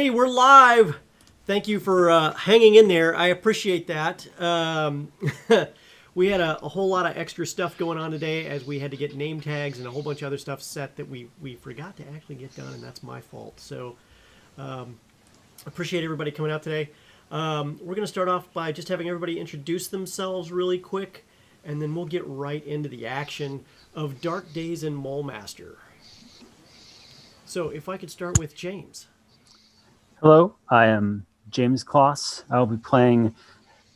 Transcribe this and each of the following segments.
Hey, we're live. Thank you for hanging in there. I appreciate that. We had a whole lot of extra stuff going on today as we had to get name tags and a whole bunch of other stuff set that we forgot to actually get done, and that's my fault. So appreciate everybody coming out today. We're going to start off by just having everybody introduce themselves really quick, and then we'll get right into the action of Dark Days in Mulmaster. So if I could start with James. Hello, I am James Kloss. I will be playing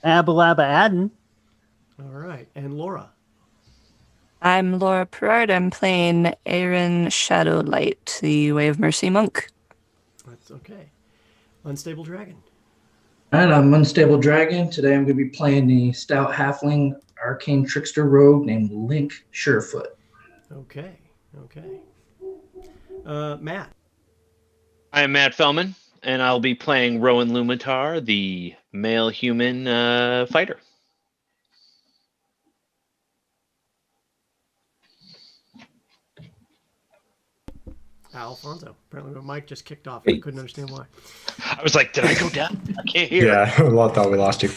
Abalaba Adden. All right, and Laura. I'm Laura Perard. I'm playing Aaron Shadowlight, the Way of Mercy monk. That's okay. Unstable Dragon. And I'm Unstable Dragon. Today I'm going to be playing the stout halfling arcane trickster rogue named Link Surefoot. Okay. Matt. I am Matt Fellman, and I'll be playing Rowan Lumitar, the male human fighter. Alfonso. Apparently my mic just kicked off. I couldn't understand why. I was like, did I go down? I can't hear. Yeah, I thought we lost you.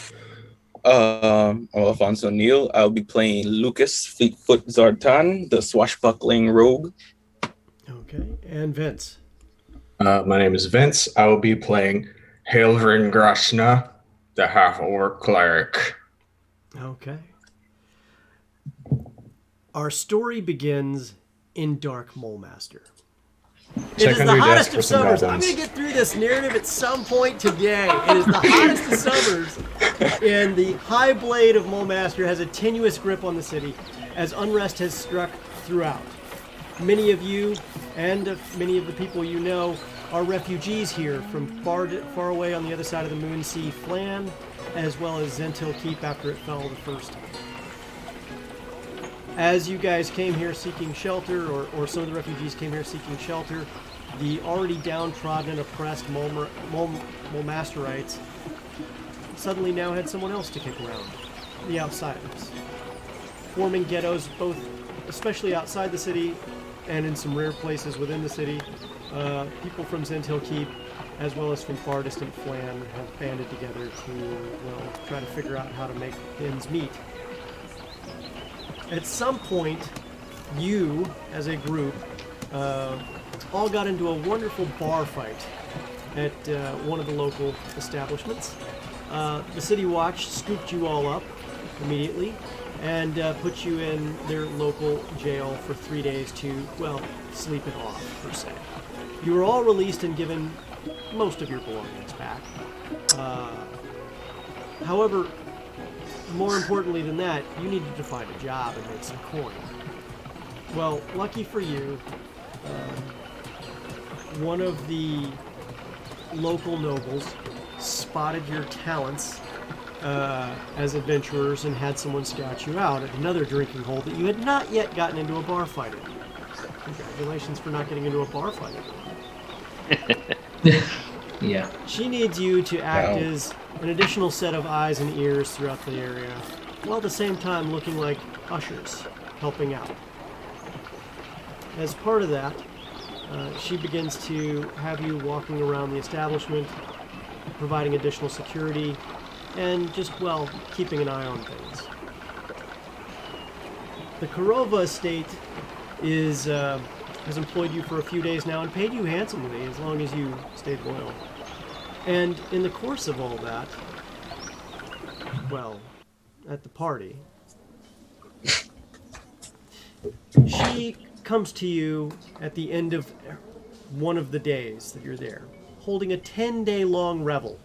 I'm Alfonso Neal. I'll be playing Lucas Fleetfoot Zartan, the swashbuckling rogue. Okay, and Vince. My name is Vince. I will be playing Hailring Grashna, the half-orc cleric. Okay. Our story begins in Dark Mulmaster. It is the hottest of summers. I'm going to get through this narrative at some point today. It is the hottest of summers, and the High Blade of Mulmaster has a tenuous grip on the city as unrest has struck throughout. Many of you and many of the people you know are refugees here from far away on the other side of the Moonsea Flan, as well as Zentil Keep after it fell the first time. As you guys came here seeking shelter, or some of the refugees came here seeking shelter, the already downtrodden and oppressed Mulmasterites suddenly now had someone else to kick around, the outsiders, forming ghettos both, especially outside the city and in some rare places within the city. People from Zentil Keep, as well as from far distant Flan, have banded together to, well, try to figure out how to make ends meet. At some point, you, as a group, all got into a wonderful bar fight at one of the local establishments. The City Watch scooped you all up immediately and put you in their local jail for 3 days to, well, sleep it off, per se. You were all released and given most of your belongings back. However, more importantly than that, you needed to find a job and make some coin. Well, lucky for you, one of the local nobles spotted your talents as adventurers and had someone scout you out at another drinking hole that you had not yet gotten into a bar fight in. Congratulations for not getting into a bar fight. Yeah. She needs you to act as an additional set of eyes and ears throughout the area, while at the same time looking like ushers, helping out. As part of that, she begins to have you walking around the establishment, providing additional security, and just, well, keeping an eye on things. The Korova estate has employed you for a few days now and paid you handsomely as long as you stayed loyal. And in the course of all that, well, at the party, she comes to you at the end of one of the days that you're there, holding a 10-day-long revel.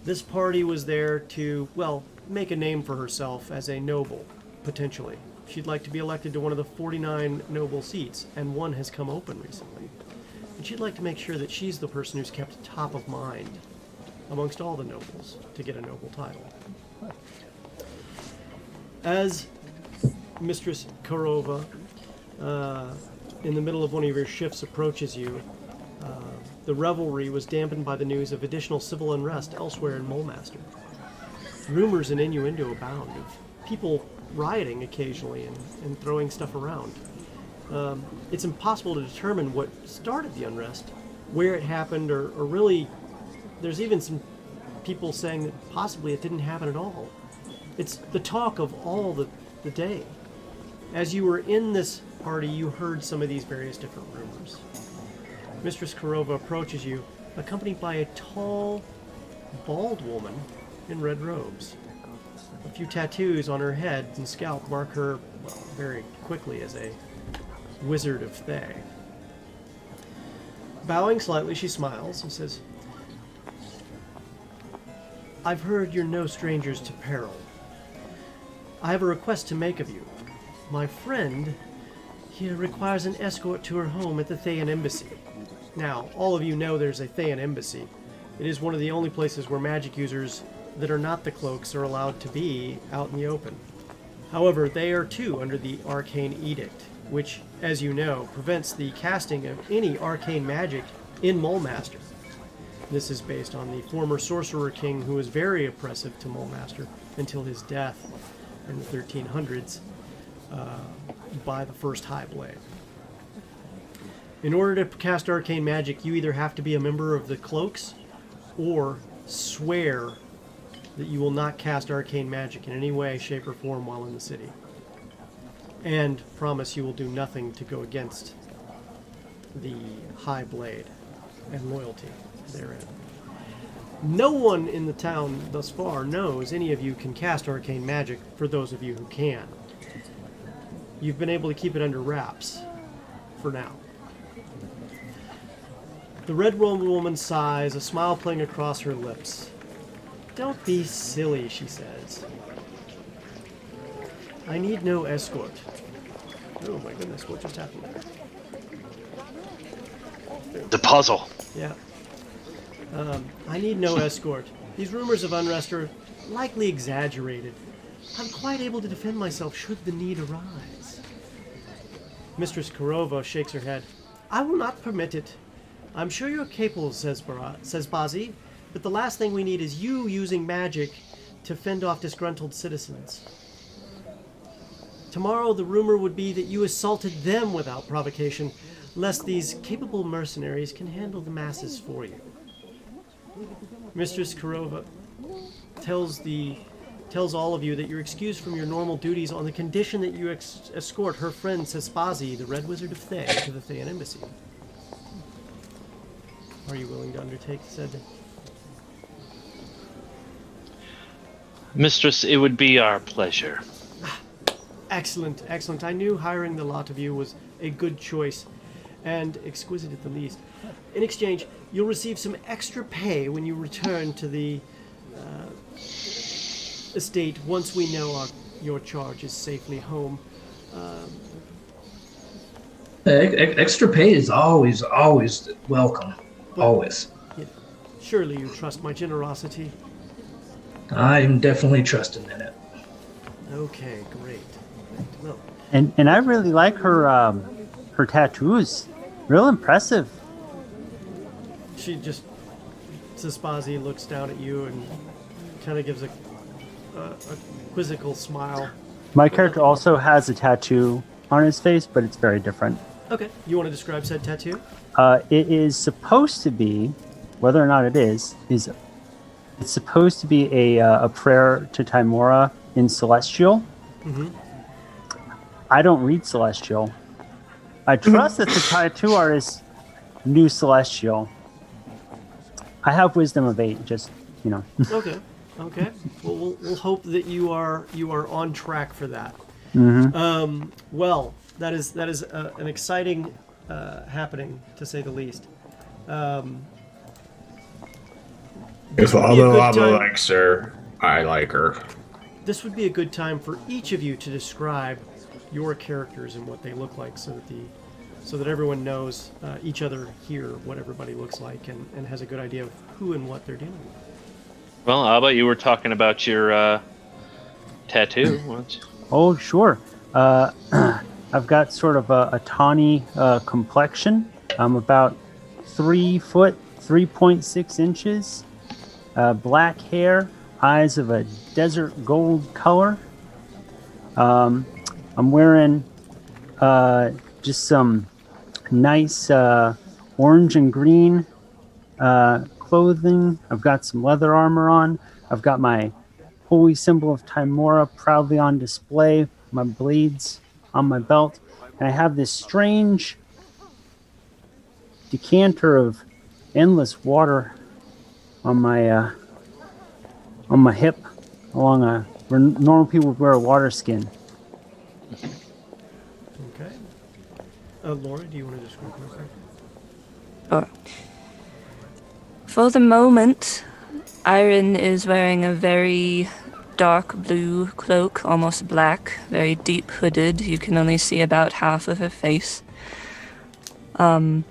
This party was there to, well, make a name for herself as a noble, potentially. She'd like to be elected to one of the 49 noble seats, and one has come open recently. And she'd like to make sure that she's the person who's kept top of mind amongst all the nobles to get a noble title. As Mistress Korova, in the middle of one of your shifts, approaches you, the revelry was dampened by the news of additional civil unrest elsewhere in Mulmaster. Rumors and innuendo abound of people rioting occasionally and throwing stuff around. It's impossible to determine what started the unrest, where it happened, or really, there's even some people saying that possibly it didn't happen at all. It's the talk of all the day. As you were in this party, you heard some of these various different rumors. Mistress Kurova approaches you, accompanied by a tall, bald woman in red robes. A few tattoos on her head and scalp mark her, well, very quickly as a wizard of Thay. Bowing slightly, she smiles and says, "I've heard you're no strangers to peril. I have a request to make of you. My friend here requires an escort to her home at the Thayan Embassy." Now, all of you know there's a Thayan Embassy. It is one of the only places where magic users that are not the cloaks are allowed to be out in the open. However, they are too under the Arcane Edict, which, as you know, prevents the casting of any arcane magic in Mulmaster. This is based on the former Sorcerer King, who was very oppressive to Mulmaster until his death in the 1300s by the First High Blade. In order to cast arcane magic, you either have to be a member of the Cloaks or swear that you will not cast arcane magic in any way, shape, or form while in the city. And promise you will do nothing to go against the High Blade and loyalty therein. No one in the town thus far knows any of you can cast arcane magic, for those of you who can. You've been able to keep it under wraps for now. The red woman sighs, a smile playing across her lips. "Don't be silly," she says. "I need no escort." Oh my goodness, what just happened there? The puzzle. Yeah. "I need no escort. These rumors of unrest are likely exaggerated. I'm quite able to defend myself should the need arise." Mistress Kurova shakes her head. "I will not permit it. I'm sure you're capable," says Bazi, "but the last thing we need is you using magic to fend off disgruntled citizens. Tomorrow the rumor would be that you assaulted them without provocation, lest these capable mercenaries can handle the masses for you." Mistress Kurova tells all of you that you're excused from your normal duties on the condition that you escort her friend Sespazi, the Red Wizard of Thay, to the Thayan Embassy. Are you willing to undertake said? Mistress, it would be our pleasure. Excellent, excellent. I knew hiring the lot of you was a good choice, and exquisite at the least. In exchange, you'll receive some extra pay when you return to the estate once we know your charge is safely home. Extra pay is always welcome. Always. Surely you trust my generosity. I'm definitely trusting in it. Okay, great. Well, And I really like her tattoos. Real impressive. she just, Sespazi looks down at you and kind of gives a quizzical smile. My character also has a tattoo on his face, but it's very different. Okay, you want to describe said tattoo? It is supposed to be, whether or not it is it's supposed to be a prayer to Timora in Celestial. Mm-hmm. I don't read Celestial. I trust that the tattoo artist knew Celestial. I have Wisdom of 8, just, you know. Okay. Well, we'll hope that you are on track for that. Mm-hmm. Well, that is an exciting happening, to say the least. If would be a although good Lava time- likes her, I like her. This would be a good time for each of you to describe your characters and what they look like, so that everyone knows each other here, what everybody looks like, and has a good idea of who and what they're dealing with. Well, how about you were talking about your tattoo? What? Oh, sure. I've got sort of a tawny complexion. I'm about 3 foot, 3.6 inches. Black hair, eyes of a desert gold color. I'm wearing just some nice orange and green clothing. I've got some leather armor on. I've got my holy symbol of Timora proudly on display, my blades on my belt, and I have this strange decanter of endless water on my hip, along where normal people would wear a water skin. Okay. Laura, do you want to describe your character? Sure. For the moment, Iron is wearing a very dark blue cloak, almost black, very deep hooded. You can only see about half of her face. Her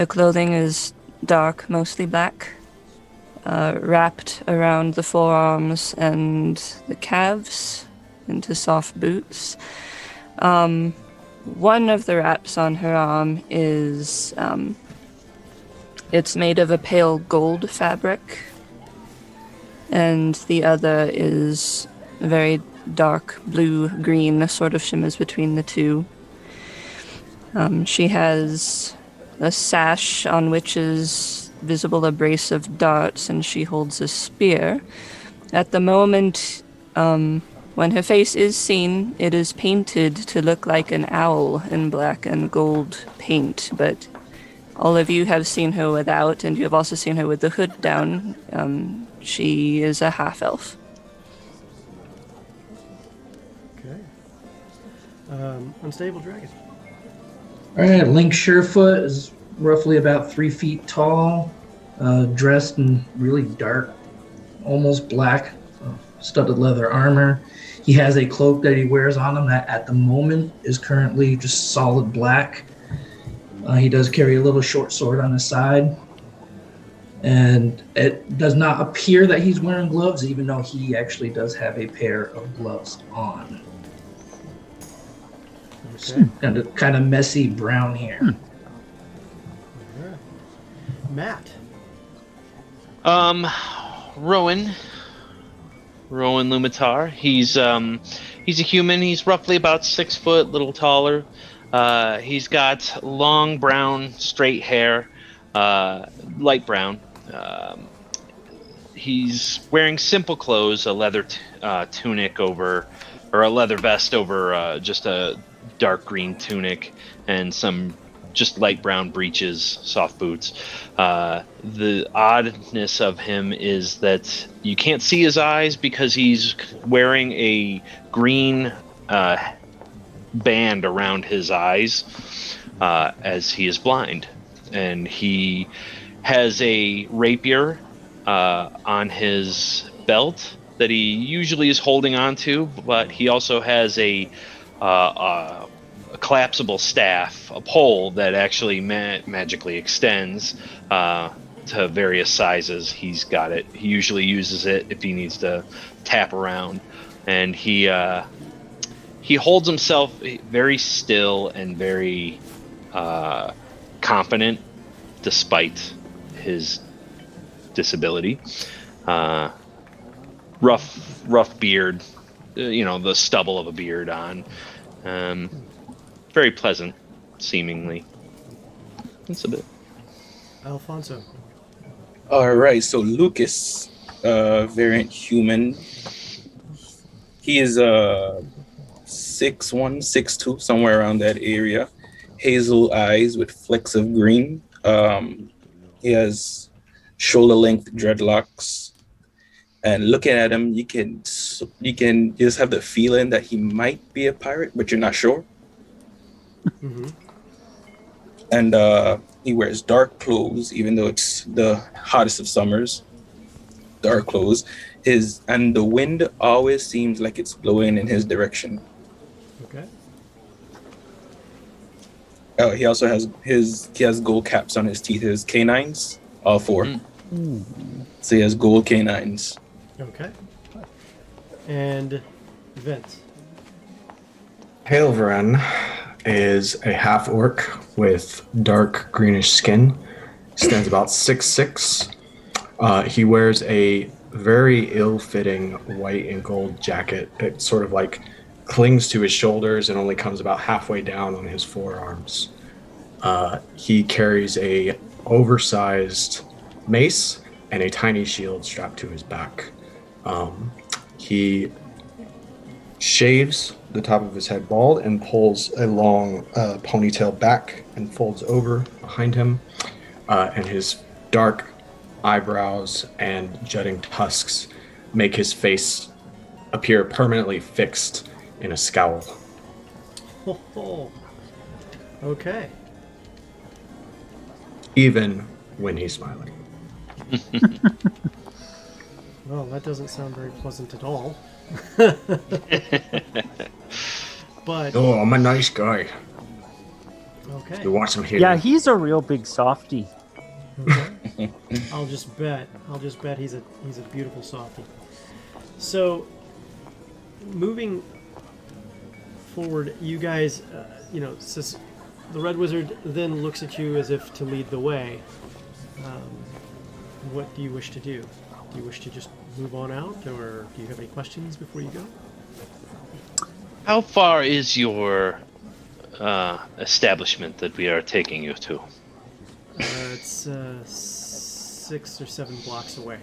clothing is dark, mostly black, wrapped around the forearms and the calves into soft boots. One of the wraps on her arm is, it's made of a pale gold fabric, and the other is a very dark blue-green, sort of shimmers between the two. She has a sash on which is visible a brace of darts, and she holds a spear. At the moment, when her face is seen, it is painted to look like an owl in black and gold paint, but all of you have seen her without, and you have also seen her with the hood down. She is a half-elf. Okay. Unstable Dragon. All right, Link Surefoot is roughly about 3 feet tall, dressed in really dark, almost black, studded leather armor. He has a cloak that he wears on him that at the moment is currently just solid black. He does carry a little short sword on his side. And it does not appear that he's wearing gloves, even though he actually does have a pair of gloves on. Okay. Kind of messy brown hair. Alright. Matt. Rowan Lumitar. He's a human. He's roughly about 6 foot, a little taller. He's got long brown straight hair, light brown. He's wearing simple clothes, a leather tunic over, or a leather vest over just a dark green tunic, and some just light brown breeches, soft boots. The oddness of him is that you can't see his eyes because he's wearing a green band around his eyes as he is blind. And he has a rapier on his belt that he usually is holding onto, but he also has a collapsible staff, a pole that actually magically extends to various sizes. He's got it. He usually uses it if he needs to tap around, and he holds himself very still and very confident despite his disability. Rough beard, the stubble of a beard on. Very pleasant, seemingly. That's a bit. Alfonso. All right, so Lucas, variant human. He is 6'1", 6'2", somewhere around that area. Hazel eyes with flecks of green. He has shoulder-length dreadlocks. And looking at him, you can just have the feeling that he might be a pirate, but you're not sure. Mm-hmm. And he wears dark clothes, even though it's the hottest of summers. Dark clothes. And the wind always seems like it's blowing in his direction. Okay. Oh, he also has gold caps on his teeth, his canines, all four. So he has gold canines. Okay. And Vince. Hailvren is a half orc with dark greenish skin. Stands about 6'6". He wears a very ill-fitting white and gold jacket. It sort of like clings to his shoulders and only comes about halfway down on his forearms. He carries a oversized mace and a tiny shield strapped to his back. He shaves the top of his head bald and pulls a long ponytail back and folds over behind him. And his dark eyebrows and jutting tusks make his face appear permanently fixed in a scowl. Oh. Okay. Even when he's smiling. Well, that doesn't sound very pleasant at all. But Oh, I'm a nice guy. okay. You want some healing? Yeah, he's a real big softie. Okay. I'll just bet he's a beautiful softie. So, moving forward, you guys, the Red Wizard then looks at you as if to lead the way. What do you wish to do? Do you wish to just move on out, or do you have any questions before you go? How far is your establishment that we are taking you to? It's 6 or 7 blocks away.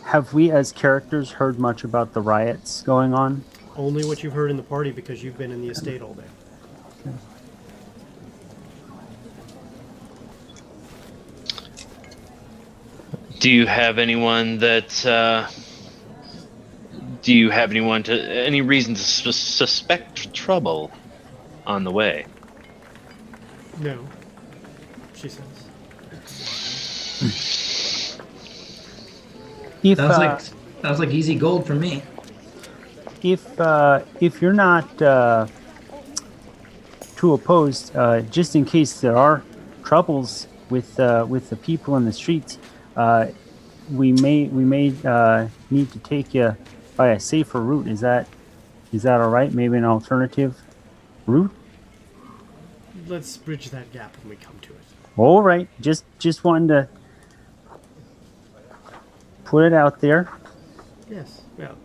Have we, as characters, heard much about the riots going on? Only what you've heard in the party because you've been in the estate all day. Do you have anyone that? Do you have any reason to suspect trouble on the way? No, she says. If Sounds like easy gold for me. if you're not too opposed, just in case there are troubles with the people in the streets, we may need to take you by a safer route. Is that all right? Maybe an alternative route. Let's bridge that gap when we come to it. All right, just wanted to put it out there. Yes, well,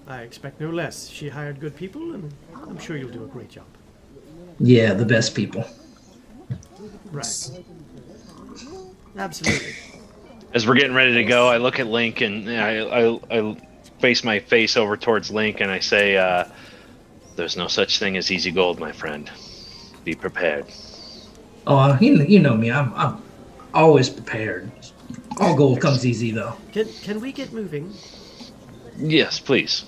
I expect no less. She hired good people, and I'm sure you'll do a great job. Yeah, the best people. Right. Absolutely. As we're getting ready to go, I look at Link and I face my face over towards Link and I say, "There's no such thing as easy gold, my friend. Be prepared." Oh, you know me. I'm always prepared. All gold comes easy, though. Can we get moving? Yes, please.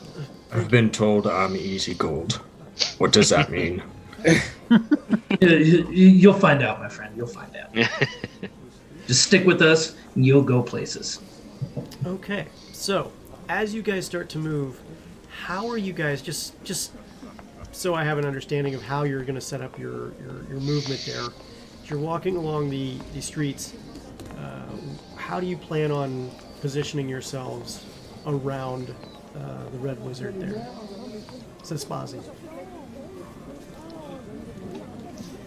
I've been told I'm easy gold. What does that mean? You'll find out, my friend. You'll find out. Just stick with us, and you'll go places. Okay, so as you guys start to move, how are you guys just so I have an understanding of how you're going to set up your movement there? As you're walking along the streets, how do you plan on positioning yourselves around the Red Wizard there? Says Spazi.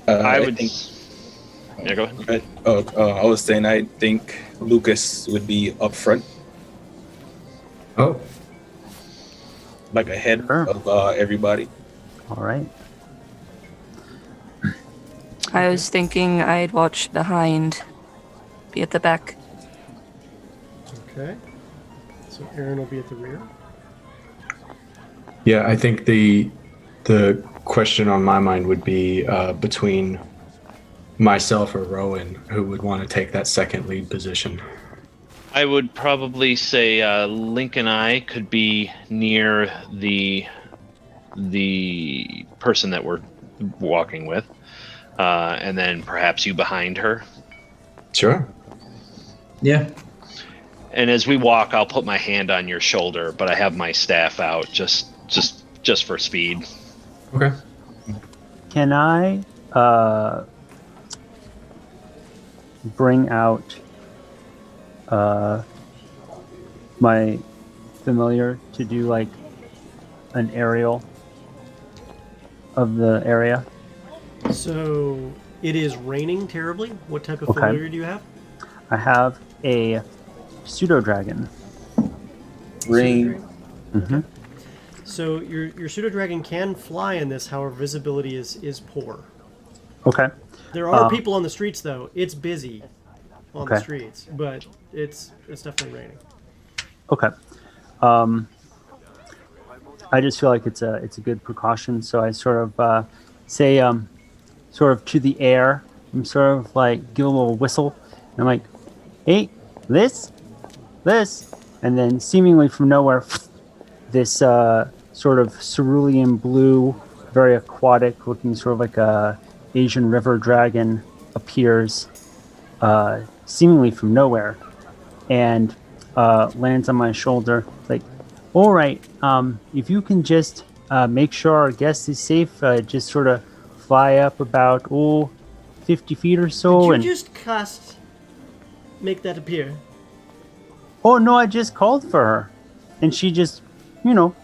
I would think. Yeah, go ahead. I was saying I think Lucas would be up front, Oh, like ahead Sure. of everybody. All right. I was thinking I'd watch behind, be at the back. Okay. So Aaron will be at the rear. yeah. I think the question on my mind would be between myself or Rowan, who would want to take that second lead position. I would probably say Link and I could be near the person that we're walking with, and then perhaps you behind her. Sure. Yeah. And as we walk, I'll put my hand on your shoulder, but I have my staff out just for speed. Okay. Can I bring out my familiar to do like an aerial of the area? So it is raining terribly. What type of Okay. familiar do you have? I have a pseudo dragon. Rain. Mm-hmm. So your pseudo dragon can fly in this, however, visibility is poor. Okay. There are people on the streets though. It's busy on the Okay. streets, but it's definitely raining. Okay. I just feel like it's a good precaution. So I sort of say sort of to the air. I'm sort of like give a little whistle. And I'm like, hey, this, and then seemingly from nowhere, this sort of cerulean blue, very aquatic looking, sort of like a Asian river dragon appears, seemingly from nowhere, and lands on my shoulder. Like, all right, if you can just make sure our guest is safe, just sort of fly up about 50 feet or so. Did and you just make that appear? Oh no, I just called for her, and she just,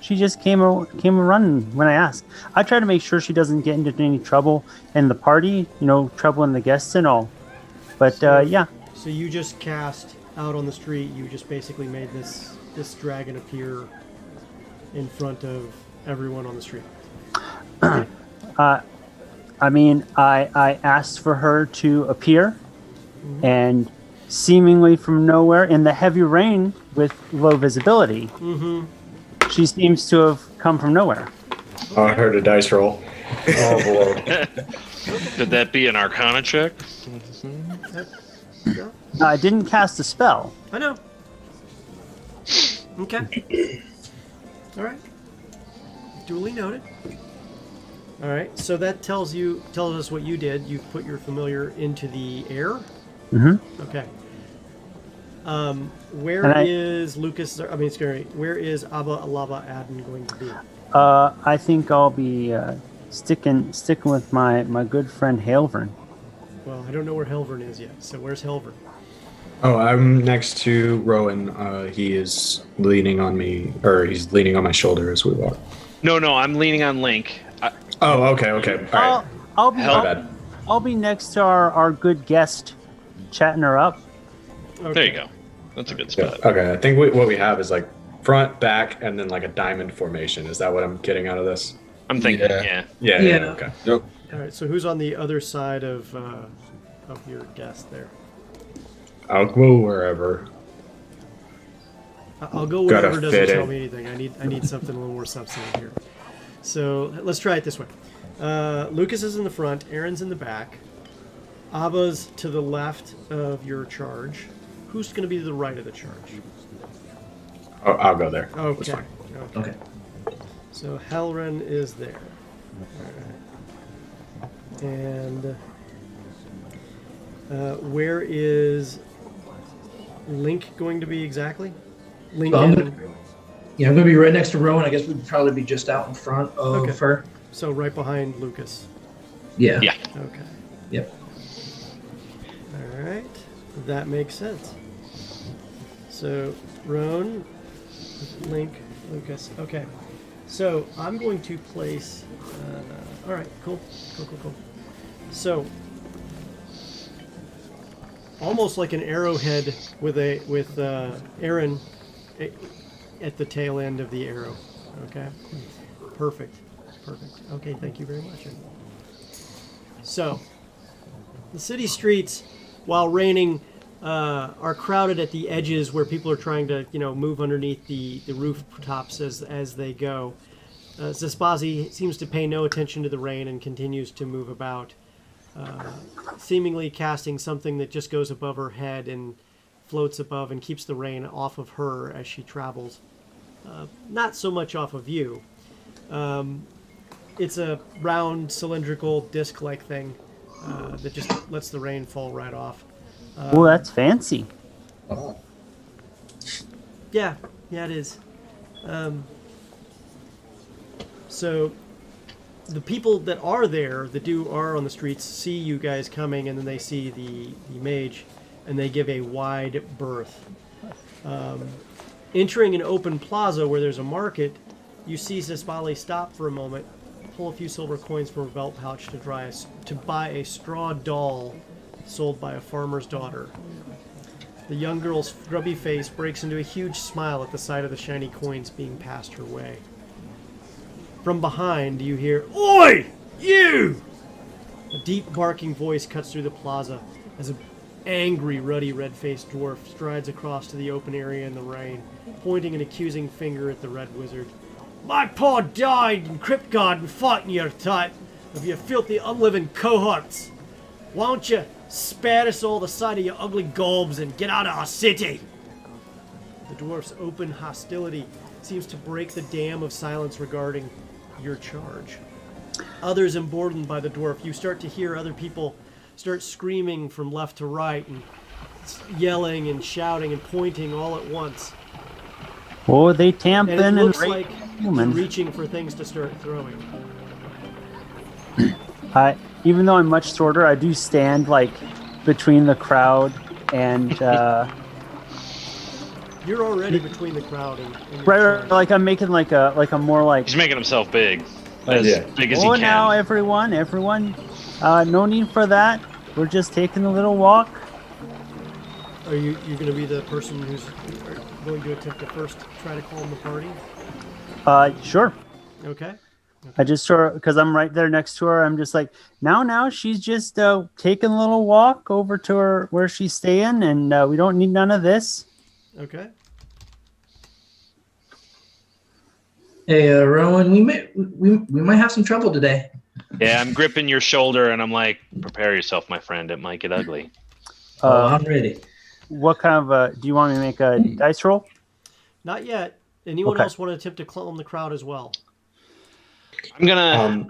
she just came running when I asked. I try to make sure she doesn't get into any trouble in the party, trouble in the guests and all. But yeah. So you just cast out on the street. You just basically made this dragon appear in front of everyone on the street. I mean, I asked for her to appear, and seemingly from nowhere, in the heavy rain with low visibility, she seems to have come from nowhere. Oh, I heard a dice roll. Oh, Lord. Could that be an Arcana check? I didn't cast a spell. I know. Okay. All right. Duly noted. All right. So that tells us what you did. You put your familiar into the air. Mm-hmm. Okay. Where is Abba Alaba Adden going to be? I think I'll be sticking with my good friend Halvern. Well, I don't know where Helvern is yet. So where's Helvern? Oh, I'm next to Rowan. He is leaning on me, or he's leaning on my shoulder as we walk. No, I'm leaning on Link. Oh, okay. All right. I'll be next to our good guest, chatting her up. Okay. There you go. That's a good spot. Okay, I think what we have is like front, back, and then like a diamond formation. Is that what I'm getting out of this? I'm thinking, Yeah. yeah. Yeah. Okay. Yep. All right. So who's on the other side of your guest there? I'll go wherever. I'll go Gotta wherever doesn't fit tell in. me anything. I need something a little more substantive here. So let's try it this way. Lucas is in the front. Aaron's in the back. Abba's to the left of your charge. Who's going to be to the right of the charge? Oh, I'll go there. Okay. That's fine. Okay. So Halren is there. Alright. And where is Link going to be exactly? Link I'm and- going to be right next to Rowan. I guess we'd probably be just out in front of Okay. her. So right behind Lucas. Yeah. Yeah. Okay. Yep. All right. That makes sense. So Roan, Link, Lucas. Okay. So I'm going to place. All right. Cool. So almost like an arrowhead with Aaron at the tail end of the arrow. Okay. Perfect. Okay. Thank you very much. So the city streets, while raining, are crowded at the edges where people are trying to, move underneath the rooftops as they go. Zaspazi seems to pay no attention to the rain and continues to move about, seemingly casting something that just goes above her head and floats above and keeps the rain off of her as she travels. Not so much off of you. It's a round, cylindrical, disc-like thing that just lets the rain fall right off. Oh, that's fancy. Yeah, it is. So the people that are there, are on the streets, see you guys coming, and then they see the mage, and they give a wide berth. Entering an open plaza where there's a market, you see Zasbali stop for a moment, pull a few silver coins from a belt pouch to buy a straw doll sold by a farmer's daughter. The young girl's grubby face breaks into a huge smile at the sight of the shiny coins being passed her way. From behind, you hear, "Oi! You!" A deep barking voice cuts through the plaza as an angry, ruddy, red-faced dwarf strides across to the open area in the rain, pointing an accusing finger at the Red Wizard. "My pa died in Crypt Garden fighting your type of your filthy, unliving cohorts. Why don't you spare us all the sight of your ugly gobs and get out of our city?" The dwarf's open hostility seems to break the dam of silence regarding your charge. Others emboldened by the dwarf, you start to hear other people start screaming from left to right and yelling and shouting and pointing all at once. Oh, they tamping And it and looks raping like you're human. reaching for things to start throwing. Even though I'm much shorter, I do stand like between the crowd and You're already between the crowd and your right, charge. like I'm making like a more like He's making himself big. Like, As yeah. big as he oh can. now everyone, no need for that. We're just taking a little walk. Are you going to be the person who's going to attempt to first try to calm the party? Sure. Okay. I just sort of, because I'm right there next to her, I'm just like, now she's just taking a little walk over to her where she's staying, and we don't need none of this. Okay. Hey, Rowan, we might have some trouble today. Yeah, I'm gripping your shoulder and I'm like, prepare yourself, my friend. It might get ugly. I'm ready. What kind of do you want me to make a dice roll? Not yet. Anyone Okay. else want to attempt to calm the crowd as well? I'm gonna.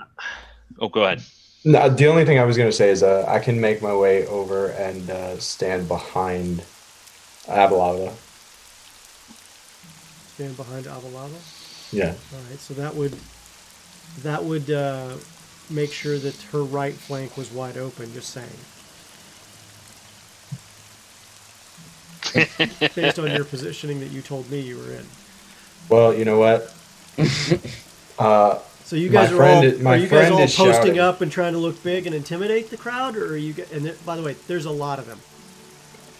Oh, go ahead. No, the only thing I was going to say is I can make my way over and stand behind Abalava. Stand behind Avalava? Yeah. All right, so that would make sure that her right flank was wide open. Just saying, based on your positioning that you told me you were in. Well, you know what? So you guys My friend are you guys all is posting shouting. up and trying to look big and intimidate the crowd, or are you? And by the way, there's a lot of them,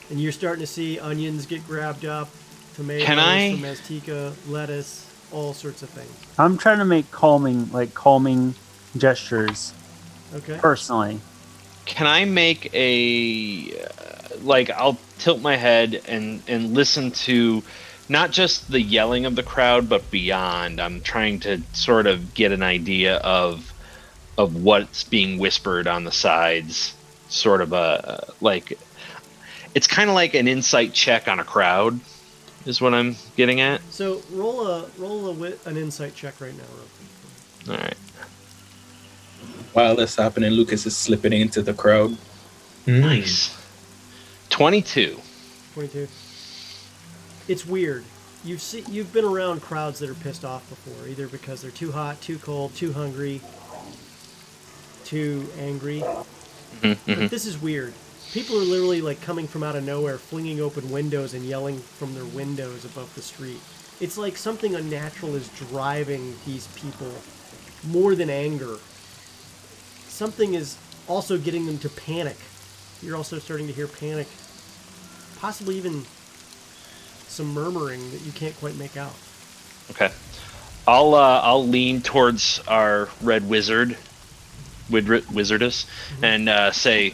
and you're starting to see onions get grabbed up, tomatoes Can I- from Azteca, lettuce, all sorts of things. I'm trying to make calming gestures Okay. personally. Can I make I'll tilt my head and listen to not just the yelling of the crowd, but beyond. I'm trying to sort of get an idea of what's being whispered on the sides. Sort of it's kind of like an insight check on a crowd, is what I'm getting at. So roll an insight check right now, Ro. All right. While that's happening, Lucas is slipping into the crowd. Nice. 22. 22. It's weird. You've been around crowds that are pissed off before, either because they're too hot, too cold, too hungry, too angry. But this is weird. People are literally like coming from out of nowhere, flinging open windows and yelling from their windows above the street. It's like something unnatural is driving these people more than anger. Something is also getting them to panic. You're also starting to hear panic, possibly even some murmuring that you can't quite make out. Okay. I'll lean towards our red wizardess, and say,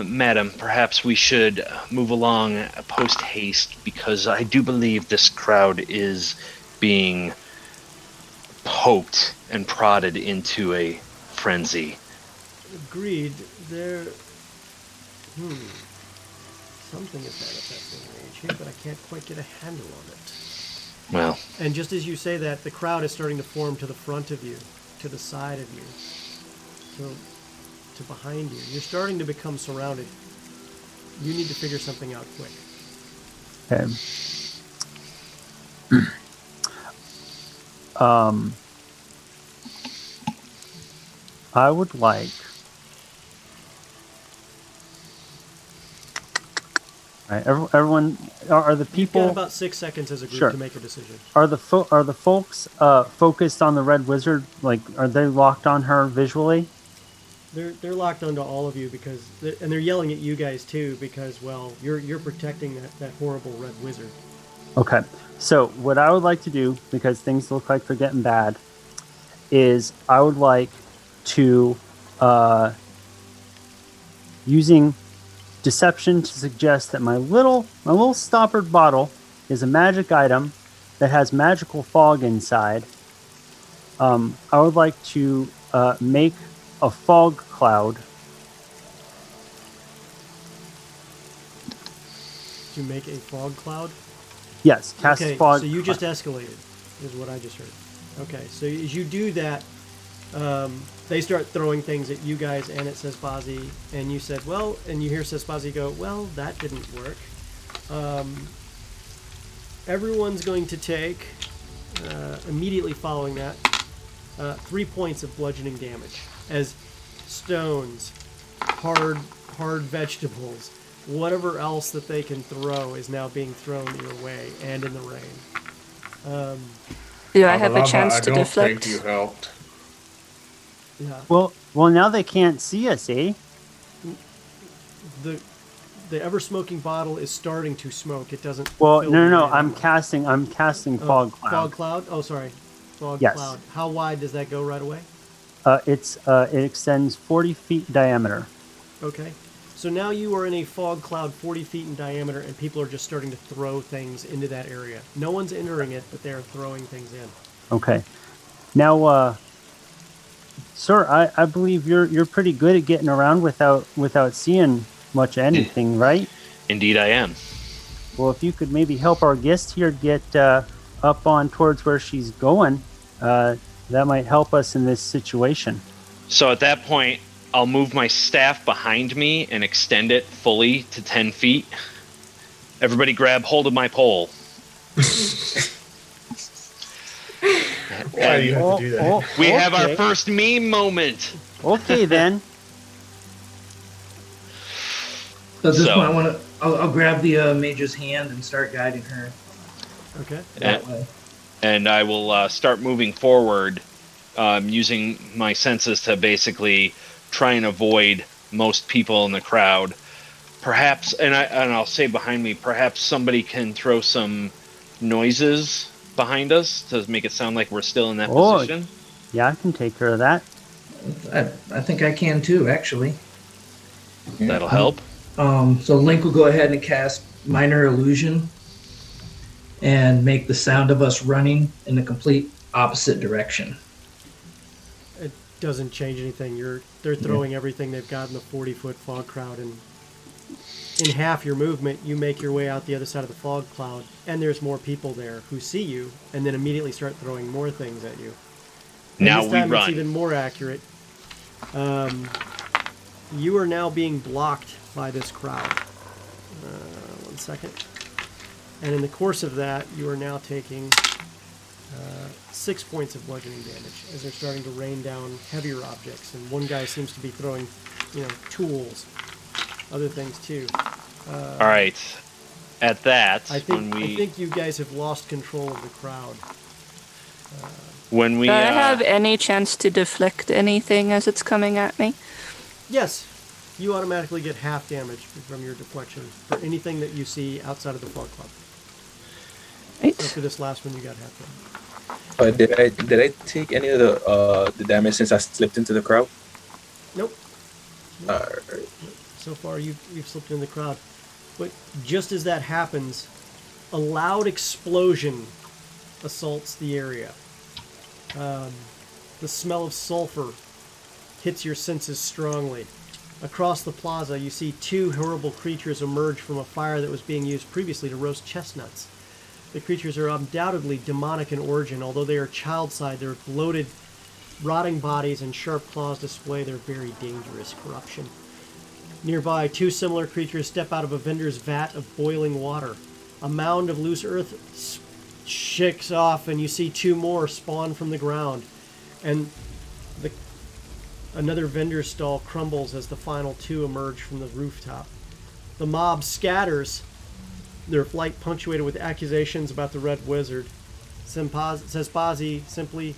Madam, perhaps we should move along post haste, because I do believe this crowd is being poked and prodded into a frenzy. Agreed. There. Something is manifesting rage here, but I can't quite get a handle on it. Well, And just as you say that, the crowd is starting to form to the front of you, to the side of you, to behind you. You're starting to become surrounded. You need to figure something out quick. Okay. I would like. All right, everyone, are the You've got people, about 6 seconds as a group Sure. to make a decision. are the folks focused on the Red Wizard? Like, are they locked on her visually? They're locked onto all of you because they're yelling at you guys too because well you're protecting that horrible red wizard. Okay, so what I would like to do, because things look like they're getting bad, is I would like to using deception to suggest that my little stoppered bottle is a magic item that has magical fog inside. I would like to make a fog cloud. To make a fog cloud? Yes, cast Okay, fog. so you just escalated, is what I just heard. Okay, so as you do that, they start throwing things at you guys and at Sesbazi, and you said, well, and you hear Sesbazi go, well, that didn't work. Everyone's going to take, immediately following that, 3 points of bludgeoning damage as stones, hard vegetables, whatever else that they can throw is now being thrown your way and in the rain. Do I have a chance I to don't deflect? think you helped. Yeah. Well, now they can't see us, eh? The ever smoking bottle is starting to smoke. It doesn't. Well, fill no. the I'm rain. casting fog cloud. Fog cloud. Oh, sorry. Fog Yes. cloud. How wide does that go right away? It extends 40 feet diameter. Okay. So now you are in a fog cloud 40 feet in diameter, and people are just starting to throw things into that area. No one's entering it, but they are throwing things in. Okay. Now, sir, I believe you're pretty good at getting around without seeing much anything, right? Indeed, I am. Well, if you could maybe help our guest here get up on towards where she's going, that might help us in this situation. So at that point, I'll move my staff behind me and extend it fully to 10 feet. Everybody grab hold of my pole. Why do you have to do that? We have our okay. first meme moment. Okay, then. So at this So- point, I'll grab the mage's hand and start guiding her Okay. that way. And I will start moving forward, using my senses to basically try and avoid most people in the crowd. Perhaps, and I'll say behind me, perhaps somebody can throw some noises behind us to make it sound like we're still in that position. Yeah, I can take care of that. I think I can too, actually. That'll help. So Link will go ahead and cast Minor Illusion and make the sound of us running in the complete opposite direction. It doesn't change anything. They're throwing everything they've got in the 40-foot fog cloud, and in half your movement, you make your way out the other side of the fog cloud, and there's more people there who see you, and then immediately start throwing more things at you. And Now this we time run. It's even more accurate. You are now being blocked by this crowd. 1 second. And in the course of that, you are now taking 6 points of bludgeoning damage as they're starting to rain down heavier objects. And one guy seems to be throwing, tools, other things too. All right. At that, I think you guys have lost control of the crowd. when we Do I have any chance to deflect anything as it's coming at me? Yes, you automatically get half damage from your deflection for anything that you see outside of the fog cloud. Right. So for this last one, you got half damage. But did I take any of the damage since I slipped into the crowd? Nope. So far, you've slipped in the crowd. But just as that happens, a loud explosion assaults the area. The smell of sulfur hits your senses strongly. Across the plaza, you see 2 horrible creatures emerge from a fire that was being used previously to roast chestnuts. The creatures are undoubtedly demonic in origin. Although they are child-sized, their bloated, rotting bodies and sharp claws display their very dangerous corruption. Nearby, 2 similar creatures step out of a vendor's vat of boiling water. A mound of loose earth shakes off, and you see 2 more spawn from the ground. And another vendor stall crumbles as the final 2 emerge from the rooftop. The mob scatters, their flight punctuated with accusations about the Red Wizard. Sesbazi simply,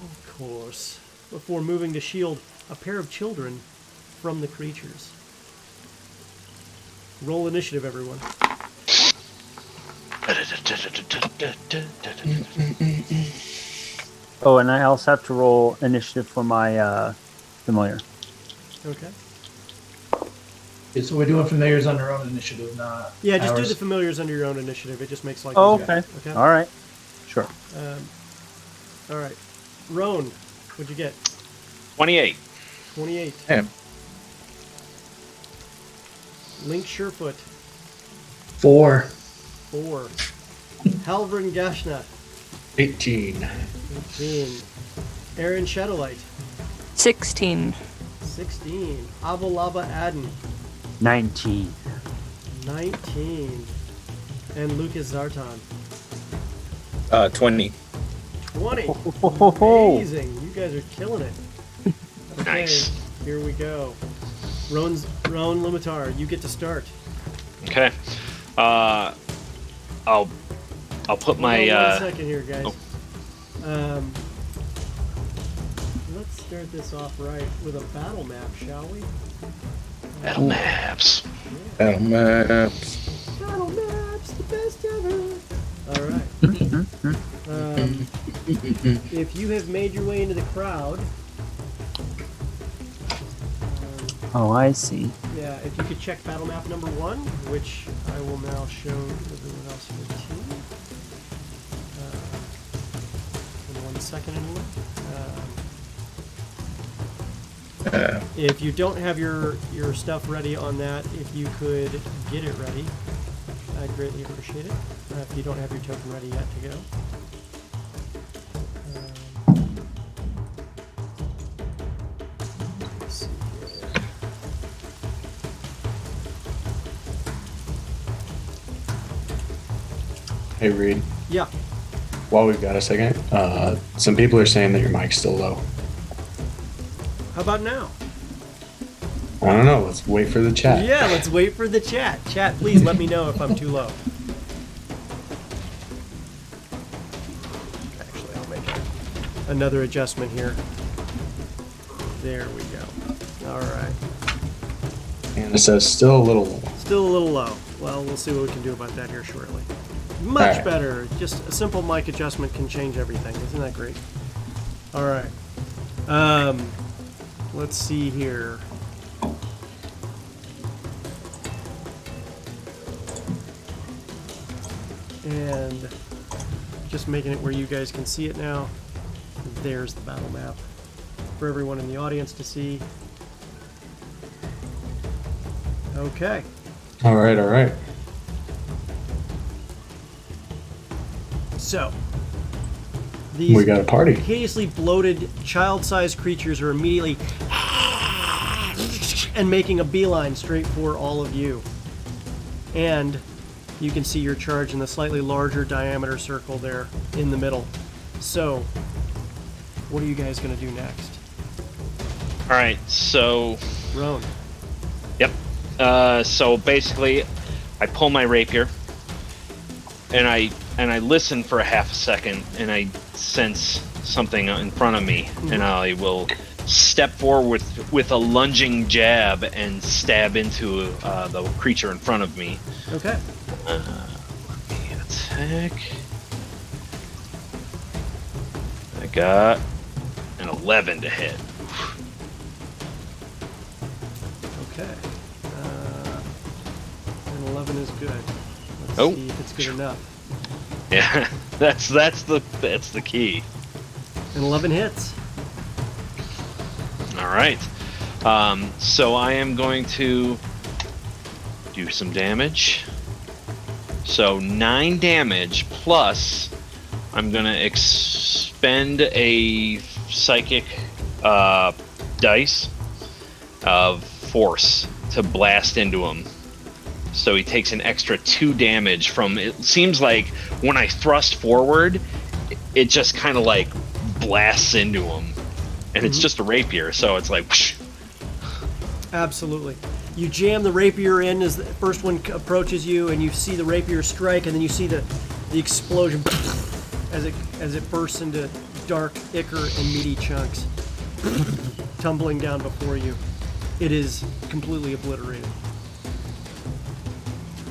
of course, before moving to shield a pair of children from the creatures. Roll initiative, everyone. Oh, and I also have to roll initiative for my familiar. Okay. Okay, so we're doing familiars on our own initiative, not Yeah, just do ours. the familiars under your own initiative. It just makes life Oh, easier. okay. All right. Sure. All right. Roan, what'd you get? 28. 28. Damn. Link Surefoot, 4. 4. Halvern Gashna, 18. 18. Aaron Shadowlight, 16. 16. Avalaba Adden, 19. 19. And Lucas Zartan, 20. 20. Ho. Amazing. You guys are killing it. Okay, Nice. here we go. Roan Limitar, you get to start. Okay. I'll put my. Hold on 1 second here, guys. oh. Let's start this off right with a battle map, shall we? Battle maps. Battle maps. Battle maps, the best ever. All right. If you have made your way into the crowd, Oh, I see. yeah, if you could check battle map number 1, which I will now show everyone else in the team. In 1 second, anyway. If you don't have your stuff ready on that, if you could get it ready, I'd greatly appreciate it. If you don't have your token ready yet to go. Let's see here. Hey, Reed. Yeah. While we've got a second, some people are saying that your mic's still low. How about now? I don't know. Let's wait for the chat. Yeah, let's wait for the chat. Chat, please let me know if I'm too low. Actually, I'll make another adjustment here. There we go. All right. And it says still a little low. Still a little low. Well, we'll see what we can do about that here shortly. Much Alright. better. Just a simple mic adjustment can change everything. Isn't that great? All right. Let's see here. And just making it where you guys can see it now. There's the battle map for everyone in the audience to see. Okay. All right, all right. So, these We got a party. hideously bloated, child-sized creatures are immediately and making a beeline straight for all of you. And you can see your charge in the slightly larger diameter circle there in the middle. So, what are you guys going to do next? All right. So. Roan. Yep. So basically, I pull my rapier, and I listen for a half a second, and I sense something in front of me, and I will step forward with a lunging jab and stab into the creature in front of me. Okay. Let me attack. I got an 11 to hit. Okay. And 11 is good. Let's Oh. see if it's good enough. Yeah, that's the key. And 11 hits. All right. So I am going to do some damage. So 9 damage plus I'm going to expend a psychic dice of force to blast into him. So he takes an extra 2 damage from, it seems like when I thrust forward, it just kind of like blasts into him. And it's just a rapier, so it's like whoosh. Absolutely. You jam the rapier in as the first one approaches you, and you see the rapier strike, and then you see the explosion as it bursts into dark ichor and meaty chunks, tumbling down before you. It is completely obliterated.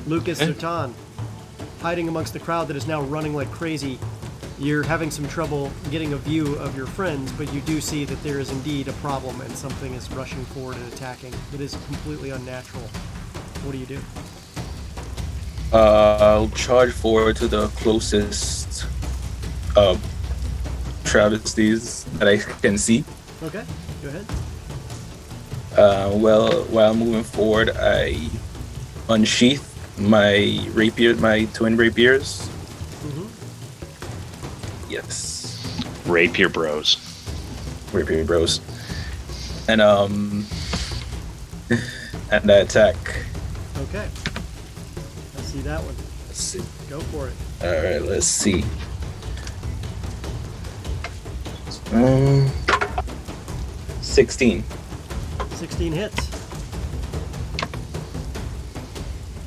Lucas Zutan, hiding amongst the crowd that is now running like crazy, You're having some trouble getting a view of your friends, but you do see that there is indeed a problem and something is rushing forward and attacking. It is completely unnatural. What do you do? I'll charge forward to the closest travesties that I can see. Okay, go ahead. Well, while moving forward, I unsheath my rapier, my twin rapiers. Yes, Rapier bros. rapier bros, and and I attack. Okay. I see that one. Let's see. Go for it. All right, let's see. 16. 16 hits.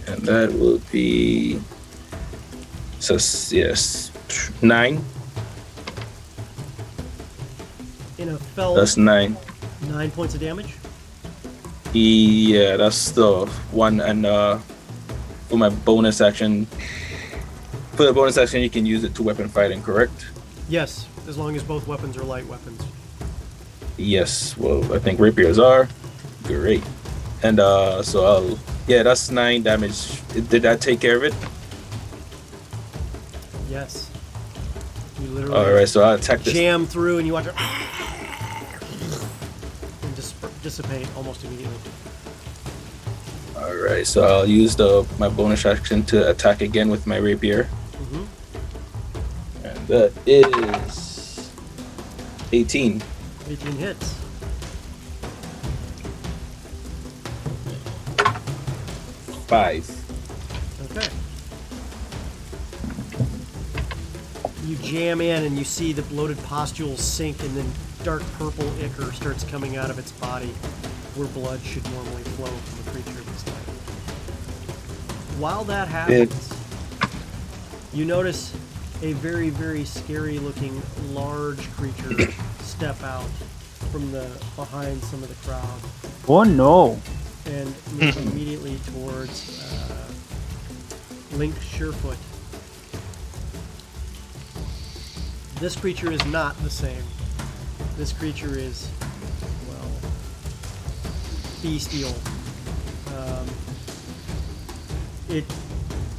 And that will be, so yes, 9. In a fell That's 9. 9 points of damage. Yeah, that's the one. And for my bonus action, for the bonus action, you can use it to weapon fighting, correct? Yes, as long as both weapons are light weapons. Yes. Well, I think rapiers are great. And so I'll, yeah, that's 9 damage. Did that take care of it? Yes. You literally All right, so I'll attack this. jam through and you watch it and dissipate almost immediately. All right, so I'll use my bonus action to attack again with my rapier. And that is 18. 18 hits. Five. Okay. You jam in and you see the bloated pustules sink and then dark purple ichor starts coming out of its body where blood should normally flow from a creature of this type. While that happens, you notice a very, very scary looking large creature step out from behind some of the crowd Oh no. and move immediately towards Link Surefoot. This creature is not the same. This creature is, well, bestial. It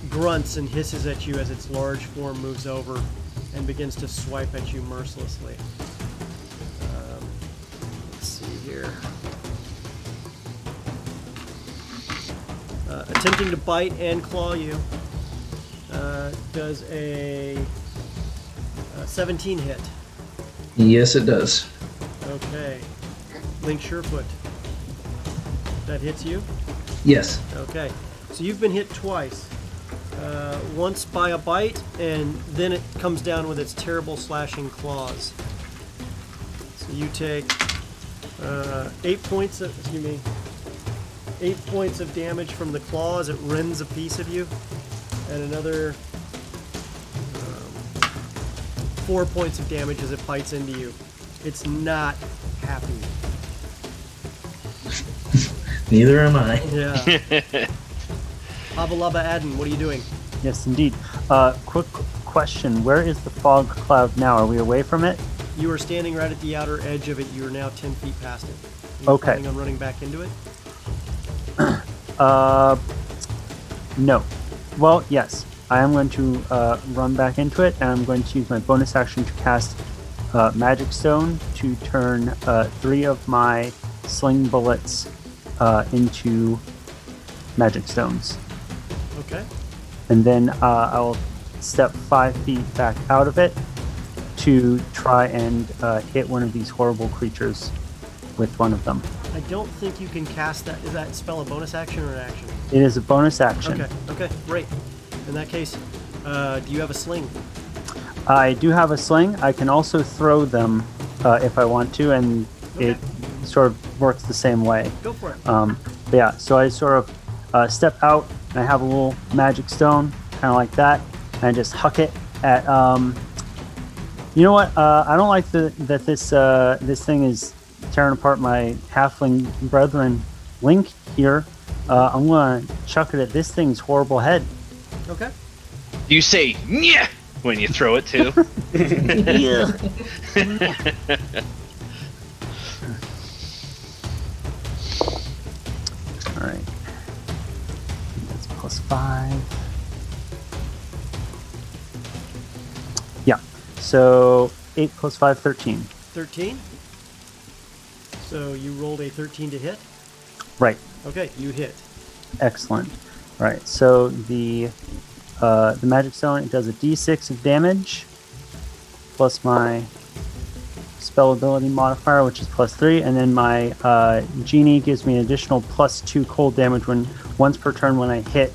grunts and hisses at you as its large form moves over and begins to swipe at you mercilessly. Let's see here. Attempting to bite and claw you. Does a 17 hit. Yes, it does. Okay. Link Surefoot. That hits you? Yes. Okay. So you've been hit twice. Once by a bite, and then it comes down with its terrible slashing claws. So you take 8 points of, 8 points of damage from the claws. It rends a piece of you, and another 4 points of damage as it bites into you. It's not happy. Neither am I. Yeah. Abalaba Adden, what are you doing? Yes, indeed. Quick question. Where is the fog cloud now? Are we away from it? You are standing right at the outer edge of it. You are now 10 feet past it. Are you Okay. planning on running back into it? No. Well, yes. I am going to run back into it, and I'm going to use my bonus action to cast Magic Stone to turn 3 of my sling bullets into Magic Stones. Okay. And then I'll step 5 feet back out of it to try and hit one of these horrible creatures with one of them. I don't think you can cast that. Is that spell a bonus action or an action? It is a bonus action. Okay. Okay. Great. In that case, do you have a sling? I do have a sling. I can also throw them if I want to, and it sort of works the same way. Go for it. But yeah, so I sort of step out, and I have a little magic stone, kind of like that, and I just huck it at. You know what? I don't like that this thing is tearing apart my halfling brethren, Link here. I'm gonna chuck it at this thing's horrible head. Okay. You say, yeah. when you throw it too. Yeah. All right. That's +5. Yeah. So 8 + 5, 13. 13. So you rolled a 13 to hit. Right. Okay, you hit. Excellent. Right. So the magic stone, it does a d6 of damage plus my spell ability modifier, which is +3, and then my genie gives me an additional +2 cold damage once per turn when I hit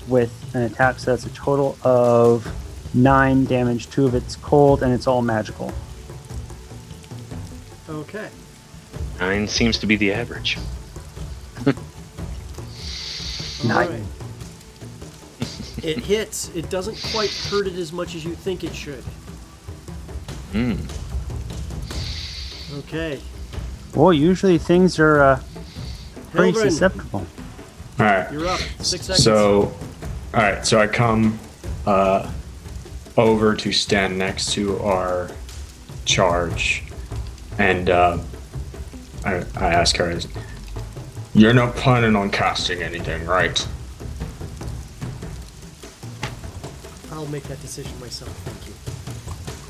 with an attack. So that's a total of 9 damage. 2 of it's cold, and it's all magical. Okay. 9 seems to be the average. All 9. right. It hits. It doesn't quite hurt it as much as you think it should. Okay. Well, usually things are pretty Hildren, susceptible. All right. you're up. 6 seconds. So, all right. So I come over to stand next to our charge, and I ask her, "You're not planning on casting anything, right?" I'll make that decision myself. Thank you.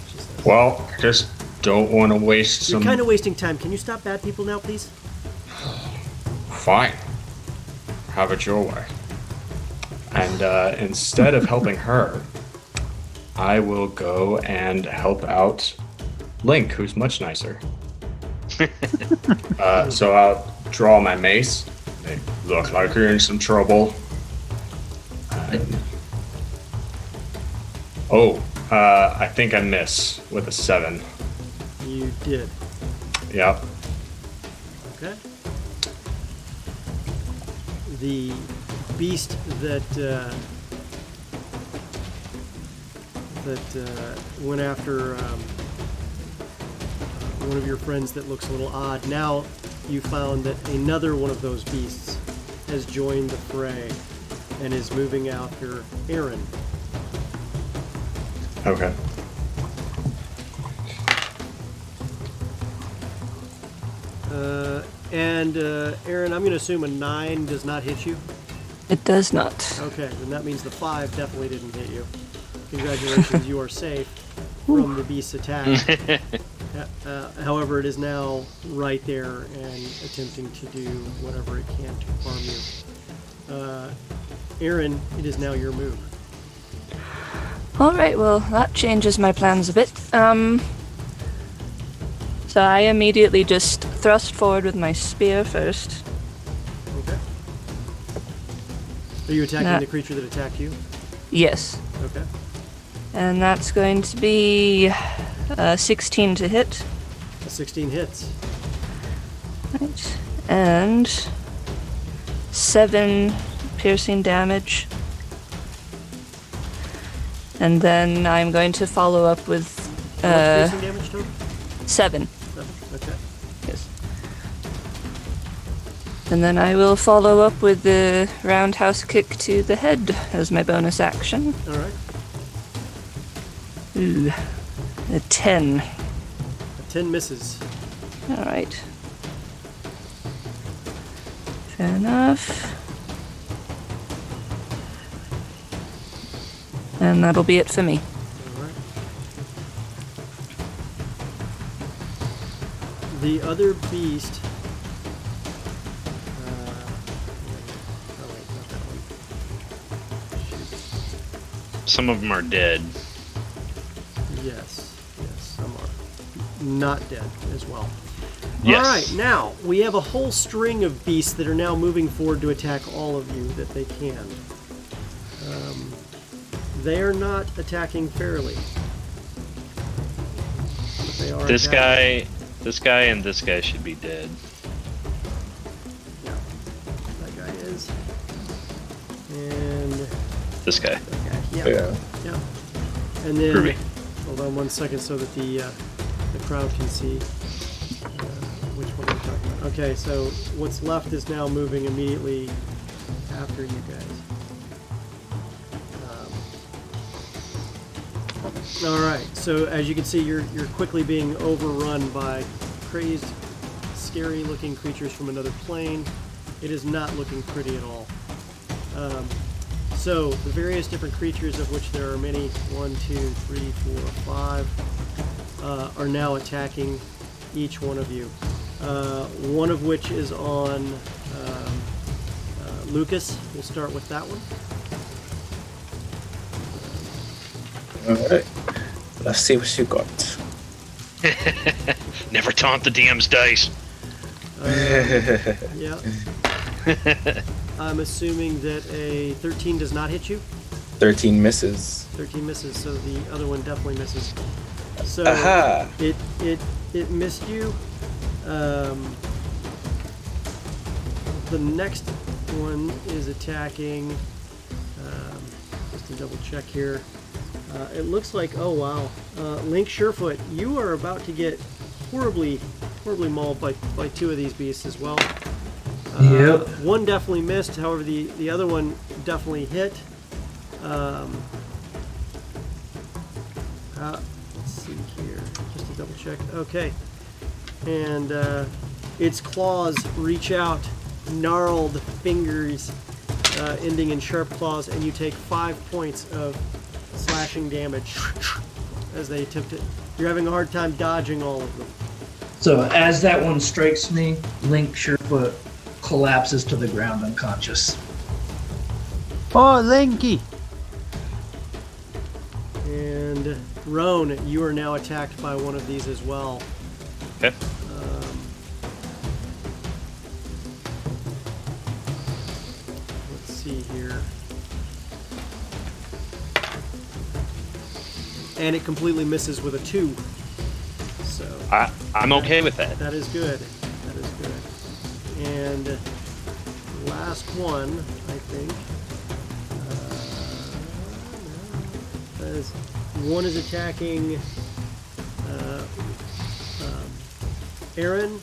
She says. Well, I just don't want to waste You're some. kind of wasting time. Can you stop bad people now, please? Fine. Have it your way. And instead of helping her, I will go and help out Link, who's much nicer. So I'll draw my mace. They look like you're in some trouble. I think I miss with a 7. You did. Yep. Okay. The beast that went after one of your friends that looks a little odd. Now you found that another one of those beasts has joined the fray and is moving after Aaron. Okay. Aaron, I'm going to assume a 9 does not hit you. It does not. Okay, then that means the 5 definitely didn't hit you. Congratulations, you are safe from the beast's attack. However, it is now right there and attempting to do whatever it can to harm you. Aaron, it is now your move. All right, well, that changes my plans a bit. So I immediately just thrust forward with my spear first. Okay. Are you attacking Nah. the creature that attacked you? Yes. Okay. And that's going to be 16 to hit. A 16 hits. Right. And 7 piercing damage. And then I'm going to follow up with How much piercing damage total? 7. 7. Okay. Yes. And then I will follow up with the roundhouse kick to the head as my bonus action. All right. Ooh, a 10. A 10 misses. All right. Fair enough. And that'll be it for me. All right. The other beast. Oh wait, not that one. Shoot. Some of them are dead. Yes, some are not dead as well. Yes. All right, now we have a whole string of beasts that are now moving forward to attack all of you that they can. They are not attacking fairly. But they are This attacking. guy, and this guy should be dead. Yeah, that guy is. And This guy. that guy. Yeah. Yeah. And then, Ruby. hold on 1 second so that the crowd can see which one we're talking about. Okay, so what's left is now moving immediately after you guys. All right. So as you can see, you're quickly being overrun by crazed, scary-looking creatures from another plane. It is not looking pretty at all. So the various different creatures, of which there are many, 1, 2, 3, 4, 5, are now attacking each one of you. One of which is on Lucas. We'll start with that one. All right. Let's see what you got. Never taunt the DM's dice. Yeah. I'm assuming that a 13 does not hit you. 13 misses. 13 misses, so the other one definitely misses. So Aha! it missed you. The next one is attacking. Just to double check here. It looks like, oh wow, Link Surefoot, you are about to get horribly mauled by two of these beasts as well. Yep. One definitely missed, however the other one definitely hit. Let's see here, just to double check. Okay, and its claws reach out, gnarled fingers ending in sharp claws, and you take 5 points of slashing damage as they attempt it. You're having a hard time dodging all of them. So as that one strikes me, Link Surefoot collapses to the ground unconscious. Oh, Linky! And Roan, you are now attacked by one of these as well. Okay. Let's see here. And it completely misses with a 2. So I'm okay with that. that is good. That is good. And last one, I think. One is attacking Aaron,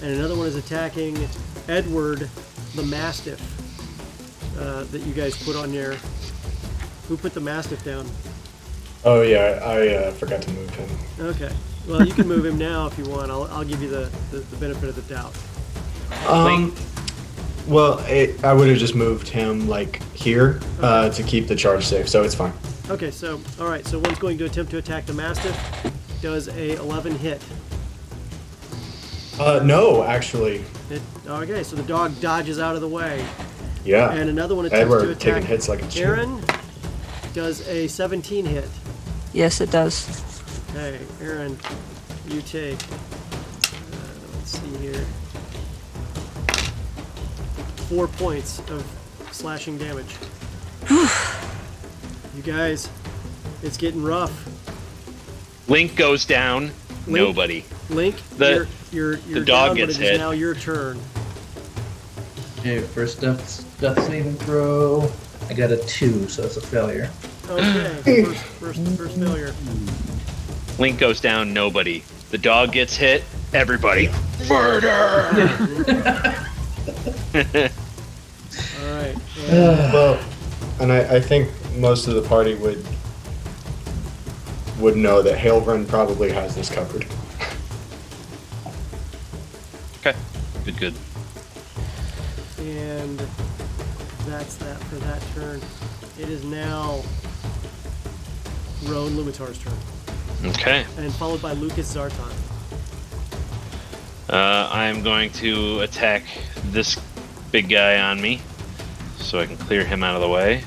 and another one is attacking Edward, the Mastiff that you guys put on there. Who put the Mastiff down? Oh yeah, I forgot to move him. Okay. Well, you can move him now if you want. I'll give you the benefit of the doubt. Well, I would have just moved him like here to keep the charge safe, so it's fine. Okay, so, alright, so one's going to attempt to attack the Mastiff. Does a 11 hit? No, actually. Okay, so the dog dodges out of the way. Yeah. And another one attempts Edward to taking attack hits like a champ. Aaron. Does a 17 hit? Yes, it does. Okay, Aaron, you take, let's see here, 4 points of slashing damage. You guys, it's getting rough. Link goes down. Link? Nobody. Link, The you're dog down, gets but it is hit. now your turn. Okay, first death saving throw. I got a 2, so that's a failure. Okay, first failure. Link goes down. Nobody. The dog gets hit. Everybody. Murder. All right. Well, and I think most of the party would know that Hailrun probably has this covered. Okay. Good. And that's that for that turn. It is now Roan Lumitar's turn. Okay. And followed by Lucas Zartan. I'm going to attack this big guy on me, so I can clear him out of the way.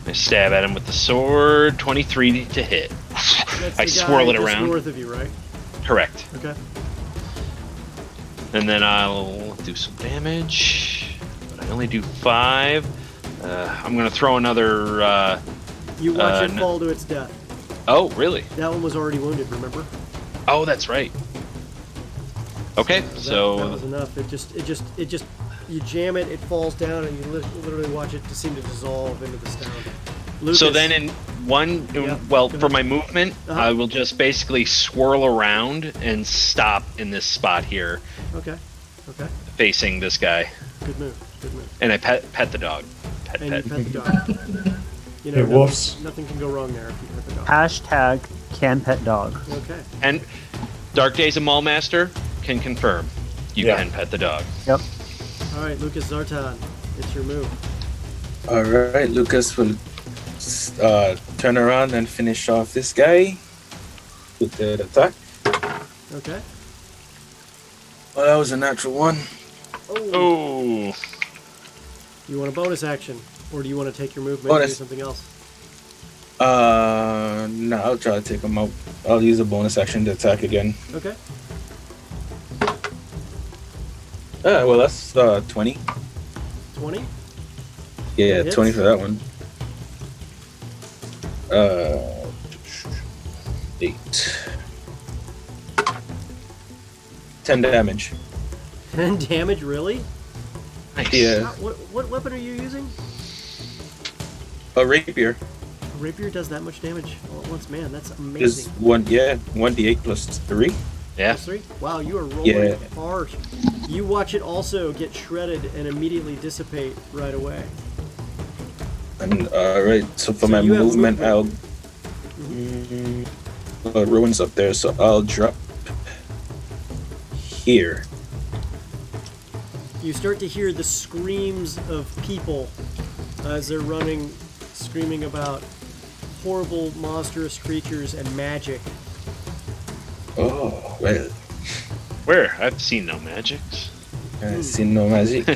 I stab at him with the sword. 23 to hit. That's I the swirl guy it just around. north of you, right? Correct. Okay. And then I'll do some damage. But I only do 5. I'm going to throw another... You watch it fall to its death. Oh, really? That one was already wounded, remember? Oh, that's right. Okay, That was enough. It just you jam it, it falls down, and you literally watch it just seem to dissolve into the stone. Lucas, So then in one, Yeah, well, go for ahead. my movement, Uh-huh. I will just basically swirl around and stop in this spot here, Okay. facing this guy. Good move. And I pet the dog. And you Pet. pet the dog. You Hey, know, wolves. nothing can go wrong there if you pet the dog. Hashtag can pet dog. Okay. And Dark Days of Mulmaster can confirm you Yeah. can pet the dog. Yep. All right, Lucas Zartan, it's your move. All right, Lucas will turn around and finish off this guy with the attack. Okay. Well, that was a natural one. Oh, You want a bonus action, or do you want to take your movement and do Bonus. something else? No, I'll try to take him out. I'll use a bonus action to attack again. Okay. Well, that's 20. 20. Yeah, Hits. 20 for that one. 8. 10 damage. 10 damage, really? nice. Yeah, What weapon are you using? a rapier A rapier does that much damage all at once, man. That's is amazing. 1d8 plus 3. +3? Yeah. Wow, you are rolling Yeah. hard. You watch it also get shredded and immediately dissipate right away. And right, so for So my you have movement, movement. ruins up there, so I'll drop here. You start to hear the screams of people as they're running, screaming about horrible, monstrous creatures and magic. Oh well, Where? I've seen no magics. I've seen no magic.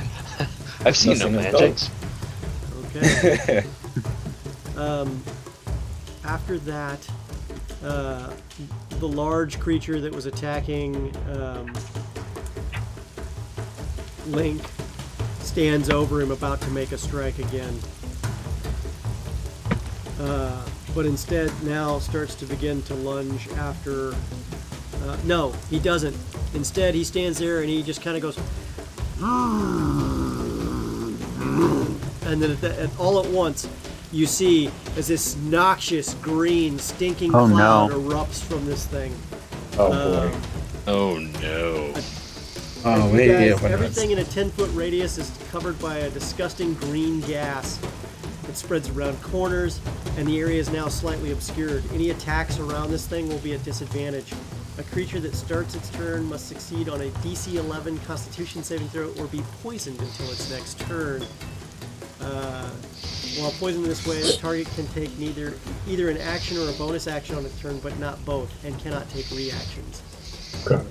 I've seen no Nothing at magics. Okay. After that, the large creature that was attacking Link stands over him, about to make a strike again. But instead now starts to begin to lunge after... no, he doesn't. Instead, he stands there and he just kind of goes... And then all at once, you see as this noxious, green, stinking Oh, cloud no. erupts from this thing. Oh boy. Oh no. Oh You wait, guys, yeah. But everything in a 10-foot radius is covered by a disgusting green gas. It spreads around corners, and the area is now slightly obscured. Any attacks around this thing will be at disadvantage. A creature that starts its turn must succeed on a DC 11 Constitution saving throw or be poisoned until its next turn. While poisoned this way, the target can take either an action or a bonus action on its turn, but not both, and cannot take reactions. Okay.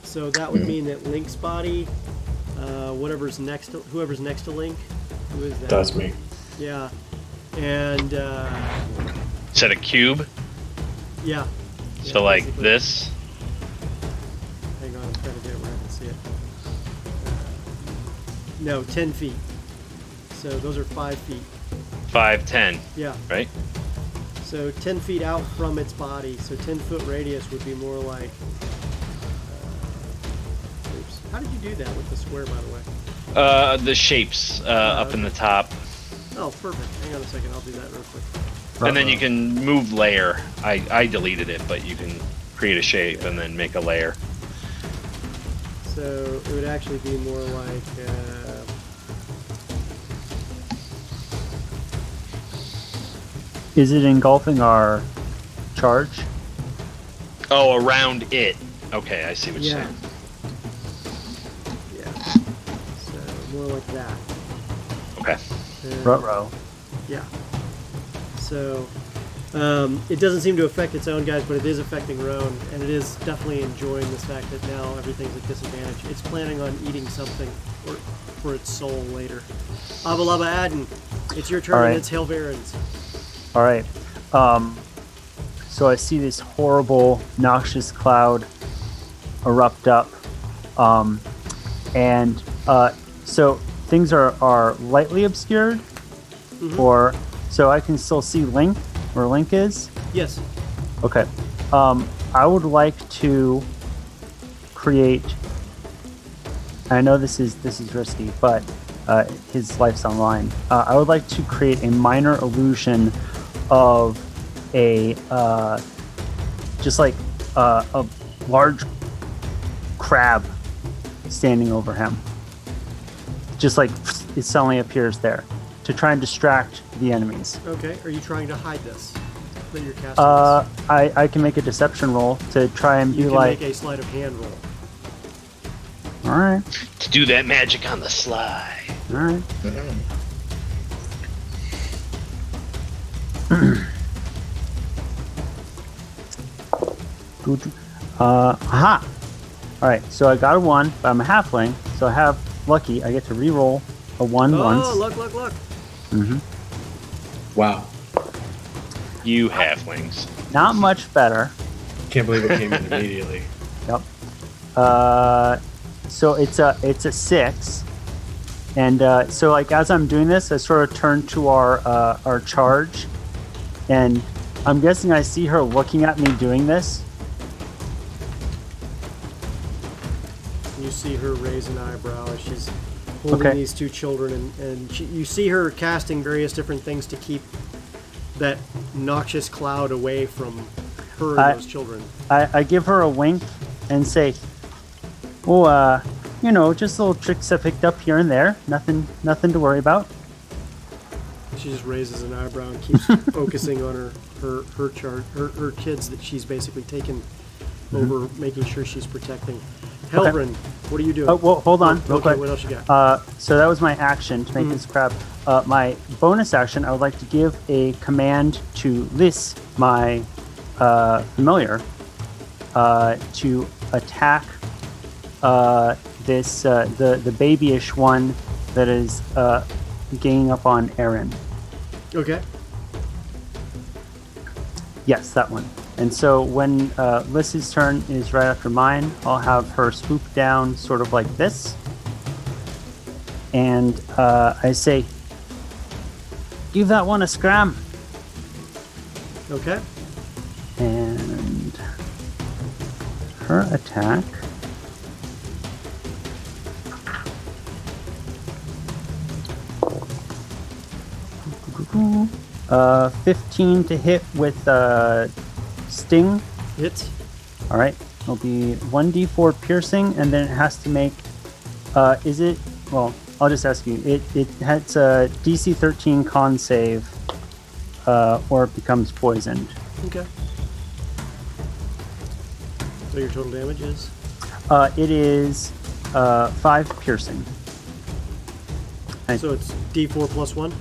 So that would mean that Link's body, whoever's next to Link, who is that? That's me. Yeah, and Set a cube. yeah. So Yeah, like basically. this. Hang on, I'm trying to get it where I can see it. No, 10 feet. So those are 5 feet. 5, 10. Yeah. Right. So 10 feet out from its body. So 10-foot radius would be more like. Oops. How did you do that with the square, by the way? The shapes up in the top, Oh, perfect. Hang on a second. I'll do that real quick. and then you can move layer. I deleted it, but you can create a shape and then make a layer. So it would actually be more like. Is it engulfing our charge? Oh, around it. Okay, I see what you're Yeah. saying. Yeah. So more like that. Okay. And- Ruh-roh. Yeah. So it doesn't seem to affect its own guys, but it is affecting Roan, and it is definitely enjoying this fact that now everything's at disadvantage. It's planning on eating something for its soul later. Abalaba Adden, it's your turn, All right. and it's Helverin's. All right. So I see this horrible, noxious cloud erupt up, and so things are lightly obscured, or so I can still see Link where Link is. Yes. Okay. I would like to create. I know this is risky, but his life's on the line. I would like to create a minor illusion of a just like a large crab standing over him. Just like it suddenly appears there to try and distract the enemies. Okay. Are you trying to hide this? That you're casting this? I can make a deception roll to try and You be can like, make a sleight of hand roll. all right, To do that magic on the sly. all right. Aha! All right, so I got a 1, but I'm a halfling, so I have lucky. I get to re-roll a 1 once. Oh, look. Wow. You halflings. Not much better. Can't believe it came in immediately. Yep. So it's a 6, and so like as I'm doing this, I sort of turn to our charge, and I'm guessing I see her looking at me doing this. You see her raise an eyebrow as she's holding Okay. these two children, and you see her casting various different things to keep that noxious cloud away from her and those children. I give her a wink and say, "Oh, just little tricks I picked up here and there. Nothing to worry about." She just raises an eyebrow and keeps focusing on her kids that she's basically taken over, making sure she's protecting. Helbrin, what are you doing? Oh, well, hold on, real okay, quick. what else you got? So that was my action to make this crab. My bonus action, I would like to give a command to Liz, my familiar, to attack this the babyish one that is ganging up on Aaron. Okay. Yes, that one. And so when Liz's turn is right after mine, I'll have her swoop down sort of like this. And I say, give that one a scram. Okay. And her attack. Uh, 15 to hit with sting. Hits. All right, it'll be 1d4 piercing, and then it has to make. Is it? Well, I'll just ask you. It has a DC 13 con save, or it becomes poisoned. Okay. So your total damage is? It is 5 piercing. So it's D4 plus 1?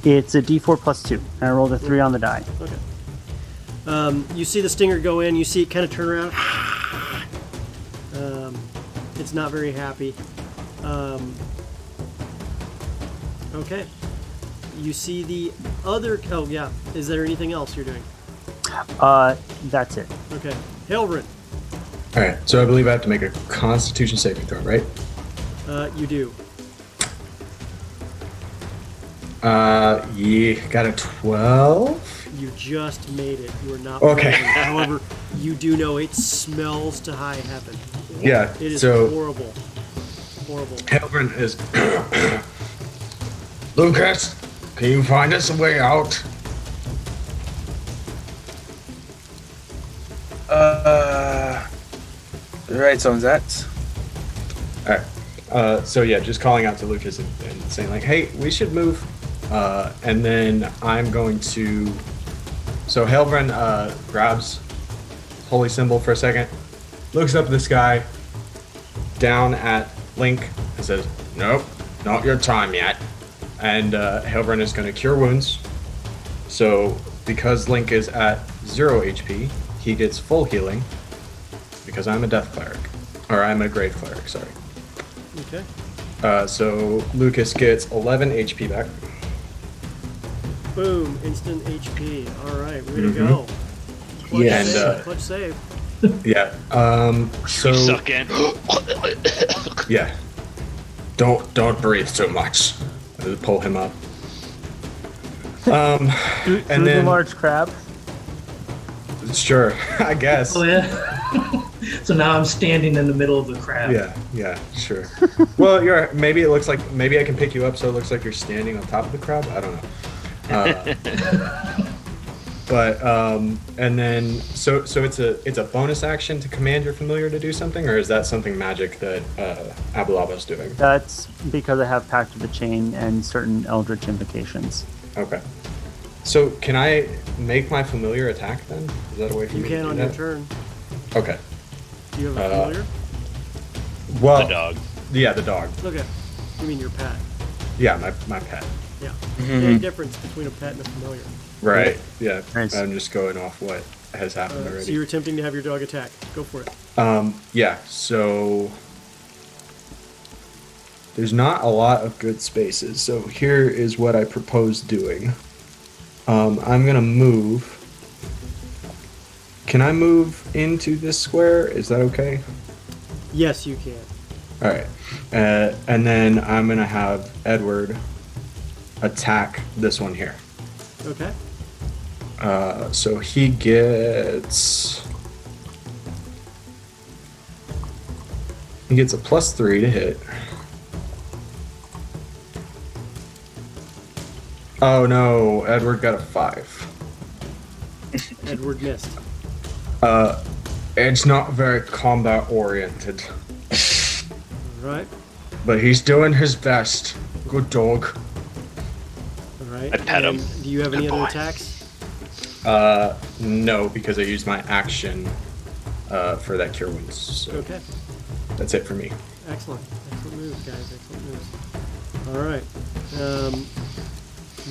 It's a d4 plus 2, and I rolled a 3 on the die. Okay. You see the stinger go in, you see it kind of turn around. It's not very happy. Okay. You see the other... Oh, yeah. Is there anything else you're doing? That's it. Okay. Helrin, All right, so I believe I have to make a Constitution saving throw, right? you do. Yeah, got a 12. You just made it. You are not Okay. poisoned. However, you do know it smells to high heaven. Yeah, It is so horrible. Horrible. Helbrin is. Lucas, can you find us a way out? Right, sounds that. All right. So yeah, just calling out to Lucas and saying like, "Hey, we should move." And then I'm going to. So Helbrin grabs holy symbol for a second, looks up at the sky, down at Link, and says, "Nope, not your time yet." And Helbrin is going to cure wounds. So because Link is at 0 HP, he gets full healing. Because I'm a death cleric, or I'm a grave cleric. Sorry. Okay. So Lucas gets 11 HP back. Boom. Instant HP. All right. Way to go. Clutch Yeah, and, save. Clutch save. Yeah. So You suck in. yeah. Don't breathe too much. I'll pull him up. Through And the then large crab. sure, I guess. Oh yeah. So now I'm standing in the middle of the crowd. Yeah, sure. Well, maybe it looks like maybe I can pick you up so it looks like you're standing on top of the crab. I don't know. But and then so it's a bonus action to command your familiar to do something, or is that something magic that Abulaba's doing? That's because I have Pact of the Chain and certain Eldritch invocations. Okay. So can I make my familiar attack then? Is that a way for You me to can do on that? your turn. Okay. Do you have a familiar? Well, The dog. Yeah, the dog. Okay. You mean your pet? Yeah, my pet. Yeah. Big difference between a pet and a familiar. Right. Yeah. Nice. I'm just going off what has happened already. So you're attempting to have your dog attack. Go for it. Yeah, so there's not a lot of good spaces. So here is what I propose doing. I'm gonna move. Can I move into this square? Is that okay? Yes, you can. All right. And then I'm gonna have Edward attack this one here. Okay. So he gets a +3 to hit. Oh no, Edward got a 5. Edward missed. It's not very combat oriented, All right. but he's doing his best. Good dog. All right. I pet him. And do you have any Good other boy. attacks? No, because I used my action for that cure wounds. So Okay. that's it for me. Excellent. Excellent moves, guys. Excellent moves. All right.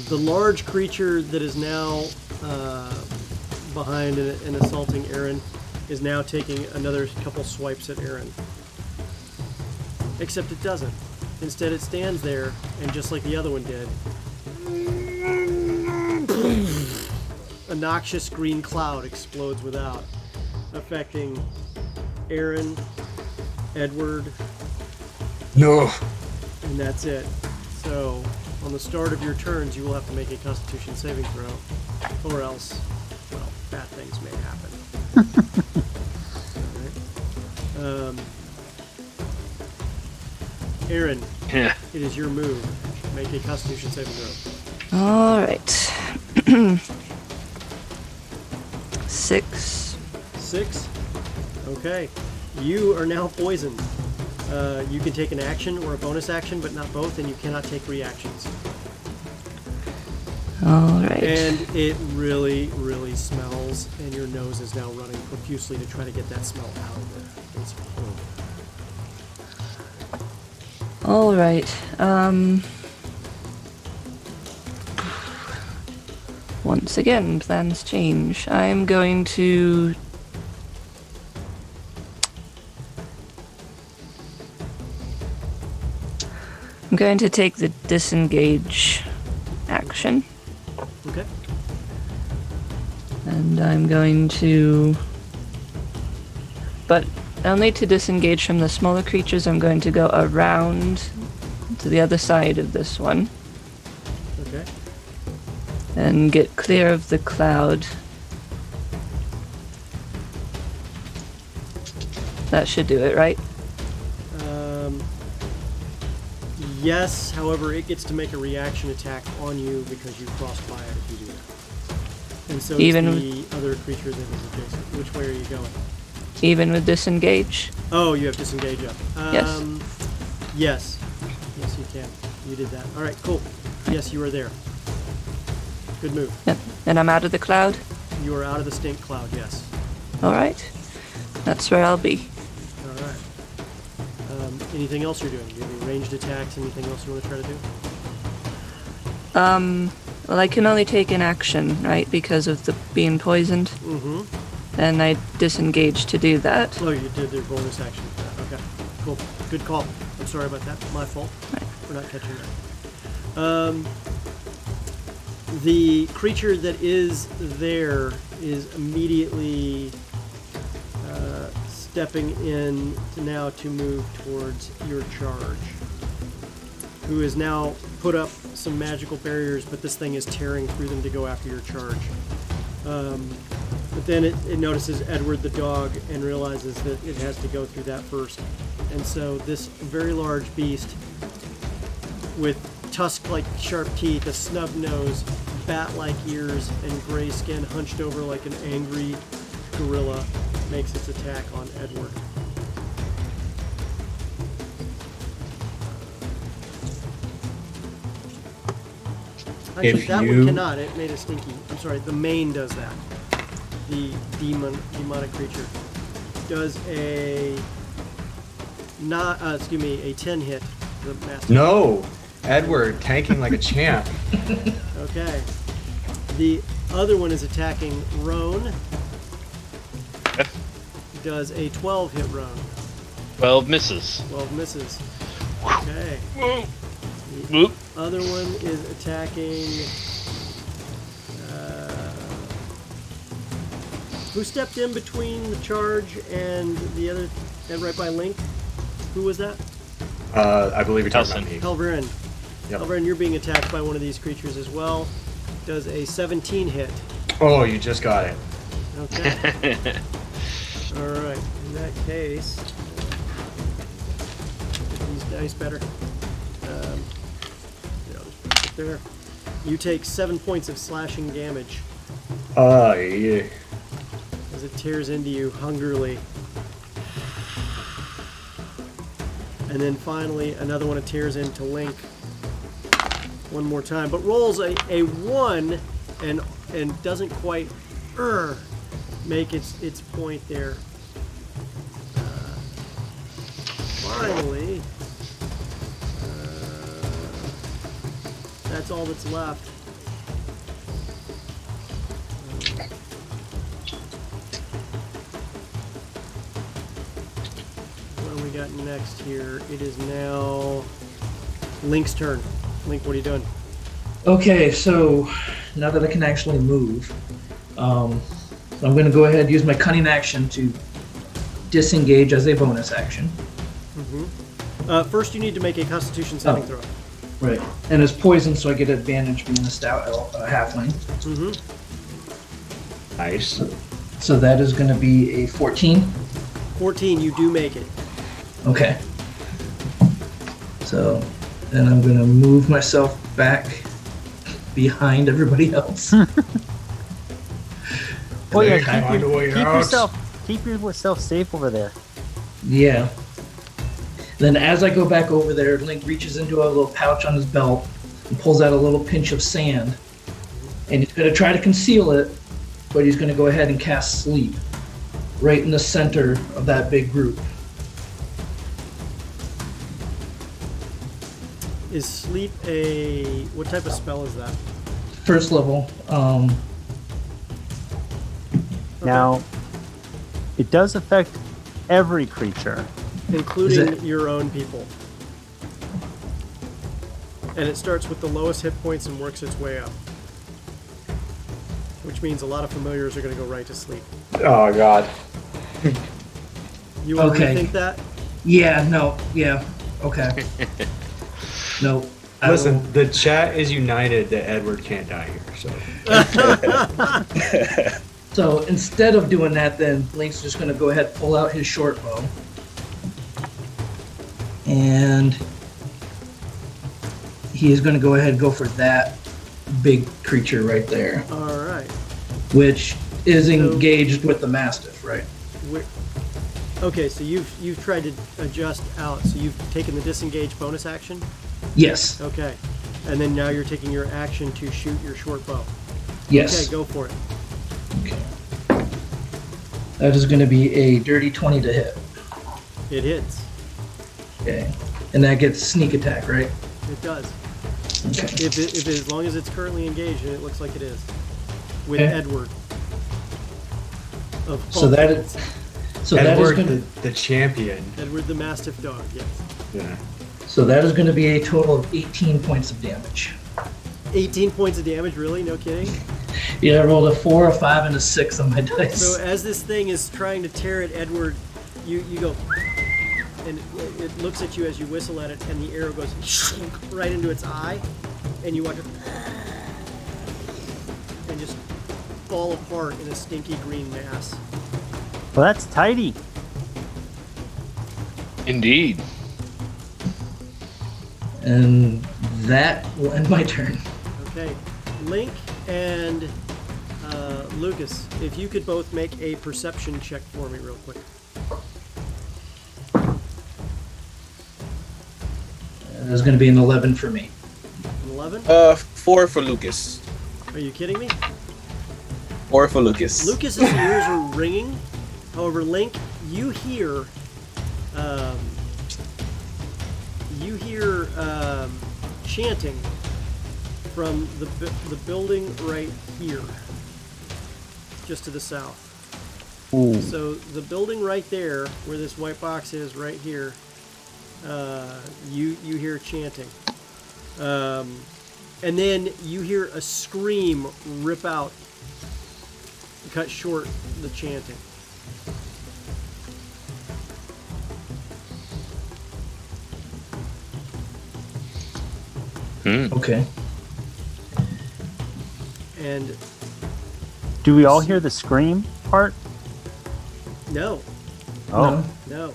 The large creature that is now behind and assaulting Aaron is now taking another couple swipes at Aaron. Except it doesn't. Instead, it stands there, and just like the other one did, a noxious green cloud explodes without, affecting Aaron, Edward, No. and that's it. So, on the start of your turns, you will have to make a Constitution saving throw, or else, well, bad things may happen. All right. Aaron, Yeah. it is your move. Make a Constitution saving throw. All right. 6. 6. Okay. You are now poisoned. You can take an action or a bonus action, but not both, and you cannot take reactions. All right. And it really, really smells, and your nose is now running profusely to try to get that smell out of there, basically. All right. Once again, plans change. I'm going to take the disengage action, Okay. and I'm going to, but only to disengage from the smaller creatures. I'm going to go around to the other side of this one Okay. and get clear of the cloud. That should do it, right? Yes, however, it gets to make a reaction attack on you because you crossed by it if you do that. And so Even it's the other creature that is adjacent. Which way are you going? Even with disengage? Oh, you have disengage up. Yes. Yes. Yes, you can. You did that. All right, cool. Yes, you are there. Good move. Yep. And I'm out of the cloud? You are out of the stink cloud, yes. Alright. That's where I'll be. All right. Anything else you're doing? Do you have any ranged attacks? Anything else you want to try to do? Well, I can only take an action, right? Because of the being poisoned. Mm-hmm. And I disengage to do that. Oh, you did their bonus action for that. Okay, cool. Good call. I'm sorry about that. My fault for not catching that. The creature that is there is immediately stepping in to move towards your charge. Who has now put up some magical barriers, but this thing is tearing through them to go after your charge. But then it notices Edward the dog and realizes that it has to go through that first. And so this very large beast with tusk-like sharp teeth, a snub nose, bat-like ears, and gray skin hunched over like an angry gorilla makes its attack on Edward. Actually, If that you- one cannot. It made a stinky. I'm sorry. The main does that. The demonic creature does a a 10 hit. The master. No, Edward tanking like a champ. Okay. The other one is attacking Roan. Does a 12 hit Roan. 12 misses. 12 misses. Okay. Whoop. Other one is attacking. Who stepped in between the charge and the other, and right by Link? Who was that? I believe you're talking about me. Helverin. Yep. Helverin, you're being attacked by one of these creatures as well. Does a 17 hit. Oh, you just got it. Okay. All right. In that case, get these dice better. Just put it there. You take 7 points of slashing damage Yeah. as it tears into you hungrily. And then finally, another one it tears into Link one more time, but rolls a 1 and doesn't quite make its point there. Finally, that's all that's left. What do we got next here? It is now Link's turn. Link, what are you doing? Okay, so now that I can actually move, I'm going to go ahead and use my cunning action to disengage as a bonus action. First, you need to make a Constitution saving throw. Right. And it's poison, so I get advantage being a stout halfling. Nice. So that is going to be a 14. 14, you do make it. Okay. So then I'm going to move myself back behind everybody else. Oh yeah, Come on, the way out. keep yourself safe over there. Yeah. Then as I go back over there, Link reaches into a little pouch on his belt and pulls out a little pinch of sand. And he's going to try to conceal it, but he's going to go ahead and cast Sleep right in the center of that big group. Is sleep what type of spell is that? First level. Now, it does affect every creature. Including Is it- your own people. And it starts with the lowest hit points and works its way up. Which means a lot of familiars are going to go right to sleep. Oh God. You want Okay. to rethink that? Yeah, no, yeah, okay. No. I Listen, will- the chat is united that Edward can't die here. So So instead of doing that, then Link's just going to go ahead and pull out his short bow. And he is going to go ahead and go for that big creature right there, All right. which is engaged with the Mastiff, right? Okay, so you've tried to adjust out. So you've taken the disengage bonus action. Yes, Okay, and then now you're taking your action to shoot your short bow. yes. Okay, go for it. Okay. That is going to be a dirty 20 to hit. It hits. Okay. And that gets sneak attack, right? It does. Okay. If as long as it's currently engaged, and it looks like it is, with Okay. Edward. Of So that is, so that is Edward, going to the champion. Edward the Mastiff Dog. Yes. Yeah. so that is going to be a total of 18 points of damage. 18 points of damage. Really? No kidding. Yeah, I rolled a 4, a 5, and a 6 on my dice. So as this thing is trying to tear at Edward, you go, and it looks at you as you whistle at it, and the arrow goes right into its eye, and you watch it and just fall apart in a stinky green mass. Well, that's tidy. Indeed. And that will end my turn. Okay, Link and Lucas, if you could both make a perception check for me real quick. There's going to be an 11 for me. 11? 4 for Lucas. Are you kidding me? 4 for Lucas. Lucas's ears are ringing. However, Link, you hear chanting from the building right here, just to the south. Ooh. So the building right there, where this white box is, right here, you hear chanting, and then you hear a scream rip out, cut short the chanting. Okay. And Do we all hear the scream part? no, Oh, no.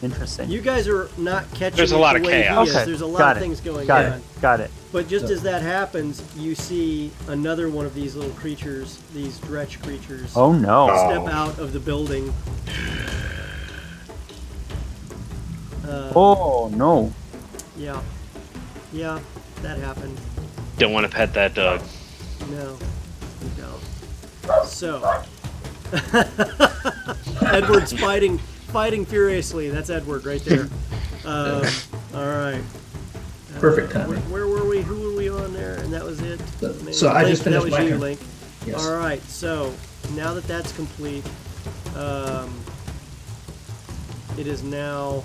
interesting. You guys are not catching. There's a it lot the of way he chaos. is. Okay, There's a lot got of it, things going got on. it. Got it. But just as that happens, you see another one of these little creatures, these dretch creatures, Oh no. step out of the building. Oh no. Yeah, that happened. Don't want to pet that dog. No, you don't. So, Edward's fighting furiously. That's Edward right there. All right. Perfect timing. Where were we? Who were we on there? And that was it. So I just Link, finished that was my you, turn. Link. Yes. All right. So now that that's complete, it is now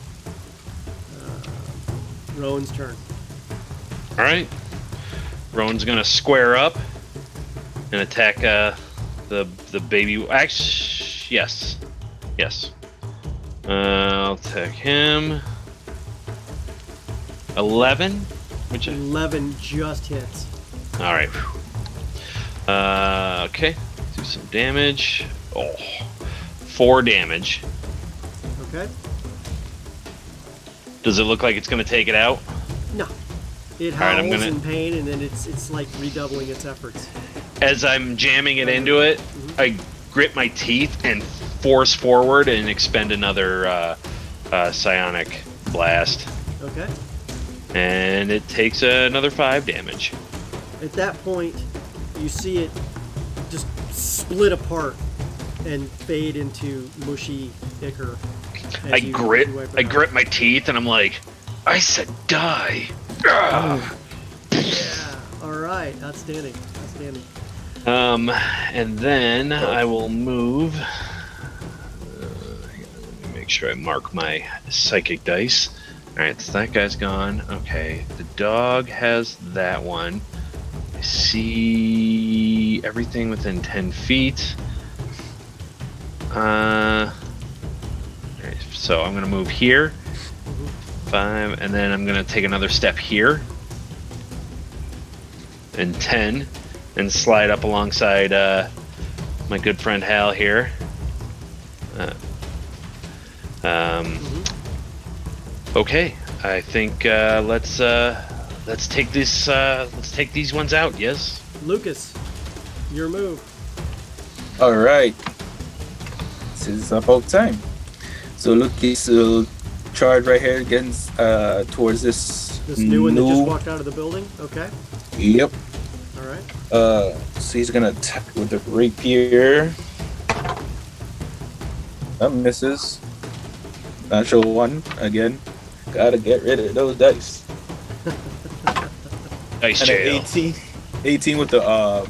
Rowan's turn. All right. Rowan's gonna square up and attack the baby. Actually, yes. I'll attack him. 11. Which? 11 just hits. All right. Okay. Do some damage. Oh, 4 damage. Okay. Does it look like it's gonna take it out? No. It All right, howls I'm gonna- in pain, and then it's like redoubling its efforts. As I'm jamming it into it, I grit my teeth and force forward and expend another psionic blast, Okay. and it takes another 5 damage. At that point, you see it just split apart and fade into mushy ichor. as I you grit wipe it out. my teeth, and I'm like, I said die. Yeah. All right. Outstanding. And then I will move. Let me make sure I mark my psychic dice. All right, so that guy's gone. Okay, the dog has that one. I see everything within 10 feet. Alright, so I'm gonna move here. 5, and then I'm gonna take another step here. And 10, and slide up alongside my good friend Hal here. Okay, I think let's take this. Let's take these ones out. Yes. Lucas, your move. All right. This is about time. So Lucas will charge right here against towards this New one that just walked out of the building. Okay. Yep. All right. So he's gonna attack with the rapier. That misses. Natural 1 again. Gotta get rid of those dice. Nice And an jail. 18 with the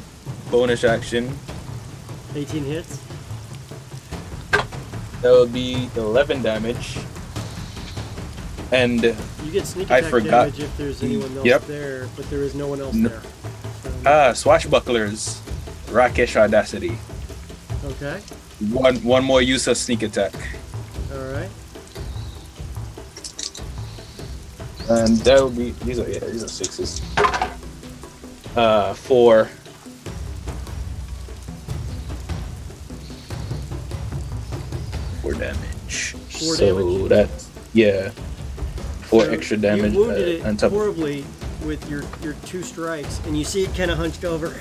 bonus action. 18 hits. That would be 11 damage. And You get sneak I attack forgot. damage if there's anyone else Yep. there, but there is no one else No. there. So, swashbucklers, rakish audacity. okay. One more use of sneak attack. All right. And that would be these are 6s. 4. Damage. 4 so damage? that's 4 So extra damage. You wounded it on top. horribly with your 2 strikes, and you see it kind of hunched over,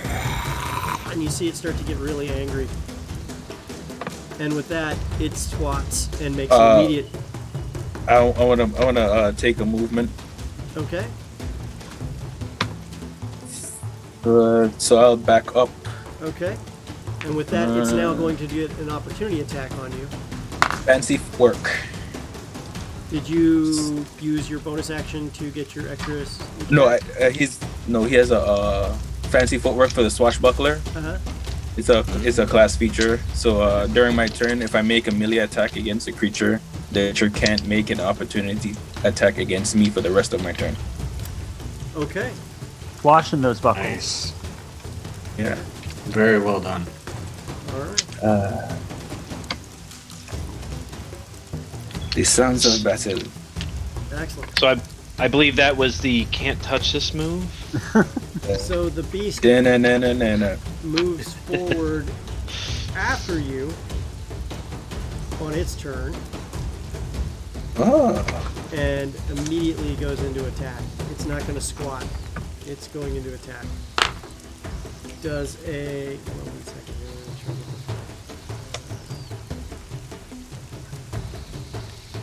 and you see it start to get really angry. And with that, it swats and makes immediate. I wanna take a movement. Okay. So I'll back up. Okay. And with that, it's now going to get an opportunity attack on you. Fancy work. Did you use your bonus action to get your extra? No, he has a fancy footwork for the swashbuckler. Uh-huh. It's a class feature. So during my turn, if I make a melee attack against a creature, the creature can't make an opportunity attack against me for the rest of my turn. Okay. Washing those buckles. Nice. Yeah. Very well done. All right. The Sons of Battle. Excellent. So I believe that was the can't touch this move. So the beast Da-na-na-na-na-na. moves forward after you on its turn Oh. and immediately goes into attack. It's not going to squat. It's going into attack. Does a... hold on 1 second here. Let me try to get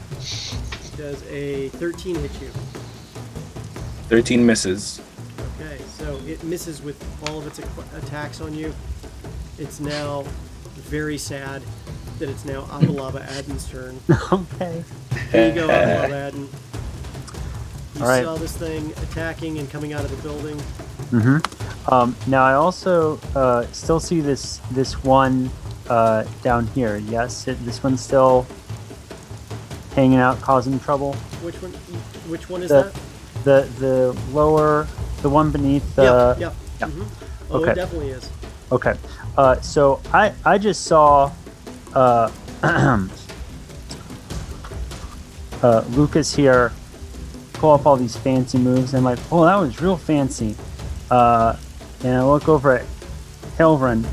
this. Does a 13 hit you? 13 misses. Okay, so it misses with all of its attacks on you. It's now very sad that it's now Abalaba Adden's turn. Okay. Here you go, Abalaba Adden. You All right. saw this thing attacking and coming out of the building. Now I also still see this one down here. Yes, this one's still hanging out, causing trouble. Which one is The- that? The lower, the one beneath the. Yep. yeah. Oh, Okay. it definitely is. Okay. So I just saw Lucas here pull up all these fancy moves. I'm like, oh, that was real fancy. And I look over at Helvrin,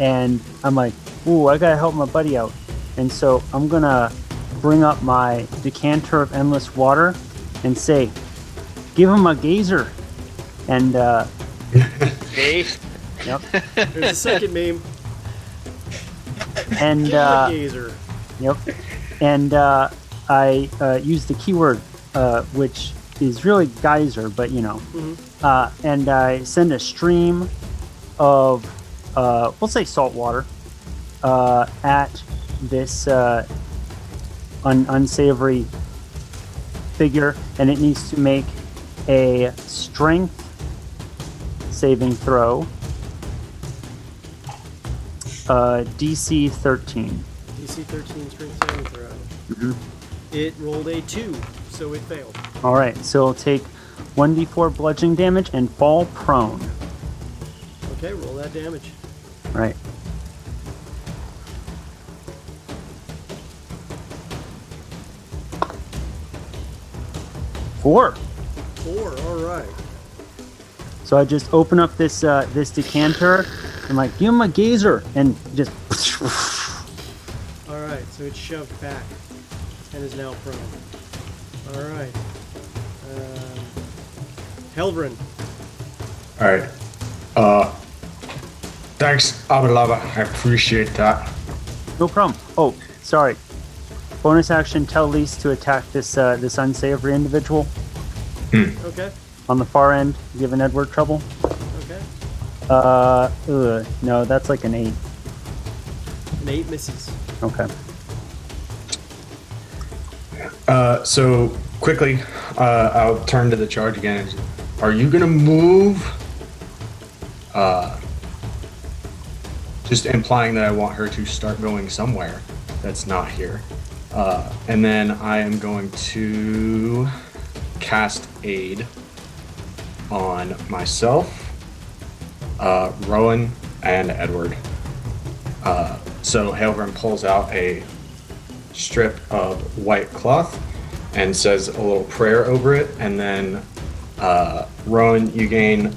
and I'm like, ooh, I gotta help my buddy out. And so I'm gonna bring up my decanter of endless water and say, give him a gazer. And Hey. yep. There's a second meme. And Give him a gazer. yep. And I use the keyword, which is really geyser, but you know. And I send a stream of, we'll say salt water, at this unsavory figure, and it needs to make a strength saving throw. DC 13. DC 13 strength saving throw. It rolled a 2, so it failed. All right, so it'll take 1d4 bludgeoning damage and fall prone. Okay, roll that damage. All right. Four. 4, all right. So I just open up this this decanter. I'm like, give him a gazer, and just. All right, so it's shoved back and is now prone. All right. Helvrin. Alright. Thanks, Abalaba. I appreciate that. No problem. Oh, sorry. Bonus action: tell Lise to attack this this unsavory individual Okay. on the far end, giving Edward trouble. Okay. No, that's like an 8. An 8 misses. Okay. So quickly, I'll turn to the charge again. Are you gonna move? Just implying that I want her to start going somewhere that's not here. And then I am going to cast Aid on myself, Rowan, and Edward. So Hailgrim pulls out a strip of white cloth and says a little prayer over it, and then Rowan, you gain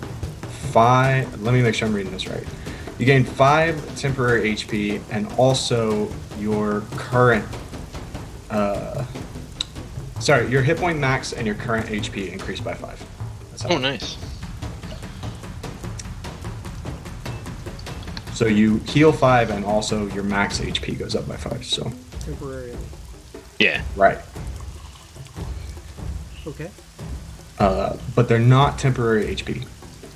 5. Let me make sure I'm reading this right. You gain 5 temporary HP, and also your current your hit point max and your current HP increased by 5. That's how Oh, nice. So you heal 5, and also your max HP goes up by 5. So Temporarily. Yeah. right. Okay. But they're not temporary HP.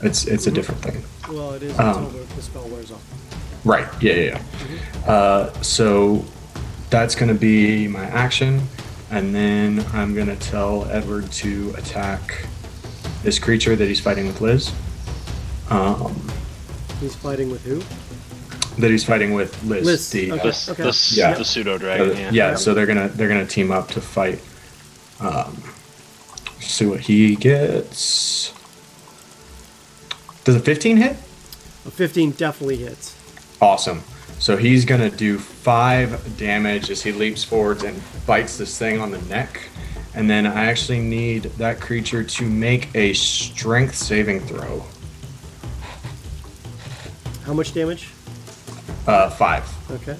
It's a different thing. Well, it is until the spell wears off. Right. Yeah. So that's going to be my action, and then I'm going to tell Edward to attack this creature that he's fighting with Liz. He's fighting with who? That he's fighting with Liz. Liz. The, Okay. The pseudo dragon. yeah. So they're gonna team up to fight. See what he gets. Does a 15 hit? A 15 definitely hits. Awesome. So he's gonna do 5 damage as he leaps forwards and bites this thing on the neck. And then I actually need that creature to make a strength saving throw. How much damage? 5. Okay.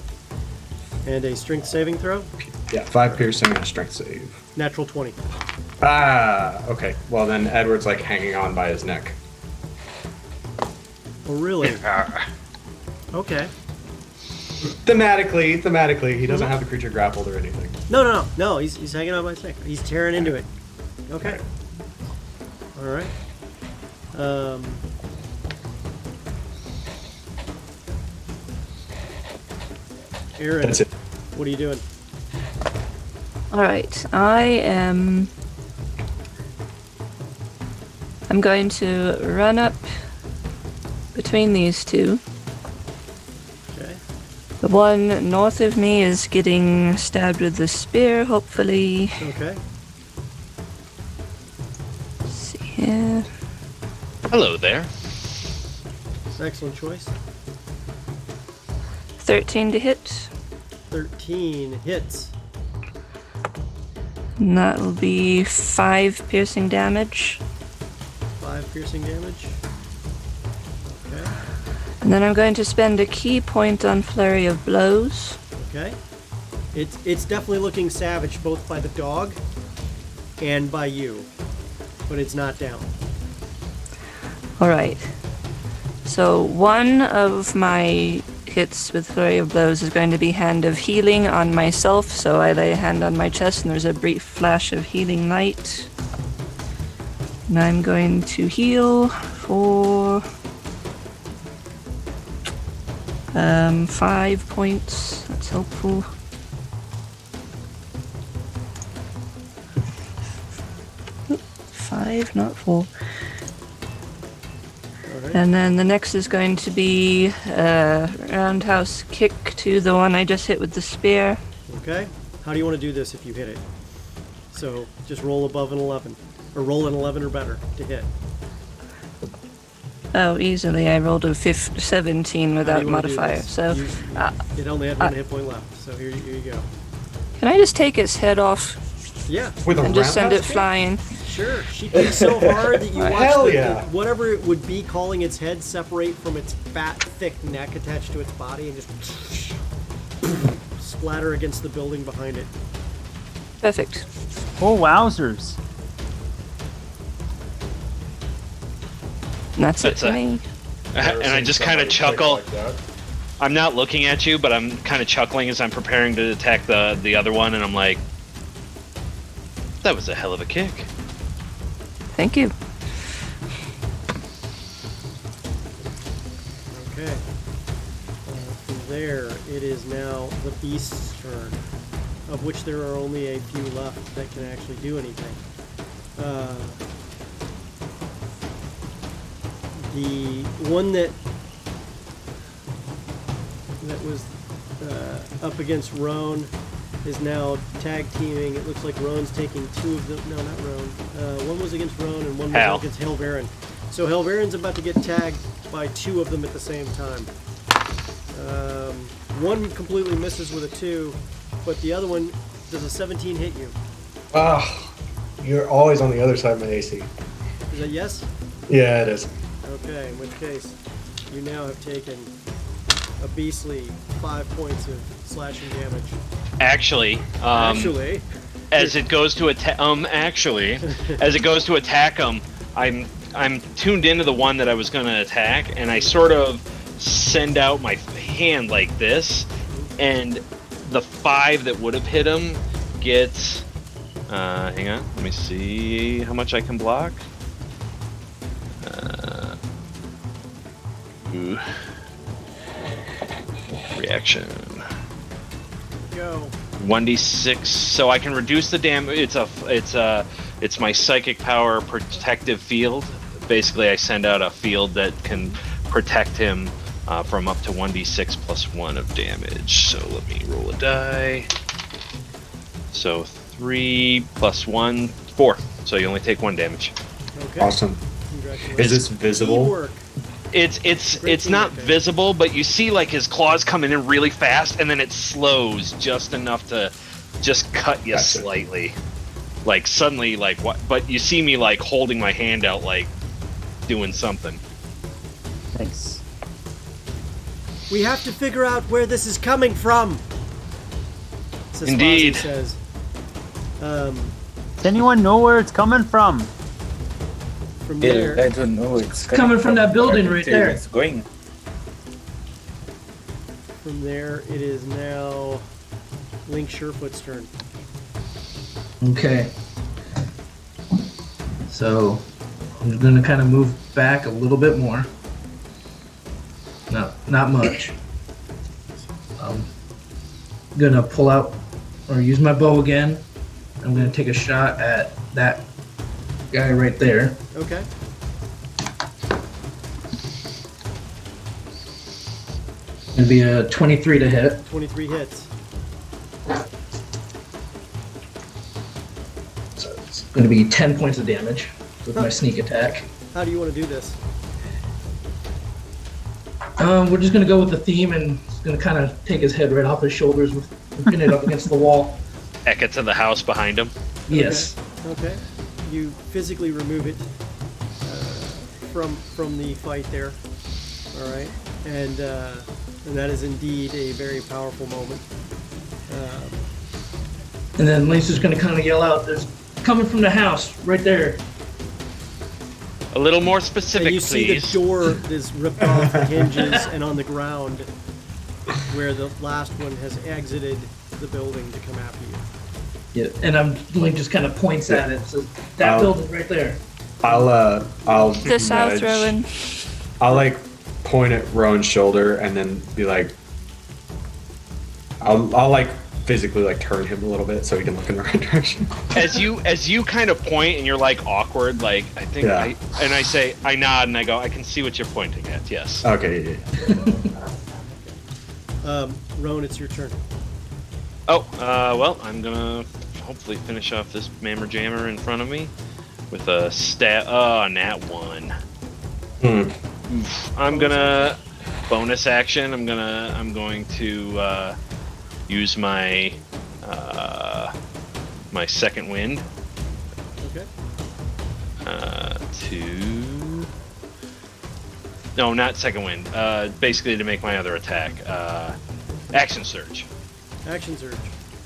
And a strength saving throw? Yeah, 5 piercing and a strength save. Natural 20. Okay. Well, then Edward's like hanging on by his neck. Oh, really? Okay. Thematically, he doesn't have the creature grappled or anything. No. He's hanging on by his neck. He's tearing into it. Okay. All right. Aaron, That's it. what are you doing? All right, I'm going to run up between these two. Okay. The one north of me is getting stabbed with the spear, hopefully. Okay. Let's see here. Hello there. Excellent choice. 13 to hit. 13 hits. And that'll be 5 piercing damage. 5 piercing damage. Okay. And then I'm going to spend a key point on Flurry of Blows. Okay. It's definitely looking savage both by the dog and by you, but it's not down. Alright. So one of my hits with Flurry of Blows is going to be Hand of Healing on myself, so I lay a hand on my chest and there's a brief flash of healing light. And I'm going to heal for 5 points. That's helpful. Five, not 4. And then the next is going to be roundhouse kick to the one I just hit with the spear. Okay. How do you want to do this if you hit it? So just roll above an 11, or roll an 11 or better to hit. Oh, easily. I rolled a 17 How do without you wanna do modifier. this? So, It only had 1 hit point left. So here you go. can I just take its head off Yeah. With a and just send it roundhouse kick? flying? Sure. She kicks so hard that you watch Hell yeah. whatever it would be calling its head separate from its fat, thick neck attached to its body and just splatter against the building behind it. Perfect. Oh, wowzers. And that's it That's for a- me. And I just kind of chuckle. I'm not looking at you, but I'm kind of chuckling as I'm preparing to attack the other one, and I'm like, that was a hell of a kick. Thank you. Okay. From there, it is now the beast's turn, of which there are only a few left that can actually do anything. The one that was up against Roan is now tag teaming. It looks like Roan's taking 2 of them. No, not Roan. One was against Roan and one was Hal. against Helverin. So Helverin's about to get tagged by 2 of them at the same time. One completely misses with a 2, but the other one, does a 17 hit you? You're always on the other side of my AC. Is that yes? Yeah, it is. Okay, in which case, you now have taken a beastly 5 points of slashing damage. Actually, Actually, as it goes to attack, as it goes to attack him, I'm tuned into the one that I was going to attack, and I sort of send out my hand like this, and the 5 that would have hit him gets. Hang on, let me see how much I can block. reaction. Go. 1d6, so I can reduce the damage. It's my psychic power protective field. Basically, I send out a field that can protect him from up to 1d6 plus 1 of damage. So let me roll a die. So 3 plus 1, 4. So you only take 1 damage. Okay. Awesome. Congratulations. Is this visible? Teamwork. It's not visible, but you see like his claws coming in really fast, and then it slows just enough to just cut you Gotcha. slightly. Like suddenly, like what? But you see me like holding my hand out, like doing something. Thanks. We have to figure out where this is coming from. Saswazi Indeed. says. Does anyone know where it's coming from? From Yeah, there. I don't know. It's coming from that building right there. It's going. From there, it is now Link Surefoot's turn. Okay. So I'm gonna kind of move back a little bit more. No, not much. I'm gonna pull out or use my bow again. I'm gonna take a shot at that guy right there. Okay. It'll be a 23 to hit. 23 hits. So it's gonna be 10 points of damage with my sneak attack. How do you want to do this? We're just gonna go with the theme and it's gonna kind of take his head right off his shoulders with pin it up against the wall. Echo to the house behind him. Yes. Okay. You physically remove it from the fight there. All right. And that is indeed a very powerful moment. And then Lisa's gonna kind of yell out, "There's coming from the house right there." A little more specific, And you see please. the door is ripped off the hinges and on the ground where the last one has exited the building to come after you. Yeah. And Link just kind of points at it. So that building right there. I'll The south, nudge. Rowan. I'll like point at Rowan's shoulder and then be like, I'll like physically like turn him a little bit so he can look in the right direction. As you kind of point and you're like awkward, like I think Yeah. I say I nod and I go, I can see what you're pointing at. Yes. Okay. Yeah. Rowan, it's your turn. Oh, well, I'm gonna hopefully finish off this mammer jammer in front of me with a nat 1. I'm gonna bonus action. I'm going to use my my second wind Okay. no, not second wind. Basically to make my other attack. Action surge. Action surge.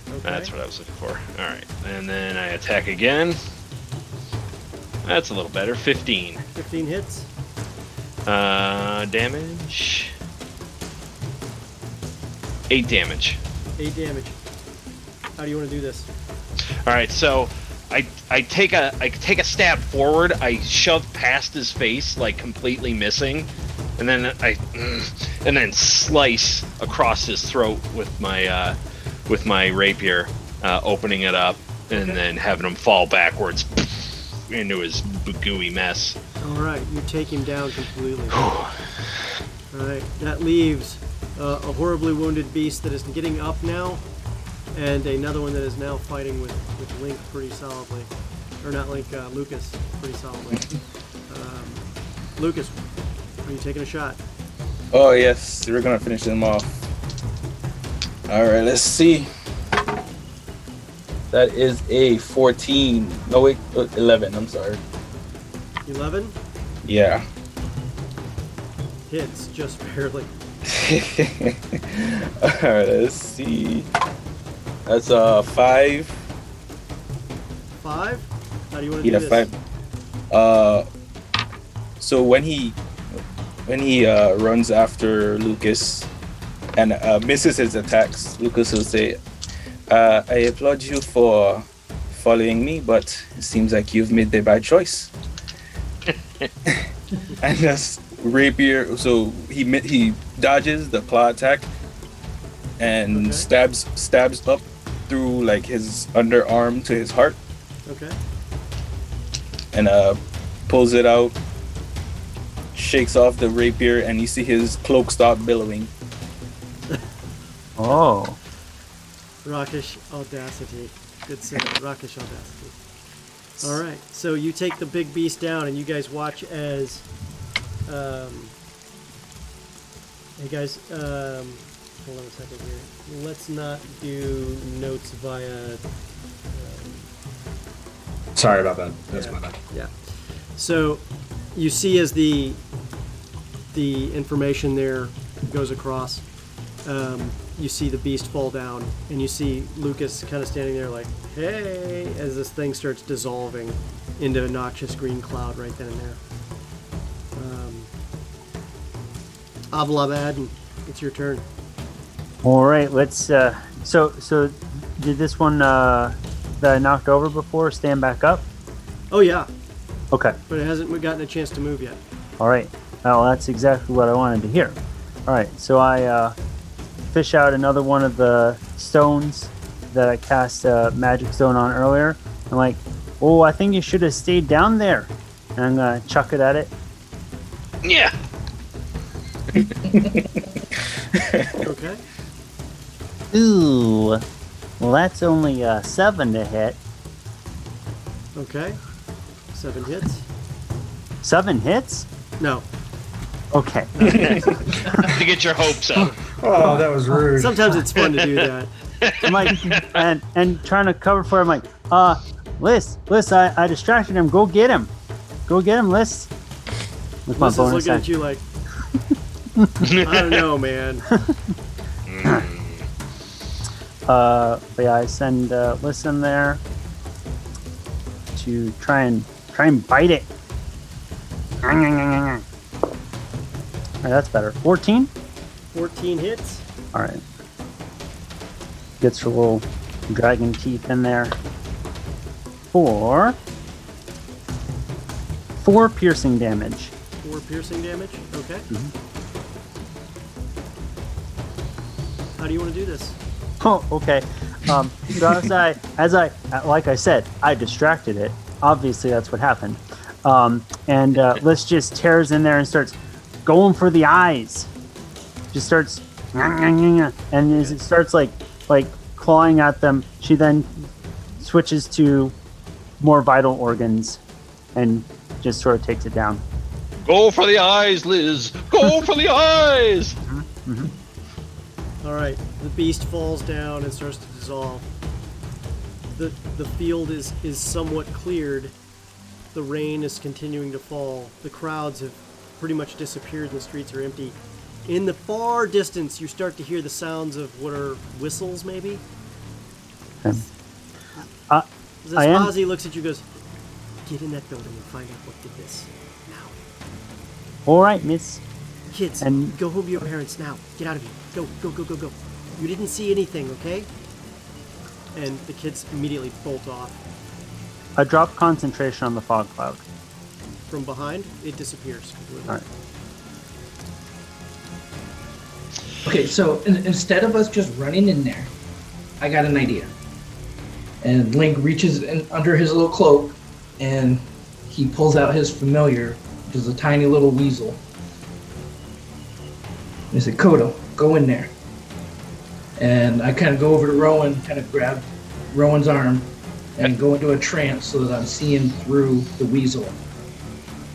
Okay. That's what I was looking for. All right, and then I attack again. That's a little better. 15. 15 hits. Damage. 8 damage. 8 damage. How do you want to do this? All right, so I take a stab forward. I shove past his face, like completely missing, and then slice across his throat with my rapier, opening it up, and then having him fall backwards into his gooey mess. All right, you take him down completely. All right, that leaves a horribly wounded beast that is getting up now, and another one that is now fighting with Link pretty solidly. Or not Link, Lucas pretty solidly. Lucas, are you taking a shot? Oh yes, we're gonna finish them off. All right, let's see. That is a 14. No wait, 11. I'm sorry. 11 Yeah. hits just barely. All right, let's see. That's a 5. 5? How do you want to Yeah, do this? 5. So when he runs after Lucas and misses his attacks, Lucas will say, "I applaud you for following me, but it seems like you've made the bad choice." And just rapier. So he dodges the claw attack and Okay. stabs up through like his underarm to his heart, Okay. and pulls it out, shakes off the rapier, and you see his cloak stop billowing. Oh. Rockish audacity. Good save. Rockish audacity. All right. So you take the big beast down, and you guys watch as. Hey guys. Hold on a second here. Let's not do notes via. Sorry about that. That's Yeah. my bad. Yeah. So you see as the information there goes across, you see the beast fall down, and you see Lucas kind of standing there like, hey, as this thing starts dissolving into a noxious green cloud right then and there. Avalabad, it's your turn. All right, let's. So did this one that I knocked over before stand back up? Oh yeah, Okay. but it hasn't gotten a chance to move yet. All right. Well, that's exactly what I wanted to hear. All right. So I fish out another one of the stones that I cast a magic stone on earlier. I'm like, oh, I think you should have stayed down there. And I'm gonna chuck it at it. Yeah. Okay. Ooh. Well, that's only 7 to hit. Okay. 7 hits. 7 hits? No. Okay. To get your hopes up. Oh, that was rude. Sometimes it's fun to do that. I'm like, and trying to cover for him. I'm like, Liz, I distracted him. Go get him, Liz. With my Liz is bonus looking at action. you like, I don't know, man. But yeah, I send Liz in there to try and bite it. All right, that's better. 14. 14 hits. All right. Gets her little dragon teeth in there. 4 piercing damage. 4 piercing damage. Okay. How do you want to do this? Oh, okay. So as I like I said, I distracted it. Obviously, that's what happened. And Liz just tears in there and starts going for the eyes. Just starts, and as it starts like clawing at them, she then switches to more vital organs and just sort of takes it down. Go for the eyes, Liz. Go for the eyes. All right. The beast falls down and starts to dissolve. The field is somewhat cleared. The rain is continuing to fall. The crowds have pretty much disappeared. The streets are empty. In the far distance, you start to hear the sounds of what are whistles, maybe? Okay. As I am- Ozzy looks at you and goes, get in that building and find out what did this. Now. All right, miss. Kids, And- go home to your parents now. Get out of here. Go, go, go, go, go. You didn't see anything, okay? And the kids immediately bolt off. I drop concentration on the fog cloud. From behind, it disappears completely. All right. Okay, so instead of us just running in there, I got an idea. And Link reaches in under his little cloak, and he pulls out his familiar, which is a tiny little weasel. And he said, Kodo, go in there. And I kind of go over to Rowan, kind of grab Rowan's arm, and go into a trance so that I'm seeing through the weasel.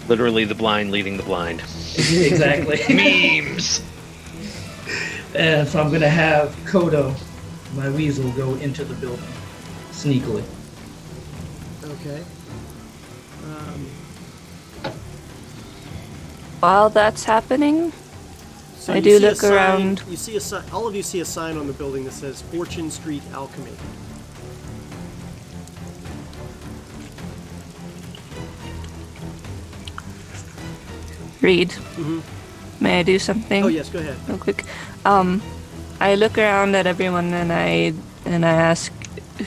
Literally the blind leading the blind. Exactly. Memes. And so I'm going to have Kodo, my weasel, go into the building sneakily. Okay. While that's happening, So I you do see a look sign- around. You see a sign. All of you see a sign on the building that says Fortune Street Alchemy. Reed, may I do something? Oh yes, go ahead. Real quick. I look around at everyone and I ask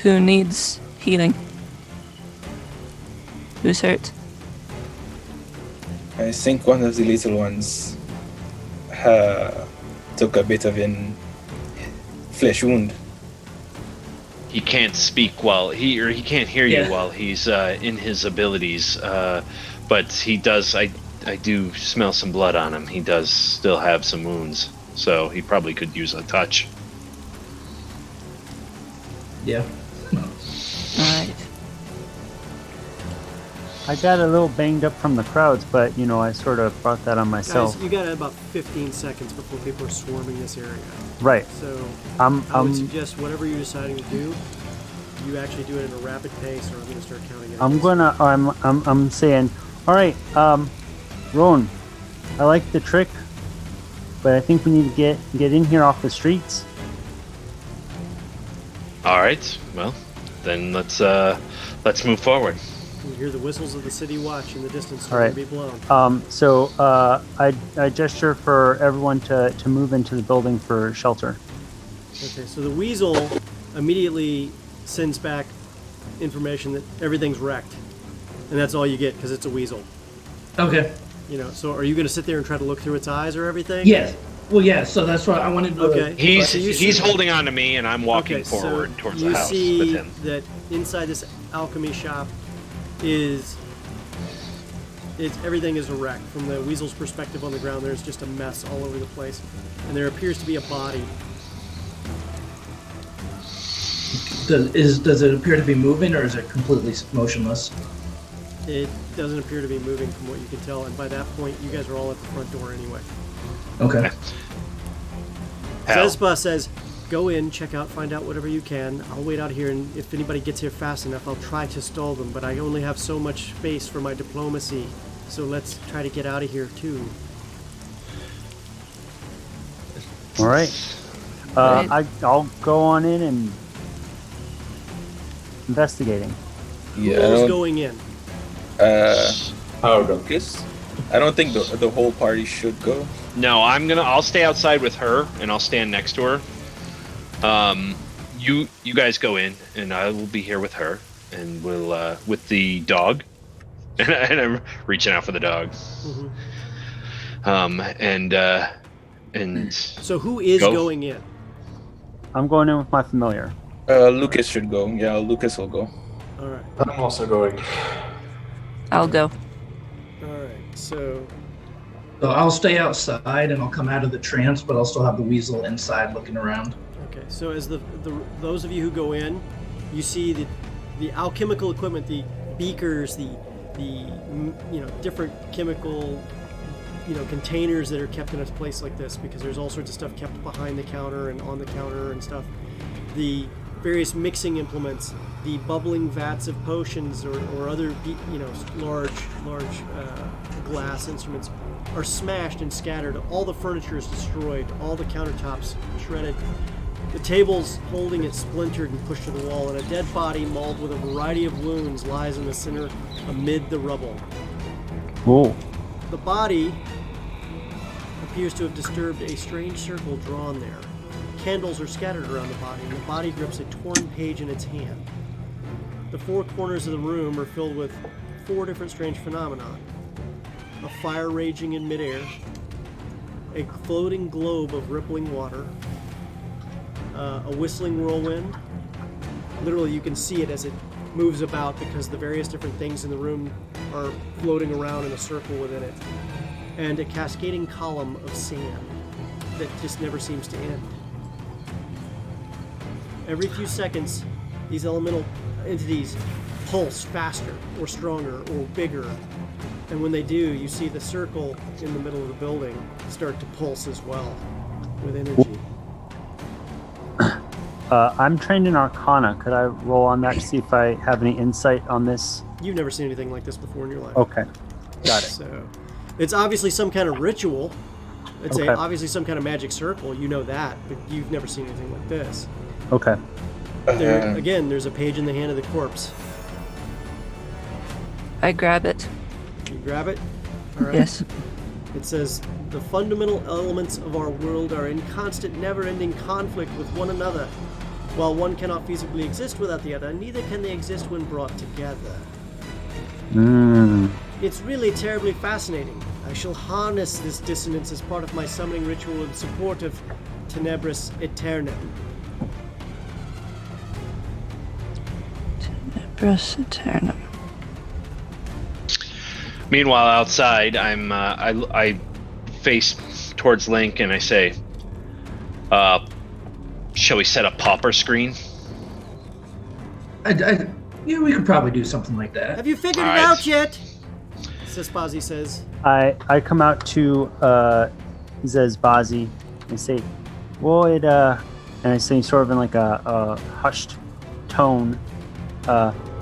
who needs healing. Who's hurt? I think one of the little ones took a bit of an flesh wound. He can't speak while he can't hear you Yeah. while he's in his abilities. But he does. I do smell some blood on him. He does still have some wounds, so he probably could use a touch. Yeah. Alright. I got a little banged up from the crowds, but I sort of brought that on myself. Guys, you got about 15 seconds before people are swarming this area. Right. So I'm I would suggest whatever you're deciding to do, you actually do it at a rapid pace, or I'm going to start counting it. I'm saying, all right, Rowan, I like the trick, but I think we need to get in here off the streets. All right. Well, then let's move forward. You hear the whistles of the city watch in the distance All right. to be blown. So I gesture for everyone to move into the building for shelter. Okay, so the weasel immediately sends back information that everything's wrecked, and that's all you get because it's a weasel. Okay. So are you going to sit there and try to look through its eyes or everything? Yes. Well, yeah. So that's what I wanted to. Okay. He's holding on to me, and I'm walking Okay, so forward towards you the house see with him. that inside this alchemy shop everything is a wreck. From the weasel's perspective on the ground, there's just a mess all over the place, and there appears to be a body. Does it appear to be moving, or is it completely motionless? It doesn't appear to be moving from what you can tell, and by that point, you guys are all at the front door anyway. Okay. Hell. Zespa says, go in, check out, find out whatever you can. I'll wait out here, and if anybody gets here fast enough, I'll try to stall them, but I only have so much space for my diplomacy, so let's try to get out of here, too. All right. I'll go on in and investigating. Yeah. Who's going in? I'll go. Lucas? I don't think the whole party should go. No, I'll stay outside with her, and I'll stand next to her. You guys go in, and I will be here with her, and we'll with the dog, and I'm reaching out for the dog. And So who is Go. going in? I'm going in with my familiar. Lucas should go. Yeah, Lucas will go. All right. I'm also going. I'll go. All right. So So I'll stay outside and I'll come out of the trance, but I'll still have the weasel inside looking around. okay. So as those of you who go in, you see the alchemical equipment, the beakers, the different chemical containers that are kept in a place like this, because there's all sorts of stuff kept behind the counter and on the counter and stuff. The various mixing implements, the bubbling vats of potions or other large glass instruments are smashed and scattered. All the furniture is destroyed. All the countertops shredded. The tables holding it splintered and pushed to the wall, and a dead body mauled with a variety of wounds lies in the center amid the rubble. Oh. The body appears to have disturbed a strange circle drawn there. Candles are scattered around the body, and the body grips a torn page in its hand. The four corners of the room are filled with four different strange phenomena. A fire raging in midair, a floating globe of rippling water, a whistling whirlwind. Literally, you can see it as it moves about because the various different things in the room are floating around in a circle within it, and a cascading column of sand that just never seems to end. Every few seconds, these elemental entities pulse faster or stronger or bigger, and when they do, you see the circle in the middle of the building start to pulse as well with energy. I'm trained in Arcana. Could I roll on that to see if I have any insight on this? You've never seen anything like this before in your life. Okay. Got it. So, it's obviously some kind of ritual. It's Okay. obviously some kind of magic circle. You know that, but you've never seen anything like this. Okay. There's a page in the hand of the corpse. I grab it. You grab it. All right. Yes. It says, the fundamental elements of our world are in constant, never-ending conflict with one another. While one cannot feasibly exist without the other, neither can they exist when brought together. It's really terribly fascinating. I shall harness this dissonance as part of my summoning ritual in support of Tenebris Aeternum. Tenebris Aeternum. Meanwhile, outside, I face towards Link and I say, shall we set a popper screen? Yeah, we could probably do something like that. Have you figured All it right. out yet? Sespazi says. I come out to Zezbazi and say, well, and I say sort of in like a hushed tone,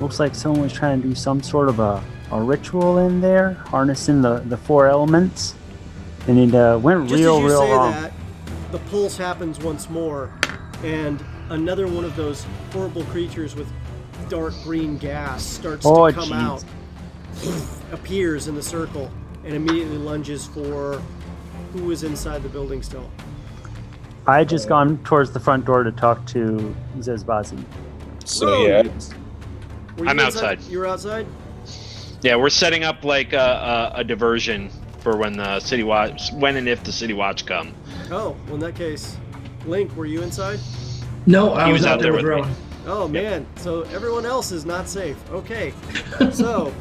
looks like someone was trying to do some sort of a ritual in there, harnessing the four elements, and it went Just real as you say wrong. that, the pulse happens once more, and another one of those horrible creatures with dark green gas starts to come out, appears in the circle, and immediately lunges for who is inside the building still. I had just gone towards the front door to talk to Zezbazi. So Whoa. yeah, Were you I'm inside? outside. You were outside? Yeah, we're setting up like a diversion for when the city watch, when and if the city watch come. Oh, well, in that case, Link, were you inside? No, I He was was out there with me. Rowan. Oh man, so everyone else is not safe. Okay, so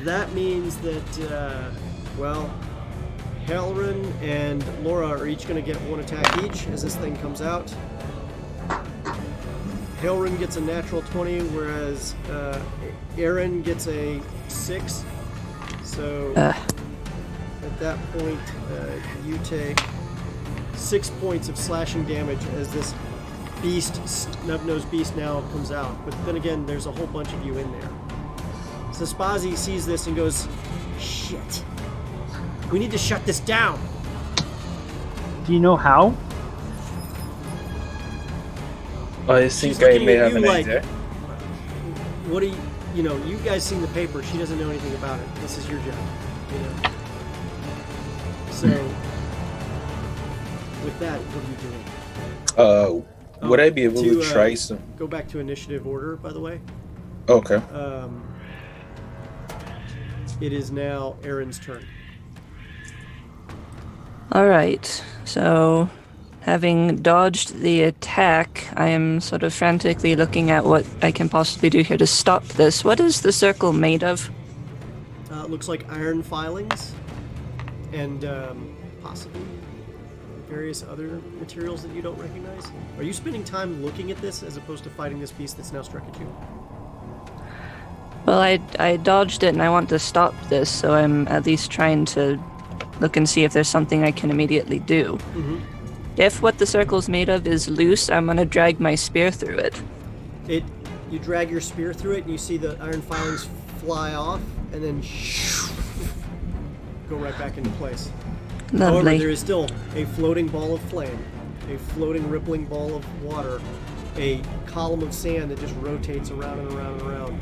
that means that well, Halrin and Laura are each going to get one attack each as this thing comes out. Halrin gets a natural 20, whereas Aaron gets a 6. So at that point, you take 6 points of slashing damage as this beast, snub-nosed beast, now comes out. But then again, there's a whole bunch of you in there. So Spazi sees this and goes, "Shit, we need to shut this down." Do you know how? I She's think I looking may at have you an like- idea. What do you know, you guys seen the paper. She doesn't know anything about it. This is your job, you know. So, with that, what are you doing? Would I be able to to, try some? Go back to initiative order, by the way. Okay. It is now Aaron's turn. All right. So, having dodged the attack, I am sort of frantically looking at what I can possibly do here to stop this. What is the circle made of? It looks like iron filings and possibly various other materials that you don't recognize. Are you spending time looking at this as opposed to fighting this beast that's now struck at you? Well, I dodged it and I want to stop this, so I'm at least trying to look and see if there's something I can immediately do. Mm-hmm. If what the circle's made of is loose, I'm gonna drag my spear through it. You drag your spear through it and you see the iron filings fly off and then go right back into place. However, Lovely. there is still a floating ball of flame, a floating rippling ball of water, a column of sand that just rotates around and around and around,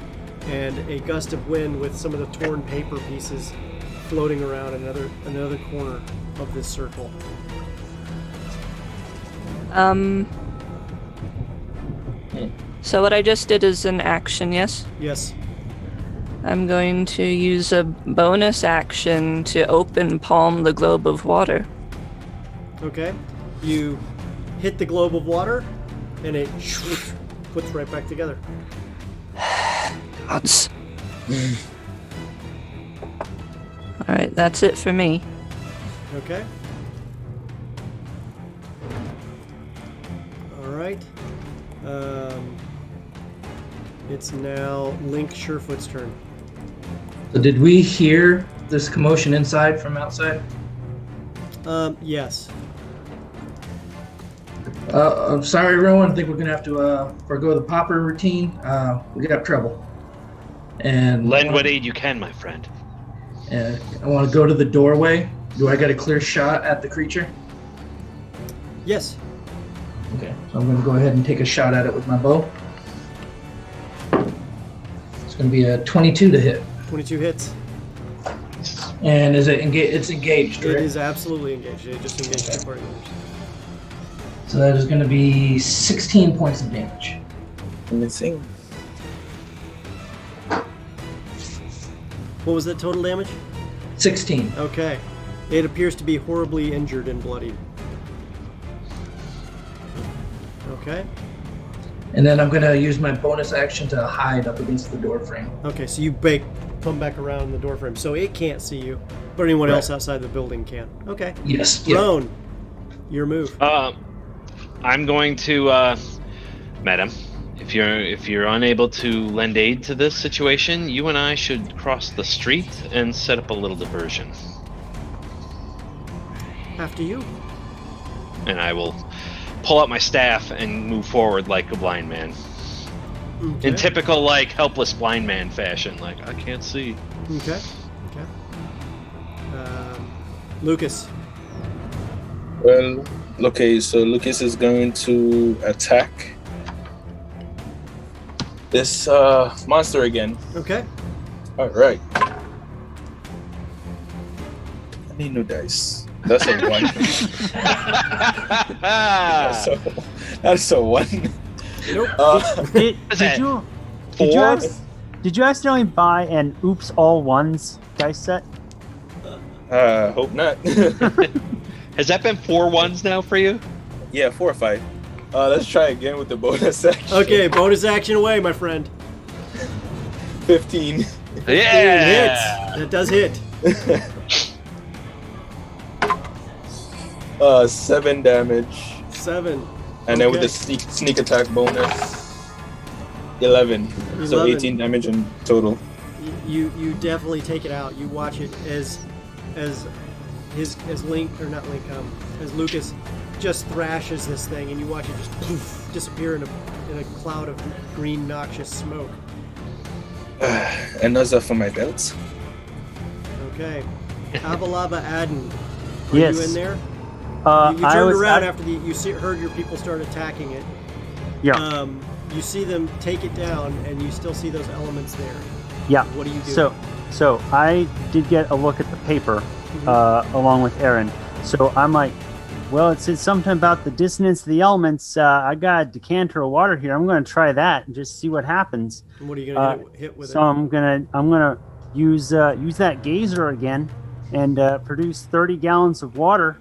and a gust of wind with some of the torn paper pieces floating around another corner of this circle. So what I just did is an action, yes? Yes. I'm going to use a bonus action to open palm the globe of water. Okay. You hit the globe of water, and it puts right back together. Gods. Alright, that's it for me. Okay. All right. It's now Link Surefoot's turn. So did we hear this commotion inside from outside? Yes. I'm sorry, Rowan. I think we're gonna have to forego the popper routine. We got trouble. And Lend what aid you can, my friend. I want to go to the doorway. Do I get a clear shot at the creature? Yes. Okay, so I'm going to go ahead and take a shot at it with my bow. It's going to be a 22 to hit. 22 hits. And is it engaged? It's engaged, right? It is absolutely engaged. It just engaged two party members. So that is going to be 16 points of damage. Missing. What was the total damage? 16. Okay. It appears to be horribly injured and bloodied. Okay. And then I'm going to use my bonus action to hide up against the door frame. Okay, so you come back around the door frame, so it can't see you, but anyone else outside the building can. Okay. Yes. Yeah. Roan, your move. I'm going to, madam, if you're unable to lend aid to this situation, you and I should cross the street and set up a little diversion. After you. And I will pull out my staff and move forward like a blind man. Okay. In typical, like, helpless blind man fashion. Like, I can't see. Okay. Lucas. Well, okay, so Lucas is going to attack this monster again. Okay. All right. I need new dice. That's a 1. That's a 1. Nope. Did you accidentally buy an oops all ones dice set? Hope not. Has that been 4 1s now for you? Yeah, 4 or 5. Let's try again with the bonus action. Okay, bonus action away, my friend. 15. Yeah! Hits. That does hit. 7 damage. 7. And then with Okay. the sneak attack bonus, 11. So 11. 18 damage in total. You definitely take it out. You watch it as Link, or not Link, as Lucas just thrashes this thing, and you watch it just poof, disappear in a cloud of green noxious smoke. And those are for my belts. Okay. Avalava Adden, are Yes. you in there? I You turned was around at- after heard your people start attacking it. Yeah. You see them take it down, and you still see those elements there. Yeah. What do you do? So I did get a look at the paper along with Aaron. So I'm like, well, it says something about the dissonance of the elements. I got a decanter of water here. I'm going to try that and just see what happens. And what are you gonna hit with So I'm gonna use that gazer again and produce 30 gallons of water,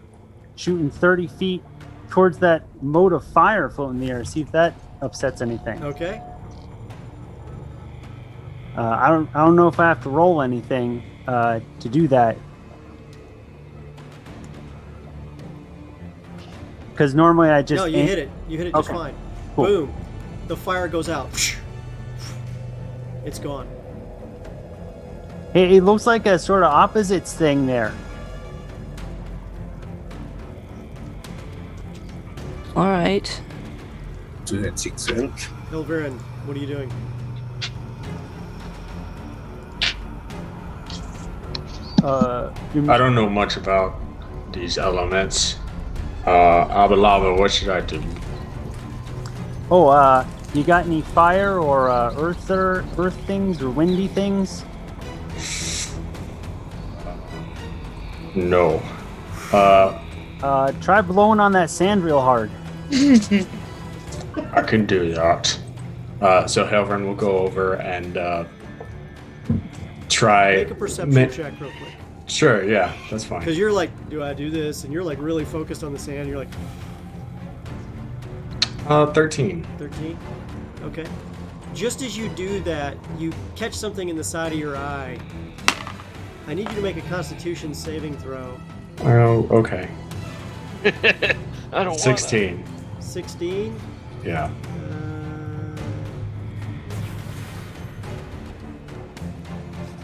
shooting 30 feet towards that mote of fire floating in the air. See if that upsets anything. it? Okay. I don't know if I have to roll anything to do that. Because normally I just No, you hit it. You hit it just Okay. fine. Cool. Boom. The fire goes out. It's gone. It looks like a sort of opposites thing there. All right. 2 and 6 well. Hilverin, what are you doing? I don't know much about these elements. Abalava, what should I do? Oh, you got any fire or earth things or windy things? No. Try blowing on that sand real hard. I can do that. So Helvern will go over and try. Make a perception check real quick. Sure, yeah, that's fine. Because you're like, do I do this? And you're like really focused on the sand. You're like, 13. 13? Okay. Just as you do that, you catch something in the side of your eye. I need you to make a Constitution saving throw. Oh, okay. I don't 16. 16? Yeah.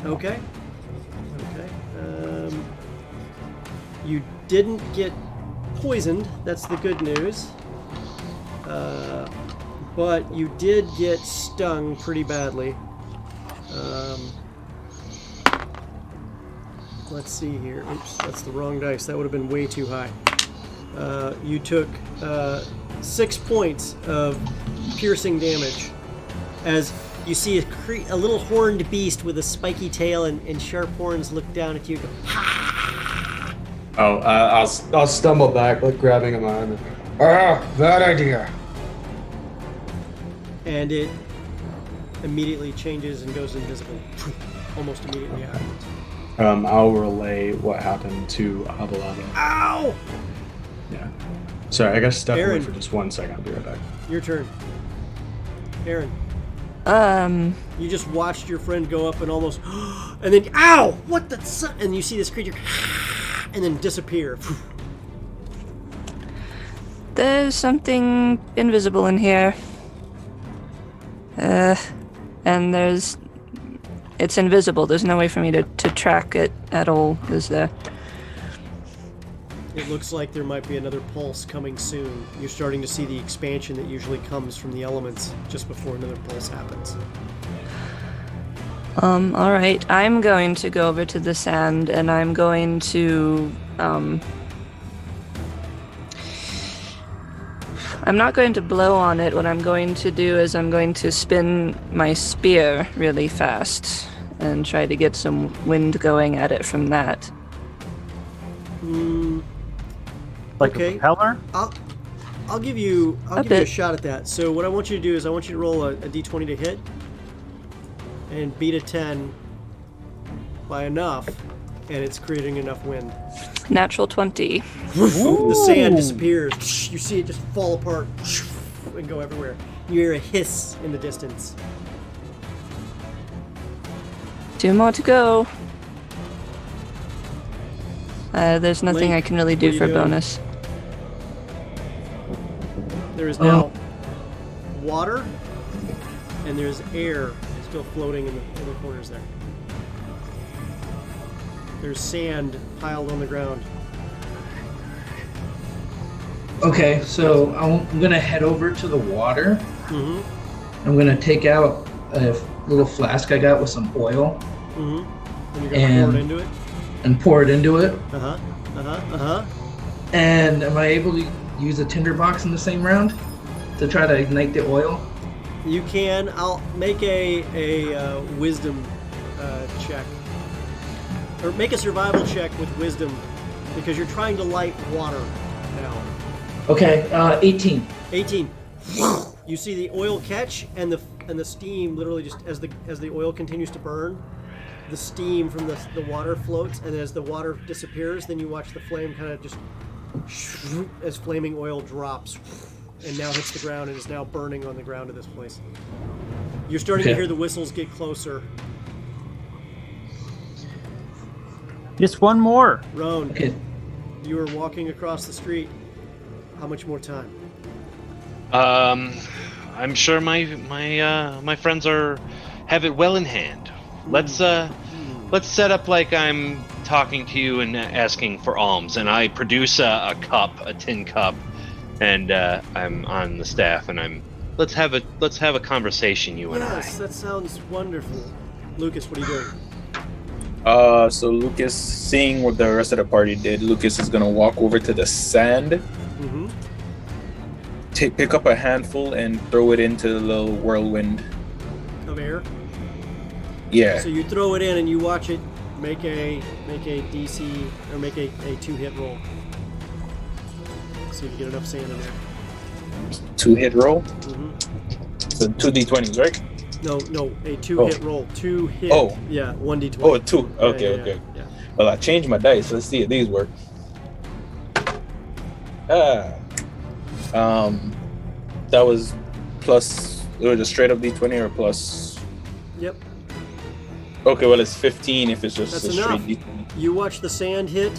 Okay. Okay. You didn't get poisoned. That's the good news. But you did get stung pretty badly. Let's see here. Oops, that's the wrong dice. That would have been way too high. You took 6 points of piercing damage as you see a little horned beast with a spiky tail and sharp horns look down at you and go, ha! Oh, I'll stumble back, like grabbing him on. Bad idea. And it immediately changes and goes invisible. almost immediately afterwards. I'll relay what happened to Abalaba. Ow! Yeah. Sorry, I gotta step away Aaron. for just 1 second. I'll be right back. Your turn. Aaron, you just watched your friend go up and almost, and then, ow! What the? And you see this creature, and then disappear. There's something invisible in here. And it's invisible. There's no way for me to track it at all, is there? It looks like there might be another pulse coming soon. You're starting to see the expansion that usually comes from the elements just before another pulse happens. Alright. I'm going to go over to the sand and I'm going to, I'm not going to blow on it. What I'm going to do is I'm going to spin my spear really fast and try to get some wind going at it from that. Like Okay. a propeller? I'll give you a bit. shot at that. So what I want you to do is I want you to roll a d20 to hit and beat a 10 by enough, and it's creating enough wind. Natural 20. The sand disappears. You see it just fall apart and go everywhere. You hear a hiss in the distance. 2 more to go. There's nothing Link, I can really what do are you for doing? bonus. There is now water, and there's air still floating in the corners there. There's sand piled on the ground. Okay, so I'm gonna head over to the water. Mm-hmm. I'm gonna take out a little flask I got with some oil Mm-hmm. And you're gonna pour it into it? and pour it into it. Uh-huh. Uh-huh. Uh-huh. And am I able to use a tinderbox in the same round to try to ignite the oil? You can. I'll make a wisdom check. Or make a survival check with wisdom, because you're trying to light water now. Okay, 18. 18. You see the oil catch, and the steam literally just as the oil continues to burn, the steam from the water floats, and as the water disappears, then you watch the flame kind of just as flaming oil drops and now hits the ground and is now burning on the ground of this place. You're starting to Okay. hear the whistles get closer. Just one more. Roan, Okay. you are walking across the street. How much more time? I'm sure my friends have it well in hand. Let's set up like I'm talking to you and asking for alms, and I produce a tin cup, and I'm on the staff, and let's have a conversation, you and I. Yes, that sounds wonderful. Lucas, what are you doing? So Lucas, seeing what the rest of the party did, Lucas is gonna walk over to the sand, Mm-hmm. pick up a handful, and throw it into the little whirlwind. Of air. Yeah. So you throw it in and you watch it make a DC or make a 2-hit roll. See if you get enough sand in there. 2-hit roll. Mm-hmm. So 2d20s, right? No, a 2-hit roll. 2 hit. Oh. Yeah, 1d20. Oh, 2. Yeah, Okay, yeah, okay. Yeah. Well, I changed my dice. Let's see if these work. That was plus. It was a straight up d20 or plus. Yep. Okay, well it's 15 if it's just That's a enough. straight d20. You watch the sand hit,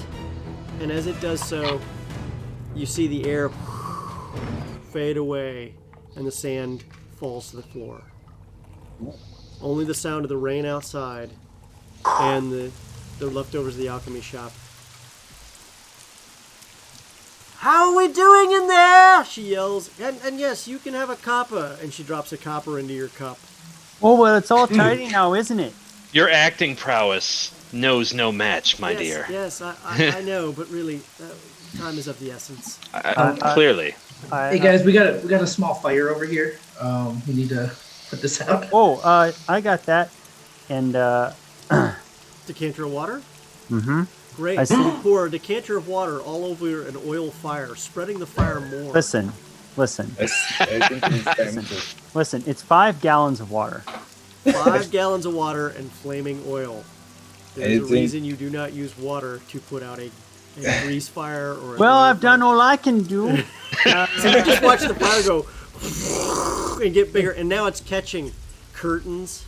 and as it does so, you see the air fade away, and the sand falls to the floor. Only the sound of the rain outside and the leftovers of the alchemy shop. How are we doing in there? She yells. And yes, you can have a copper. And she drops a copper into your cup. Oh, well, it's all tidy now, isn't it? Your acting prowess knows no match, my yes, dear. Yes, I know, but really, time is of the essence. Clearly. Hey guys, we got a small fire over here. We need to put this out. Oh, I got that. And, Decanter of water? mm-hmm. Great. I see. You pour a decanter of water all over an oil fire, spreading the fire more. Listen. I think it's time to. Listen, it's 5 gallons of water. 5 gallons of water and flaming oil. There's a Anything- reason you do not use water to put out a grease fire or a Well, oil I've done fire. all I can do. So you just watch the fire go and get bigger, and now it's catching curtains.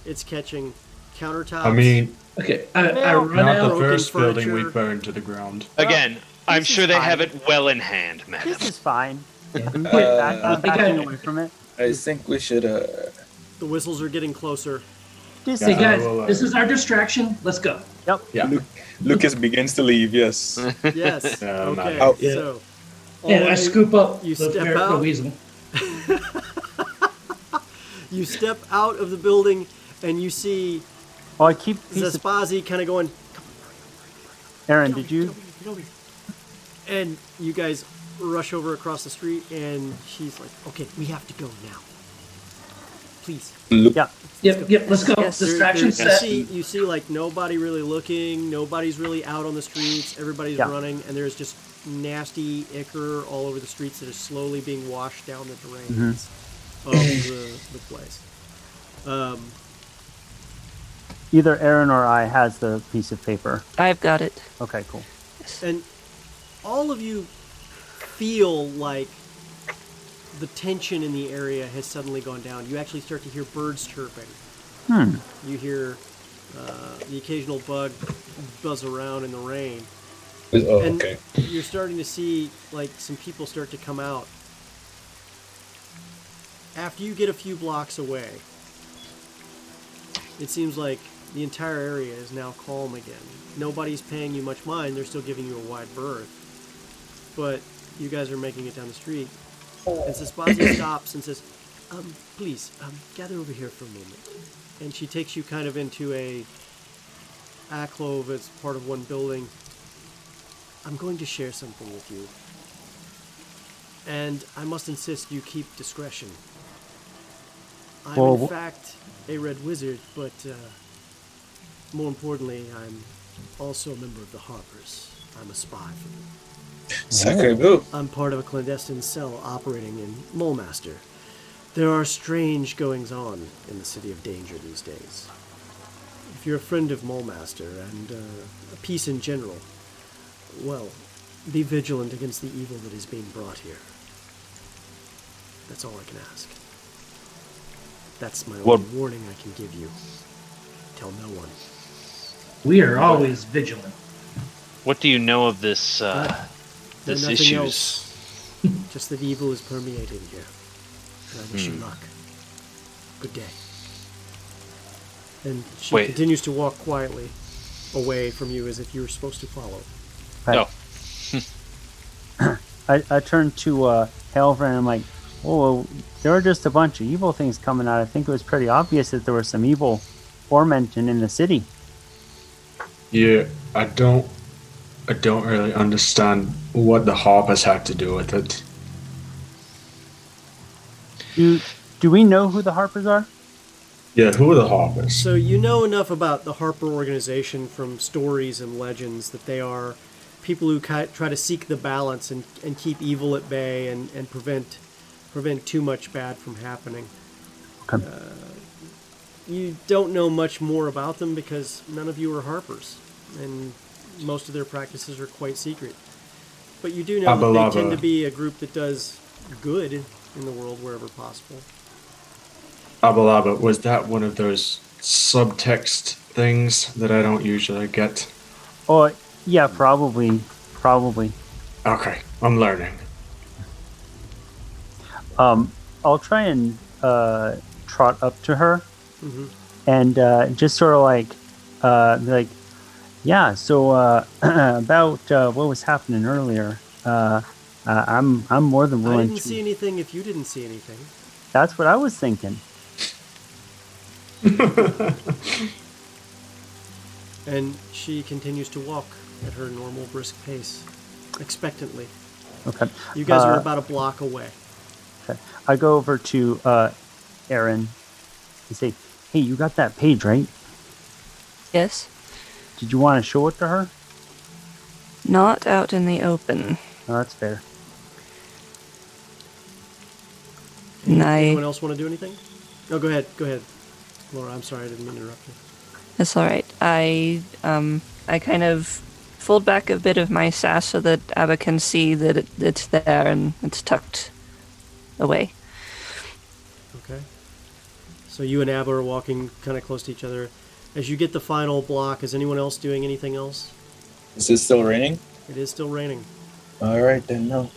It's catching countertops. I mean, Okay, I Well, run not the out. broken first building we furniture. burned to the ground. Again, I'm this sure is they fine. have it well in hand, madam. This is fine. I'm I backing got- away from it. I think we should. The whistles are getting closer. This Hey is Yeah. guys, Well, this is our distraction. Let's go. Yep. Yeah. Lucas begins to leave. Yes. Yes. Yeah, I'm Okay. not- Yeah. So. And I all scoop up you the step ferret, the out. weasel. You step out of the building, and you see Oh, I keep piece of Zaspazi kind of going. Aaron, did you? Get over here. And you guys rush over across the street, and she's like, "Okay, we have to go now. Please." Yeah. Yep, let's go. Yes. Distraction You set. see, like nobody really looking, nobody's really out on the streets, everybody's Yeah. running, and there's just nasty ichor all over the streets that is slowly being washed down the drains Mm-hmm. of the place. Either Aaron or I has the piece of paper. I've got it. Okay, cool. And all of you feel like the tension in the area has suddenly gone down. You actually start to hear birds chirping. You hear the occasional bug buzz around in the rain. Oh, And okay. you're starting to see like some people start to come out. After you get a few blocks away, it seems like the entire area is now calm again. Nobody's paying you much mind. They're still giving you a wide berth. But you guys are making it down the street. And Saspazi stops and says, please, gather over here for a moment. And she takes you kind of into a alcove as part of one building. I'm going to share something with you. And I must insist you keep discretion. I'm Well, in fact a red wizard, but more importantly, I'm also a member of the Harpers. I'm a spy for them. Sacre bleu. I'm part of a clandestine cell operating in Mulmaster. There are strange goings on in the City of Danger these days. If you're a friend of Mulmaster and peace in general, well, be vigilant against the evil that is being brought here. That's all I can ask. That's my only Well- warning I can give you. Tell no one. We are always vigilant. What do you know of this Know this nothing issues? else. Just that evil is permeating here. And I wish you luck. Good day. And she Wait. continues to walk quietly away from you as if you were supposed to follow. Right. Oh, I turned to Helver and I'm like, oh, there were just a bunch of evil things coming out. I think it was pretty obvious that there was some evil forementioned in the city. Yeah, I don't really understand what the Harpers had to do with it. Do we know who the Harpers are? Yeah, who are the Harpers? So you know enough about the Harper organization from stories and legends that they are people who try to seek the balance and keep evil at bay and prevent too much bad from happening. Okay. You don't know much more about them because none of you are Harpers, and most of their practices are quite secret. But you do know that Abalaba. they tend to be a group that does good in the world wherever possible. Abalaba, was that one of those subtext things that I don't usually get? Oh, yeah, probably. Okay, I'm learning. I'll try and trot up to her Mm-hmm. and just sort of like, be like, yeah. So about what was happening earlier, I'm more than I willing didn't to. see anything if you didn't see anything. That's what I was thinking. And she continues to walk at her normal brisk pace, expectantly. Okay. You guys are about a block away. Okay. I go over to Aaron and say, "Hey, you got that page, right? Yes. Did you want to show it to her?" Not out in the open. Oh, that's fair. And I Anyone else want to do anything? No, go ahead. Go ahead. Laura, I'm sorry, I didn't mean to interrupt you. That's all right. I kind of fold back a bit of my sash so that Abba can see that it's there and it's tucked away. Okay. So you and Abba are walking kind of close to each other. As you get the final block, is anyone else doing anything else? Is it still raining? It is still raining. All right, then no.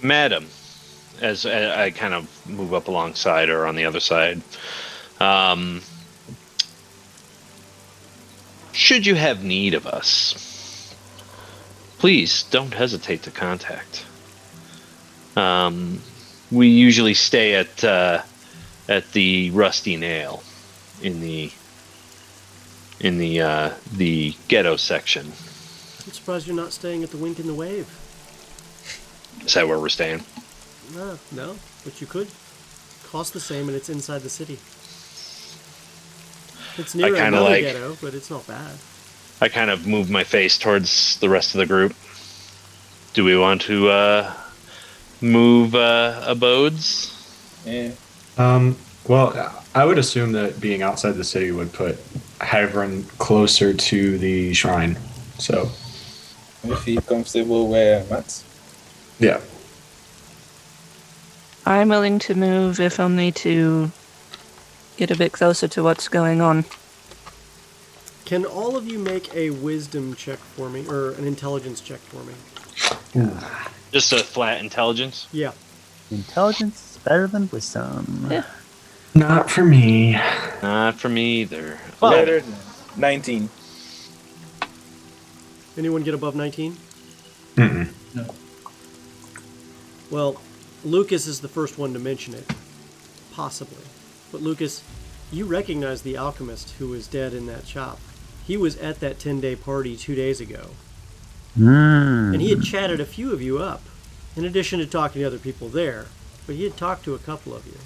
Madam, as I kind of move up alongside her on the other side, should you have need of us, please don't hesitate to contact. We usually stay at the Rusty Nail in the ghetto section. I'm surprised you're not staying at the Wink in the Wave. Is that where we're staying? No, but you could. Cost the same, and it's inside the city. It's near another ghetto, but it's not bad. I kind of move my face towards the rest of the group. Do we want to move abodes? Yeah. Well, I would assume that being outside the city would put Havren closer to the shrine. So, You feel comfortable where I'm at? yeah. I'm willing to move if only to get a bit closer to what's going on. Can all of you make a wisdom check for me, or an intelligence check for me? Just a flat intelligence? Yeah. Intelligence is better than wisdom. Yeah. Not for me. Not for me either. Better than 19. Anyone get above 19? Mm-mm. No. Well, Lucas is the first one to mention it. Possibly. But Lucas, you recognize the alchemist who was dead in that shop. He was at that 10-day party 2 days ago. And he had chatted a few of you up, in addition to talking to other people there. But he had talked to a couple of you.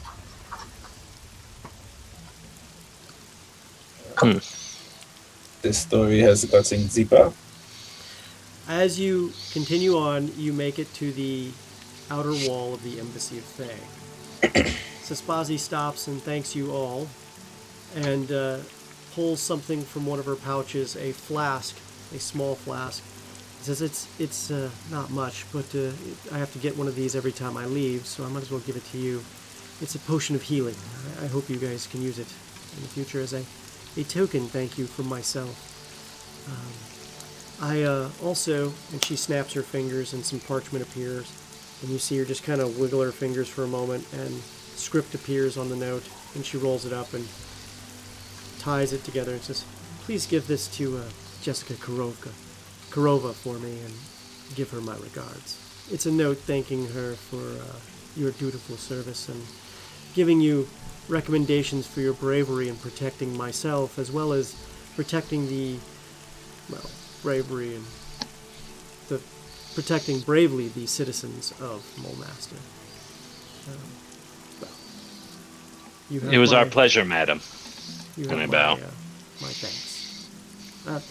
This story has gotten deeper. As you continue on, you make it to the outer wall of the Embassy of Fae. Saspazi stops and thanks you all, and pulls something from one of her pouches, a flask, a small flask. Says it's not much, but I have to get one of these every time I leave, so I might as well give it to you. It's a potion of healing. I hope you guys can use it in the future as a token thank you from myself. I also, and she snaps her fingers and some parchment appears, and you see her just kind of wiggle her fingers for a moment, and script appears on the note, and she rolls it up and ties it together and says, please give this to Jessica Karova for me, and give her my regards. It's a note thanking her for your dutiful service and giving you recommendations for your bravery in protecting myself, as well as protecting bravery and protecting bravely the citizens of Mulmaster. It was our pleasure, madam. You And I have bow. my thanks.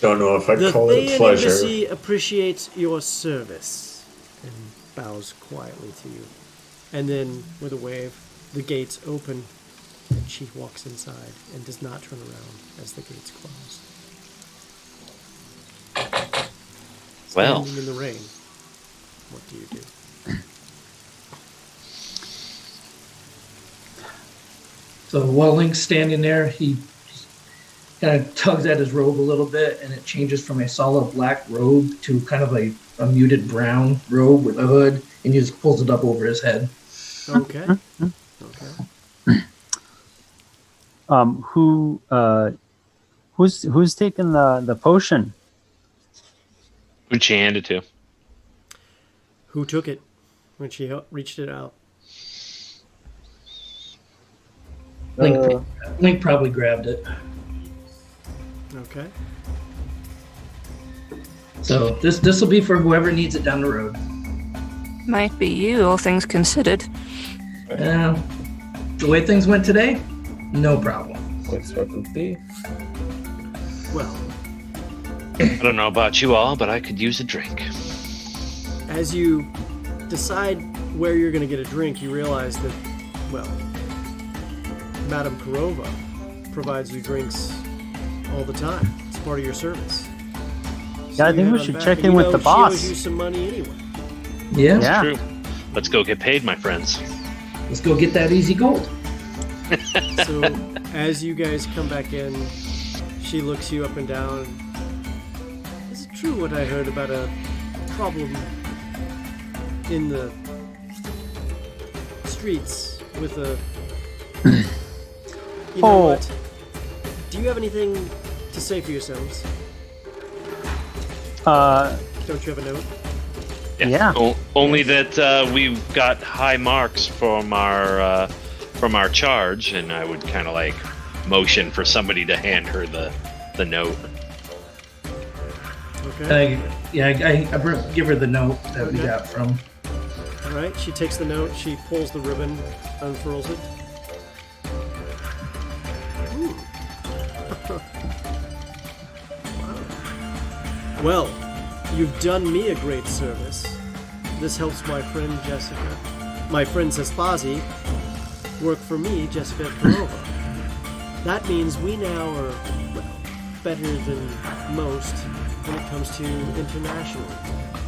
Don't know if I'd The call it a Thayan pleasure. Embassy appreciates your service, and bows quietly to you. And then, with a wave, the gates open, and she walks inside and does not turn around as the gates close. Well. Standing in the rain, what do you do? So while Link's standing there, he kind of tugs at his robe a little bit, and it changes from a solid black robe to kind of a muted brown robe with a hood, and he just pulls it up over his head. Okay. Okay. Who's taking the potion? Who'd she hand it to? Who took it when she reached it out? Link probably grabbed it. Okay. So this will be for whoever needs it down the road. Might be you, all things considered. The way things went today, no problem. What's what would be? Well, I don't know about you all, but I could use a drink. as you decide where you're going to get a drink, you realize that, well, Madame Karova provides you drinks all the time. It's part of your service. Yeah, I you think head we on should back, check and in you with know the She boss. owes you some money anyway. Yeah. Yeah. True. Let's go get paid, my friends. Let's go get that easy gold. So as you guys come back in, she looks you up and down. Is it true what I heard about a problem in the streets with a... You know Oh. what? Do you have anything to say for yourselves? Don't you have a note? Yeah. Only that we've got high marks from our charge, and I would kind of like motion for somebody to hand her the note. Okay. I give her the note that we Okay. got from. All right. She takes the note. She pulls the ribbon, unfurls it. Ooh. Wow. Well, you've done me a great service. This helps my friend Jessica, my friend Sespazi, work for me, Jessica Perova. That means we now are, well, better than most when it comes to international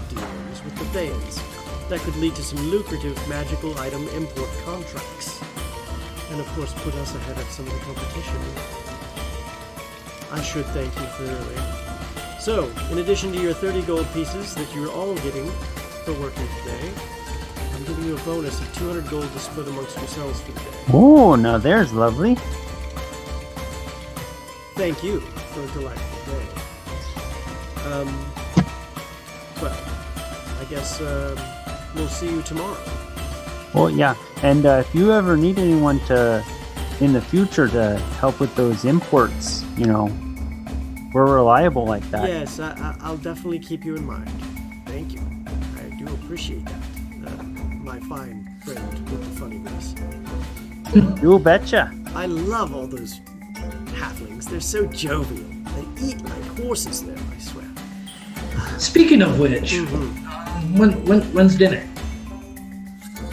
deals with the Thanes. That could lead to some lucrative magical item import contracts. And of course put us ahead of some of the competition. I should thank you thoroughly. So, in addition to your 30 gold pieces that you're all getting for working today, I'm giving you a bonus of 200 gold to split amongst yourselves for the day. Oh, now there's lovely. Thank you for a delightful day. Well, I guess we'll see you tomorrow. Well, yeah. And if you ever need anyone in the future to help with those imports, we're reliable like that. Yes, I'll definitely keep you in mind. Thank you. I do appreciate that. My fine friend with the funny voice. You betcha. I love all those halflings. They're so jovial. They eat like horses there, I swear. Speaking of which, when's dinner?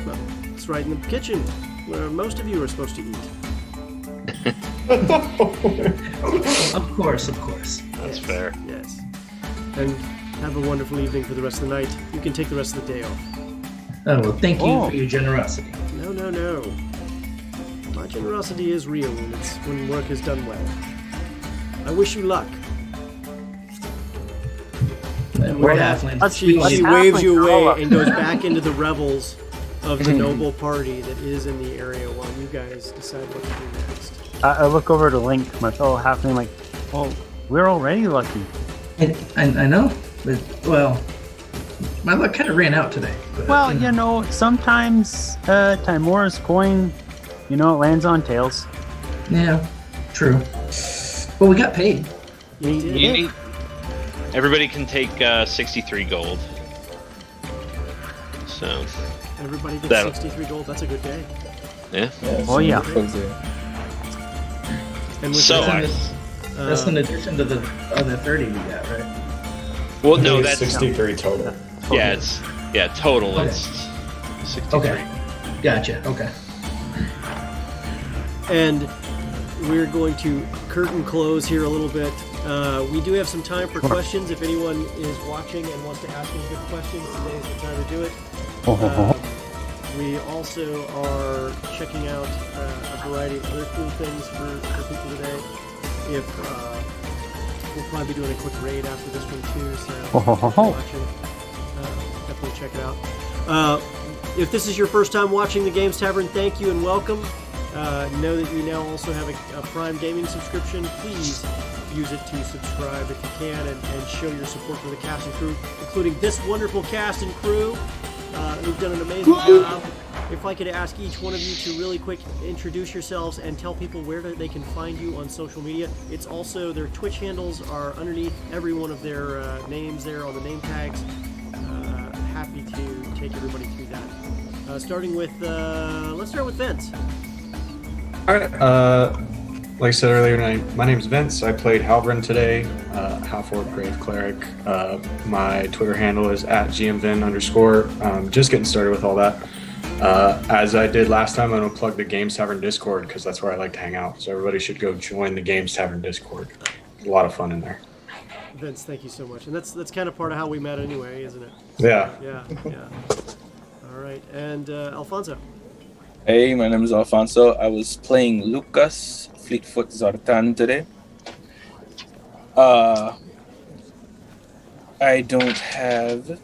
Well, it's right in the kitchen, where most of you are supposed to eat. Of course. That's fair. Yes. And have a wonderful evening for the rest of the night. You can take the rest of the day off. Oh, well, thank you for your generosity. No. My generosity is real when work is done well. I wish you luck. And We're with that, halflings. She Let's waves you halfling away and goes back into the revels of the noble party that is in the area while you guys decide what to do next. I look over to Link, my fellow halfling, like, well, we're already lucky. I know, but, well, my luck kind of ran out today. But, Well, sometimes Timora's coin, it lands on tails. Yeah, true. But we got paid. Everybody can take 63 gold. So, Everybody gets That'll- 63 gold. That's a good day. yeah. Oh, yeah. And with So, that, That's in addition to the other 30 we got, right? well, no, that's 63 total. total. Okay. It's 63. Okay. Gotcha. Okay. and we're going to curtain close here a little bit. We do have some time for questions. If anyone is watching and wants to ask any good questions, today is the time to do it. We also are checking out a variety of other cool things for people today. We'll probably be doing a quick raid after this one too, so if you're watching, definitely check it out. If this is your first time watching the Games Tavern, thank you and welcome. Know that you now also have a Prime Gaming subscription. Please use it to subscribe if you can and show your support for the cast and crew, including this wonderful cast and crew. Who've done an amazing job. If I could ask each one of you to really quick introduce yourselves and tell people where they can find you on social media. It's also their Twitch handles are underneath every one of their names there on the name tags. Happy to take everybody through that. Starting with, let's start with Vince. All right. Like I said earlier, my name's Vince. I played Halvrin today, Half-Orc Grave Cleric. My Twitter handle is @gmvin_. Just getting started with all that. As I did last time, I'm going to plug the Games Tavern Discord because that's where I like to hang out. So everybody should go join the Games Tavern Discord. A lot of fun in there. Vince, thank you so much. And that's kind of part of how we met anyway, isn't it? Yeah. Yeah. All right. And Alfonso. Hey, my name is Alfonso. I was playing Lucas Fleetfoot Zartan today. I don't have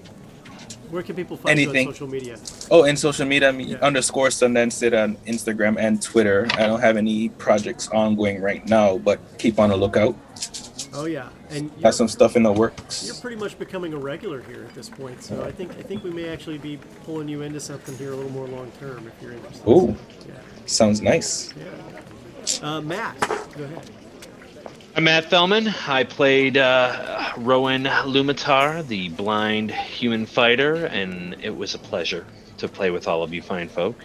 Where can people find you anything on social media? Oh, in social media, Yeah. underscore Sundance on Instagram and Twitter. I don't have any projects ongoing right now, but keep on the lookout. Oh yeah, and Got some stuff in the you're works. pretty much becoming a regular here at this point. So I think we may actually be pulling you into something here a little more long term if you're interested. Ooh, Yeah. sounds nice. Yeah. Matt, go ahead. I'm Matt Fellman. I played Rowan Lumitar, the blind human fighter, and it was a pleasure to play with all of you fine folk.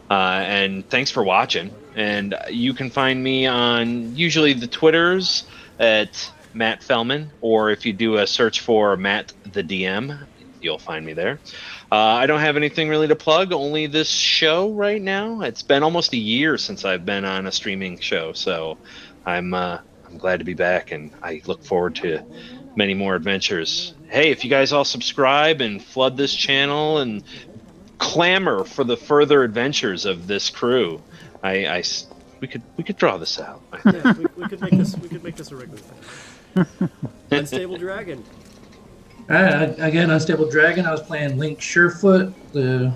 And thanks for watching. And you can find me on usually the Twitters at Matt Fellman, or if you do a search for Matt the DM, you'll find me there. I don't have anything really to plug, only this show right now. It's been almost a year since I've been on a streaming show, so I'm glad to be back, and I look forward to many more adventures. Hey, if you guys all subscribe and flood this channel and clamor for the further adventures of this crew, we could draw this out. Yeah, we could make this a regular thing. Unstable Dragon. Again, Unstable Dragon. I was playing Link Surefoot, the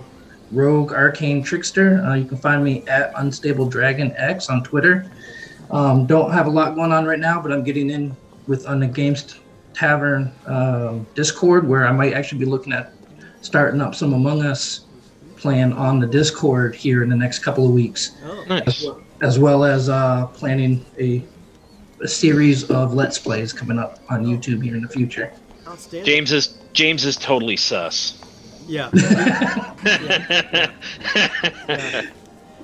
rogue arcane trickster. You can find me at Unstable Dragon X on Twitter. Don't have a lot going on right now, but I'm getting in on the Games Tavern Discord, where I might actually be looking at starting up some Among Us playing on the Discord here in the next couple of weeks. Oh, Nice. As well as planning a series of Let's Plays coming up on YouTube here in the future. outstanding. James is totally sus. Yeah.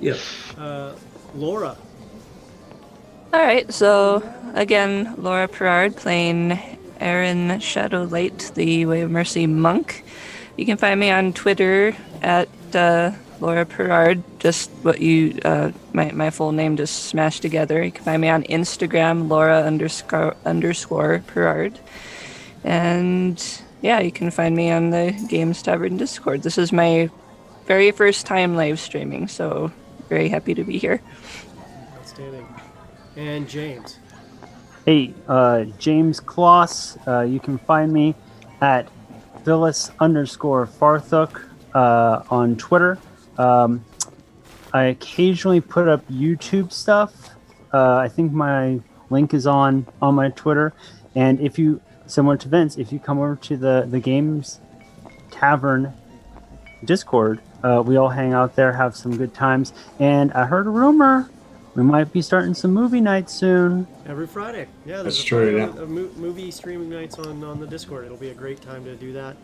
Yep. Laura. All right, so again, Laura Perard playing Erin Shadowlight, the Way of Mercy monk. You can find me on Twitter at Laura Perard, just what you, my full name just smashed together. You can find me on Instagram, Laura__ Perard. And yeah, you can find me on the Games Tavern Discord. This is my very first time live streaming, so very happy to be here. Outstanding. And James. Hey, James Kloss. You can find me at Phyllis_Farthuk on Twitter. I occasionally put up YouTube stuff. I think my link is on my Twitter. And if you, similar to Vince, if you come over to the Games Tavern Discord, we all hang out there, have some good times. And I heard a rumor we might be starting some movie nights soon. Every Friday. Yeah, there's That's true, yeah. movie streaming nights on the Discord. It'll be a great time to do that.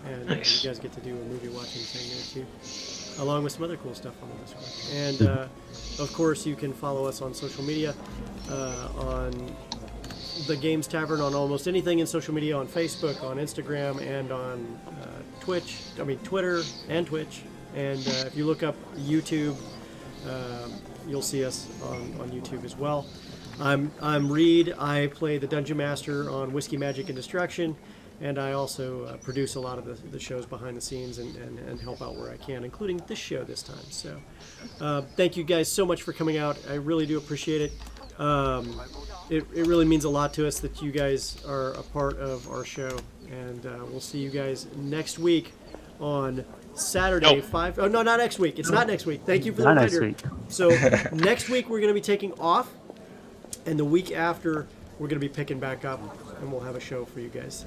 And Nice. you guys get to do a movie watching thing there too, along with some other cool stuff on the Discord. And of course, you can follow us on social media, on the Games Tavern, on almost anything in social media, on Facebook, on Instagram, and on Twitter and Twitch. And if you look up YouTube, you'll see us on YouTube as well. I'm Reed. I play the Dungeon Master on Whiskey, Magic, and Destruction, and I also produce a lot of the shows behind the scenes and help out where I can, including this show this time. So thank you guys so much for coming out. I really do appreciate it. It really means a lot to us that you guys are a part of our show, and we'll see you guys next week on Saturday, Nope. 5. Oh, no, not next week. It's not next week. Thank you for the Not next reminder. week. So next week we're going to be taking off, and the week after we're going to be picking back up, and we'll have a show for you guys.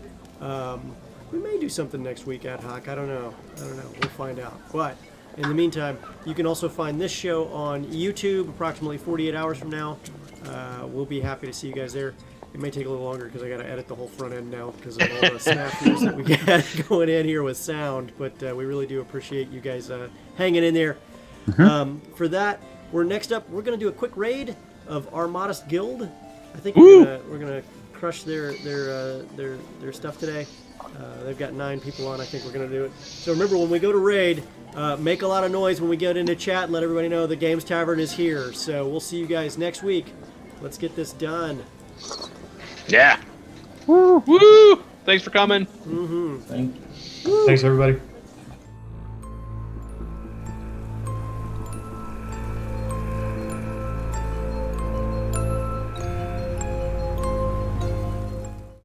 We may do something next week ad hoc. I don't know. We'll find out. But in the meantime, you can also find this show on YouTube approximately 48 hours from now. We'll be happy to see you guys there. It may take a little longer because I got to edit the whole front end now because of all the snafus that we got going in here with sound. But we really do appreciate you guys hanging in there. For that, next up, we're going to do a quick raid of our modest guild. I think we're gonna crush their stuff today. They've got 9 people on. I think we're going to do it. So remember, when we go to raid, make a lot of noise when we get into chat and let everybody know the Games Tavern is here. So we'll see you guys next week. Let's get this done. Yeah. Woo! Woo! Thanks for coming. Mm-hmm. Thank you. Thanks, everybody.